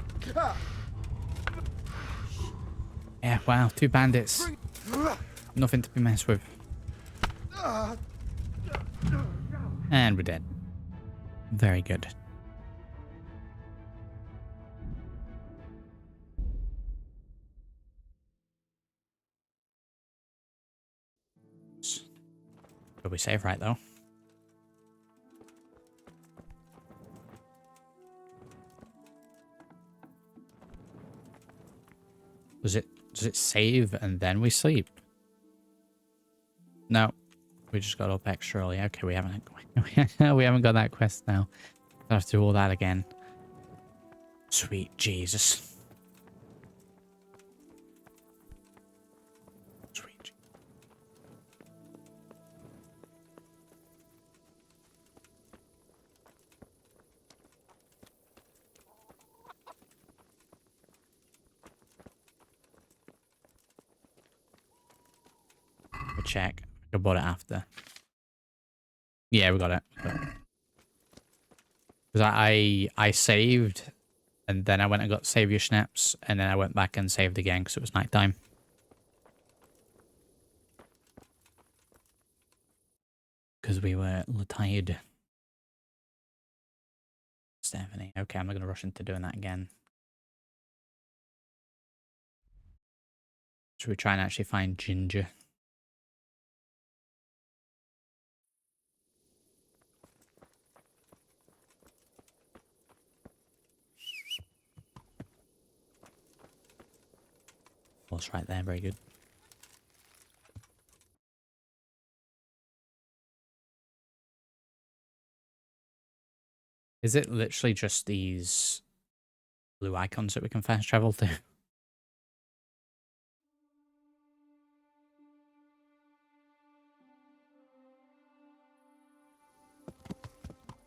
Yeah, wow, 2 bandits. Nothing to be messed with. And we're dead. Very good. Will we save right though? Does it save and then we sleep? No. We just got up extra early. Okay, we haven't we haven't got that quest now. I have to do all that again. Sweet Jesus. Sweet. We'll check. I bought it after. Yeah, we got it. Because I saved, and then I went and got save your snaps, and then I went back and saved again because it was nighttime. Because we were tired. Stephanie. Okay, I'm not going to rush into doing that again. Should we try and actually find Ginger? Horse right there, very good. Is it literally just these blue icons that we can fast travel to.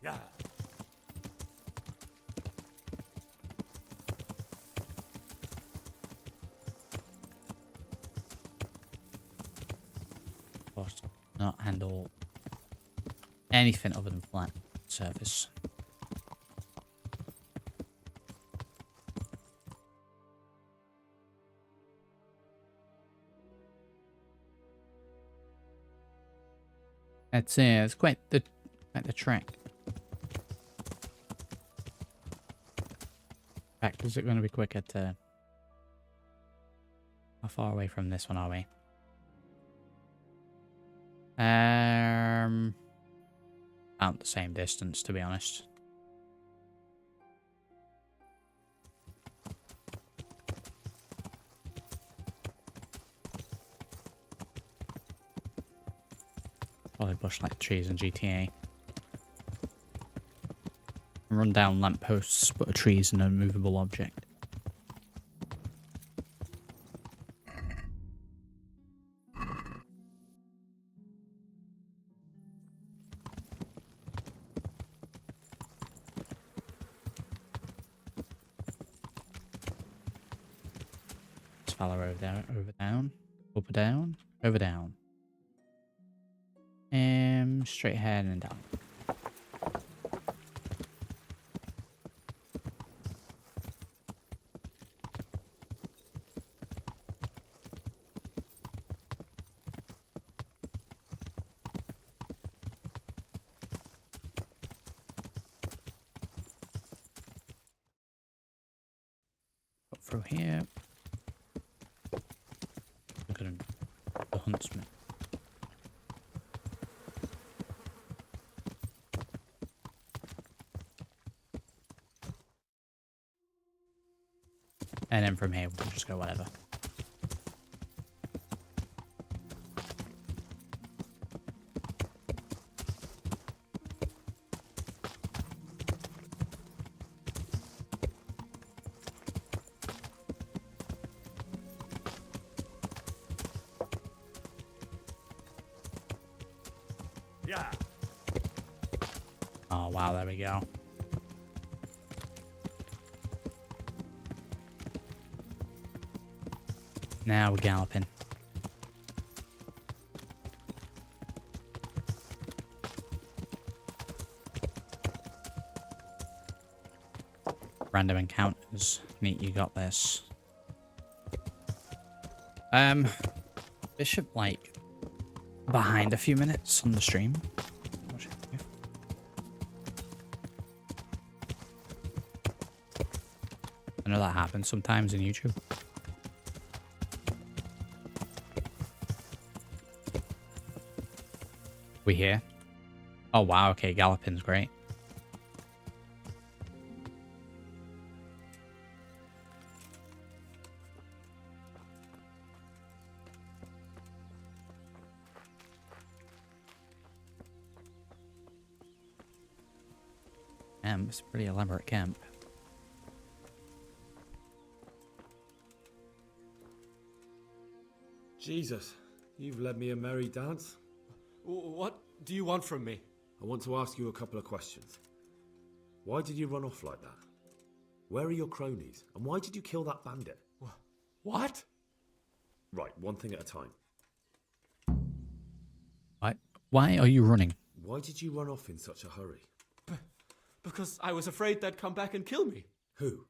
Yeah. Of course, not handle anything other than flat surface. It's quite the track. In fact, is it going to be quicker to... How far away from this one are we? About the same distance, to be honest. Probably bush like trees in GTA. Run down lampposts, but a tree is an unmovable object. Let's follow over there, over down, up down, over down. Straight ahead and down. Up through here. Look at him, the huntsman. And then from here, we can just go whatever. Yeah. Oh, wow, there we go. Now we're galloping. Random encounters. Neat, you got this. Bishop, like, behind a few minutes on the stream. I know that happens sometimes in YouTube. We here? Oh wow, okay, galloping's great. It's a pretty elaborate camp. Jesus, you've led me a merry dance. What do you want from me? I want to ask you a couple of questions. Why did you run off like that? Where are your cronies? And why did you kill that bandit? What? Right, one thing at a time. Why are you running? Why did you run off in such a hurry? Because I was afraid they'd come back and kill me. Who?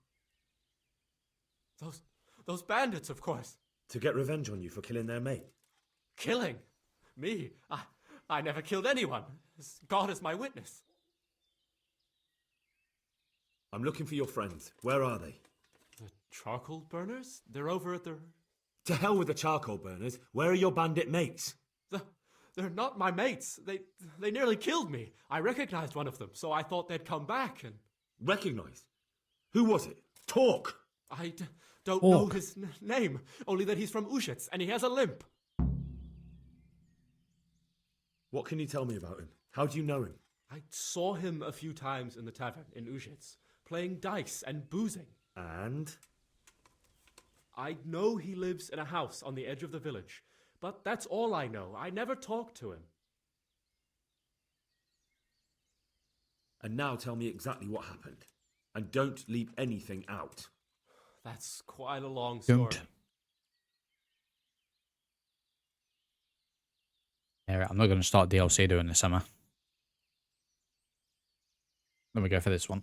Those bandits, of course. To get revenge on you for killing their mate? Killing? Me? I never killed anyone. God is my witness. I'm looking for your friends. Where are they? The charcoal burners? They're over at the... To hell with the charcoal burners. Where are your bandit mates? They're not my mates. They nearly killed me. I recognized one of them, so I thought they'd come back and... Recognized? Who was it? Talk! I don't know his name, only that he's from Ushitz, and he has a limp. What can you tell me about him? How do you know him? I saw him a few times in the tavern in Ushitz, playing dice and boozing. And? I know he lives in a house on the edge of the village, but that's all I know. I never talked to him. And now tell me exactly what happened. And don't leave anything out. That's quite a long story. Don't. Yeah, I'm not going to start DLC doing this, am I? Let me go for this one.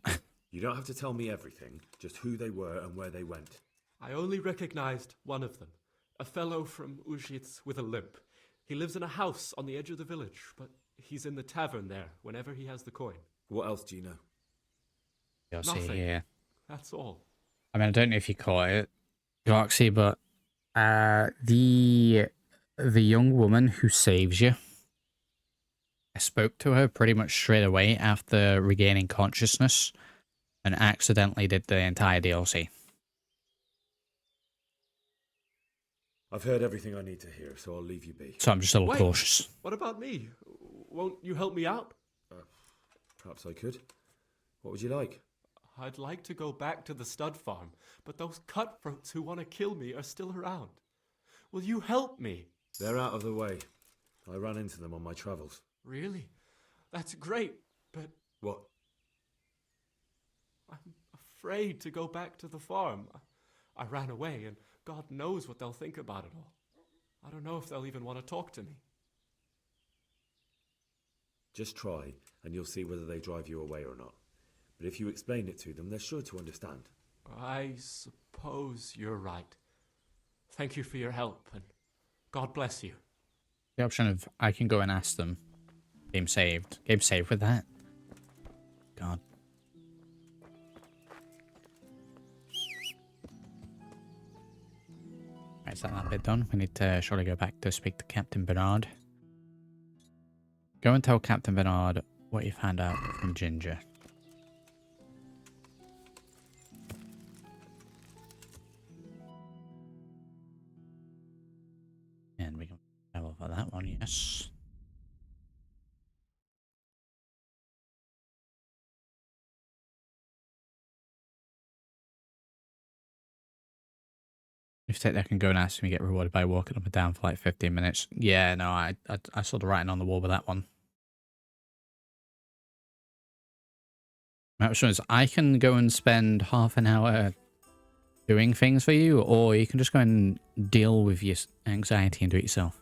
You don't have to tell me everything, just who they were and where they went. I only recognized one of them, a fellow from Ujits with a limp. He lives in a house on the edge of the village, but he's in the tavern there whenever he has the coin. What else do you know? DLC Nothing. here. That's all. I mean, I don't know if you caught it, Galaxy, but the young woman who saves you, I spoke to her pretty much straight away after regaining consciousness and accidentally did the entire DLC. I've heard everything I need to hear, so I'll leave you be. So I'm just a little Wait, cautious. What about me? Won't you help me out? Perhaps I could. What would you like? I'd like to go back to the stud farm, but those cutthroats who want to kill me are still around. Will you help me? They're out of the way. I ran into them on my travels. Really? That's great, but... What? I'm afraid to go back to the farm. I ran away, and God knows what they'll think about it all. I don't know if they'll even want to talk to me. Just try, and you'll see whether they drive you away or not. But if you explain it to them, they're sure to understand. I suppose you're right. Thank you for your help, and God bless you. The option of I can go and ask them. Game saved. Game saved with that. God. Right, is that bit done? We need to surely go back to speak to Captain Bernard. Go and tell Captain Bernard what you found out from Ginger. And we can travel for that one, yes. If you take that, can go and ask him, you get rewarded by walking up and down for like 15 minutes. Yeah, no, I saw the writing on the wall with that one. My option is I can go and spend half an hour doing things for you, or you can just go and deal with your anxiety and do it yourself.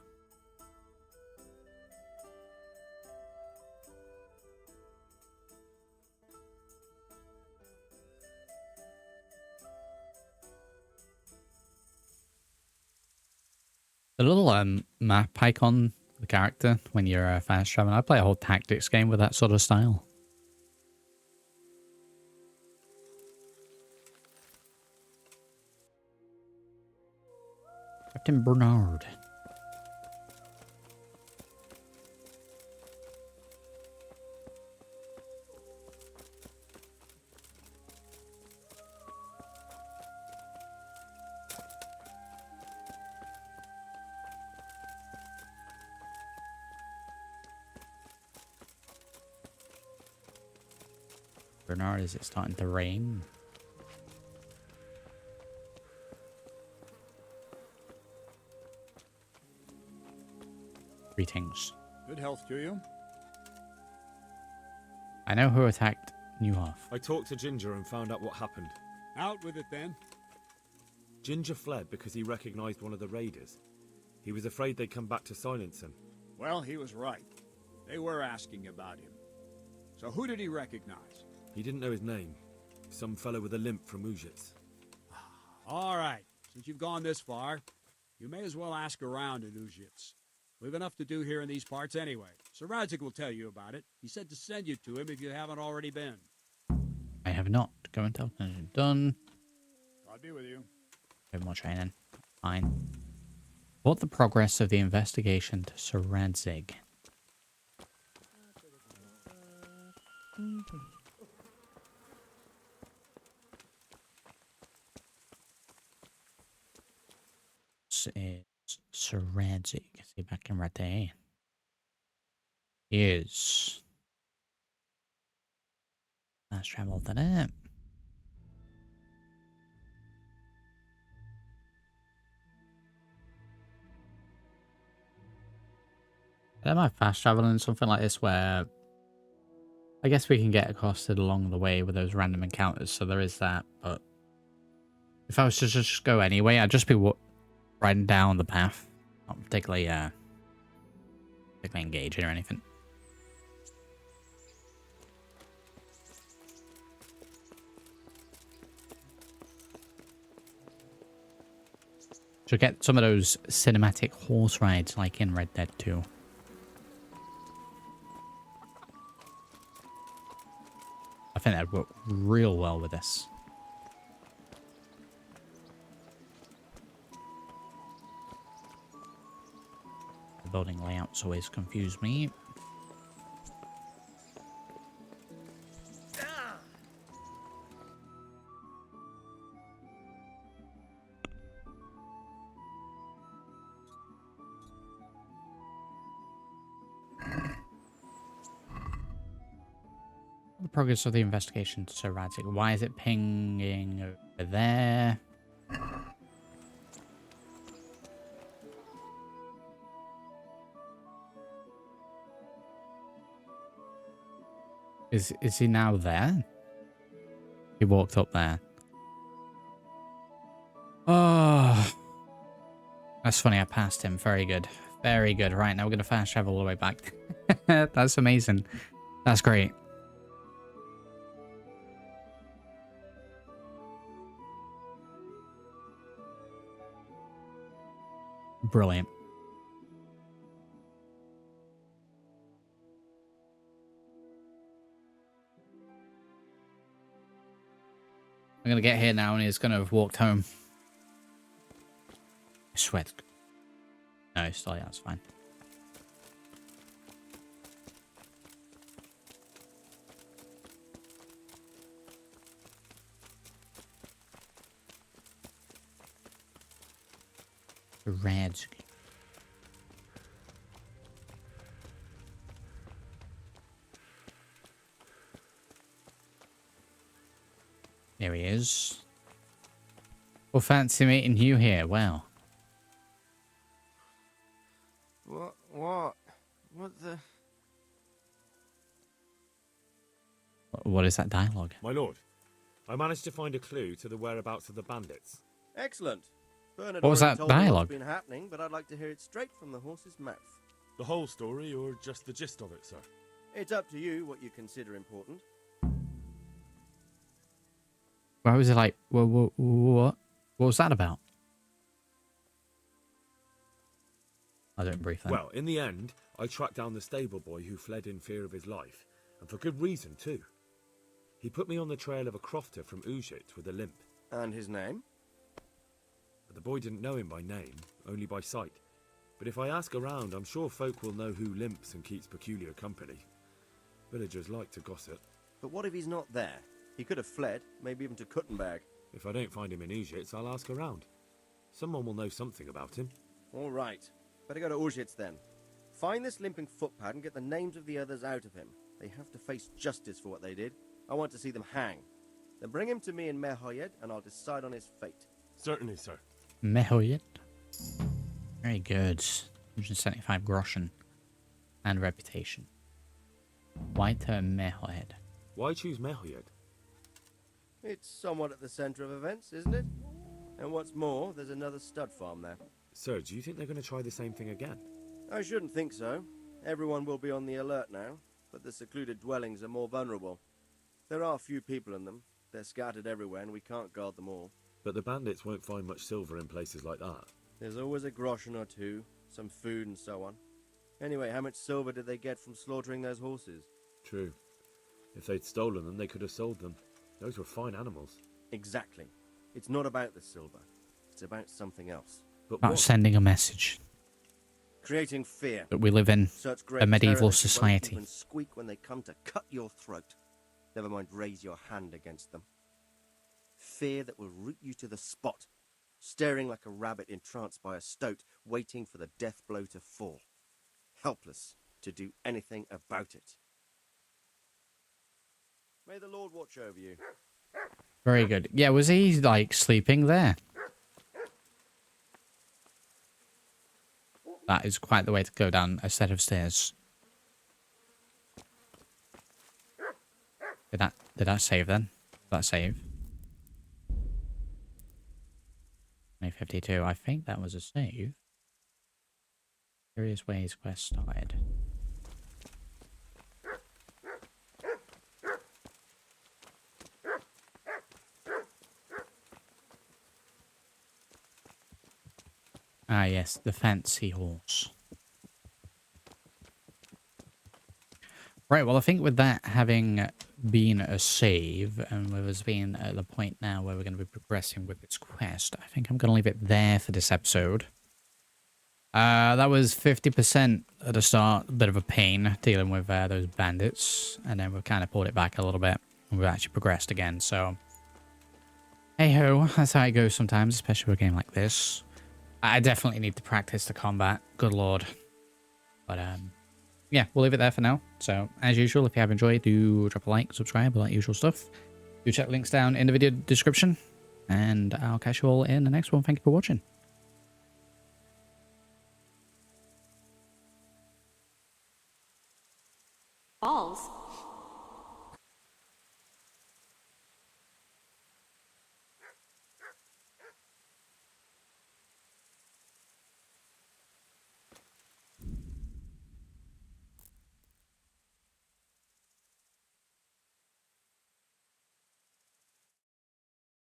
The little map icon, the character, when you're fast traveling, I play a whole tactics game with that sort of style. Captain Bernard. Bernard, is it starting to rain? Greetings. Good health to you. I know who attacked Newhoff. I talked to Ginger and found out what happened. Out with it then. Ginger fled because he recognized one of the raiders. He was afraid they'd come back to silence him. Well, he was right. They were asking about him. So who did he recognize? He didn't know his name. Some fellow with a limp from Ujits. All right. Since you've gone this far, you may as well ask around in Ujits. We've enough to do here in these parts anyway. Sir Radzik will tell you about it. He said to send you to him if you haven't already been. I have not. Go and tell them done. God be with you. Bit more training. Fine. Report the progress of the investigation to Sir Radzig. This is Sir Radzig. See if I can right there. Is fast travel to that. Am I fast traveling something like this where I guess we can get accosted along the way with those random encounters, so there is that, but if I was to just go anyway, I'd just be riding down the path. Not particularly engaging or anything. Should get some of those cinematic horse rides like in Red Dead 2. I think that'd work real well with this. The building layouts always confuse me. The progress of the investigation is so erratic. Why is it pinging over there? Is he now there? He walked up there. Oh, that's funny. I passed him. Very good. Very good. Right, now we're going to fast travel all the way back. That's amazing. That's great. Brilliant. I'm going to get here now and he's going to have walked home. I swear. No, still, yeah, that's fine. Red. There he is. Well, fancy meeting you here. Wow. What the... What is that dialogue? My lord, I managed to find a clue to the whereabouts of the bandits. Excellent. Bernard What was already that told me dialogue? what's been happening, but I'd like to hear it straight from the horse's mouth. The whole story, or just the gist of it, sir? It's up to you what you consider important. Why was it like, what was that about? I don't brief that. Well, in the end, I tracked down the stable boy who fled in fear of his life, and for good reason, too. He put me on the trail of a crofter from Ujit with a limp. And his name? But the boy didn't know him by name, only by sight. But if I ask around, I'm sure folk will know who limps and keeps peculiar company. Villagers like to gossip. But what if he's not there? He could have fled, maybe even to Kuttenberg. If I don't find him in Ujit, I'll ask around. Someone will know something about him. All right. Better go to Ujits then. Find this limping footpad and get the names of the others out of him. They have to face justice for what they did. I want to see them hang. Then bring him to me in Mehoyed and I'll decide on his fate. Certainly, sir. Mehoyet. Very good. 175 groschen. And reputation. Why turn Mehoyed? Why choose Mehoyed? It's somewhat at the centre of events, isn't it? And what's more, there's another stud farm there. Sir, do you think they're going to try the same thing again? I shouldn't think so. Everyone will be on the alert now, but the secluded dwellings are more vulnerable. There are few people in them. They're scattered everywhere and we can't guard them all. But the bandits won't find much silver in places like that. There's always a groschen or two, some food and so on. Anyway, how much silver did they get from slaughtering those horses? True. If they'd stolen them, they could have sold them. Those were fine animals. Exactly. It's not about the silver. It's about something else. But About sending a message. Creating fear. That we live in Such great a medieval terror that you won't society. even squeak when they come to cut your throat. Never mind raise your hand against them. Fear that will root you to the spot, staring like a rabbit entranced by a stoat, waiting for the death blow to fall. Helpless to do anything about it. May the Lord watch over you. Very good. Yeah, was he like sleeping there? That is quite the way to go down a set of stairs. Did that save then? Did that save? 2052. I think that was a save. Various ways quest started. Ah yes, the fancy horse. Right, well I think with that having been a save, and with us being at the point now where we're going to be progressing with this quest, I think I'm going to leave it there for this episode. That was 50% at the start, a bit of a pain dealing with those bandits, and then we've kind of pulled it back a little bit, and we've actually progressed again, so... Hey-ho, that's how it goes sometimes, especially with a game like this. I definitely need to practice the combat, good lord. But, yeah, we'll leave it there for now. So, as usual, if you have enjoyed, do drop a like, subscribe, all that usual stuff. Do check the links down in the video description, and I'll catch you all in the next one. Thank you for watching. Balls.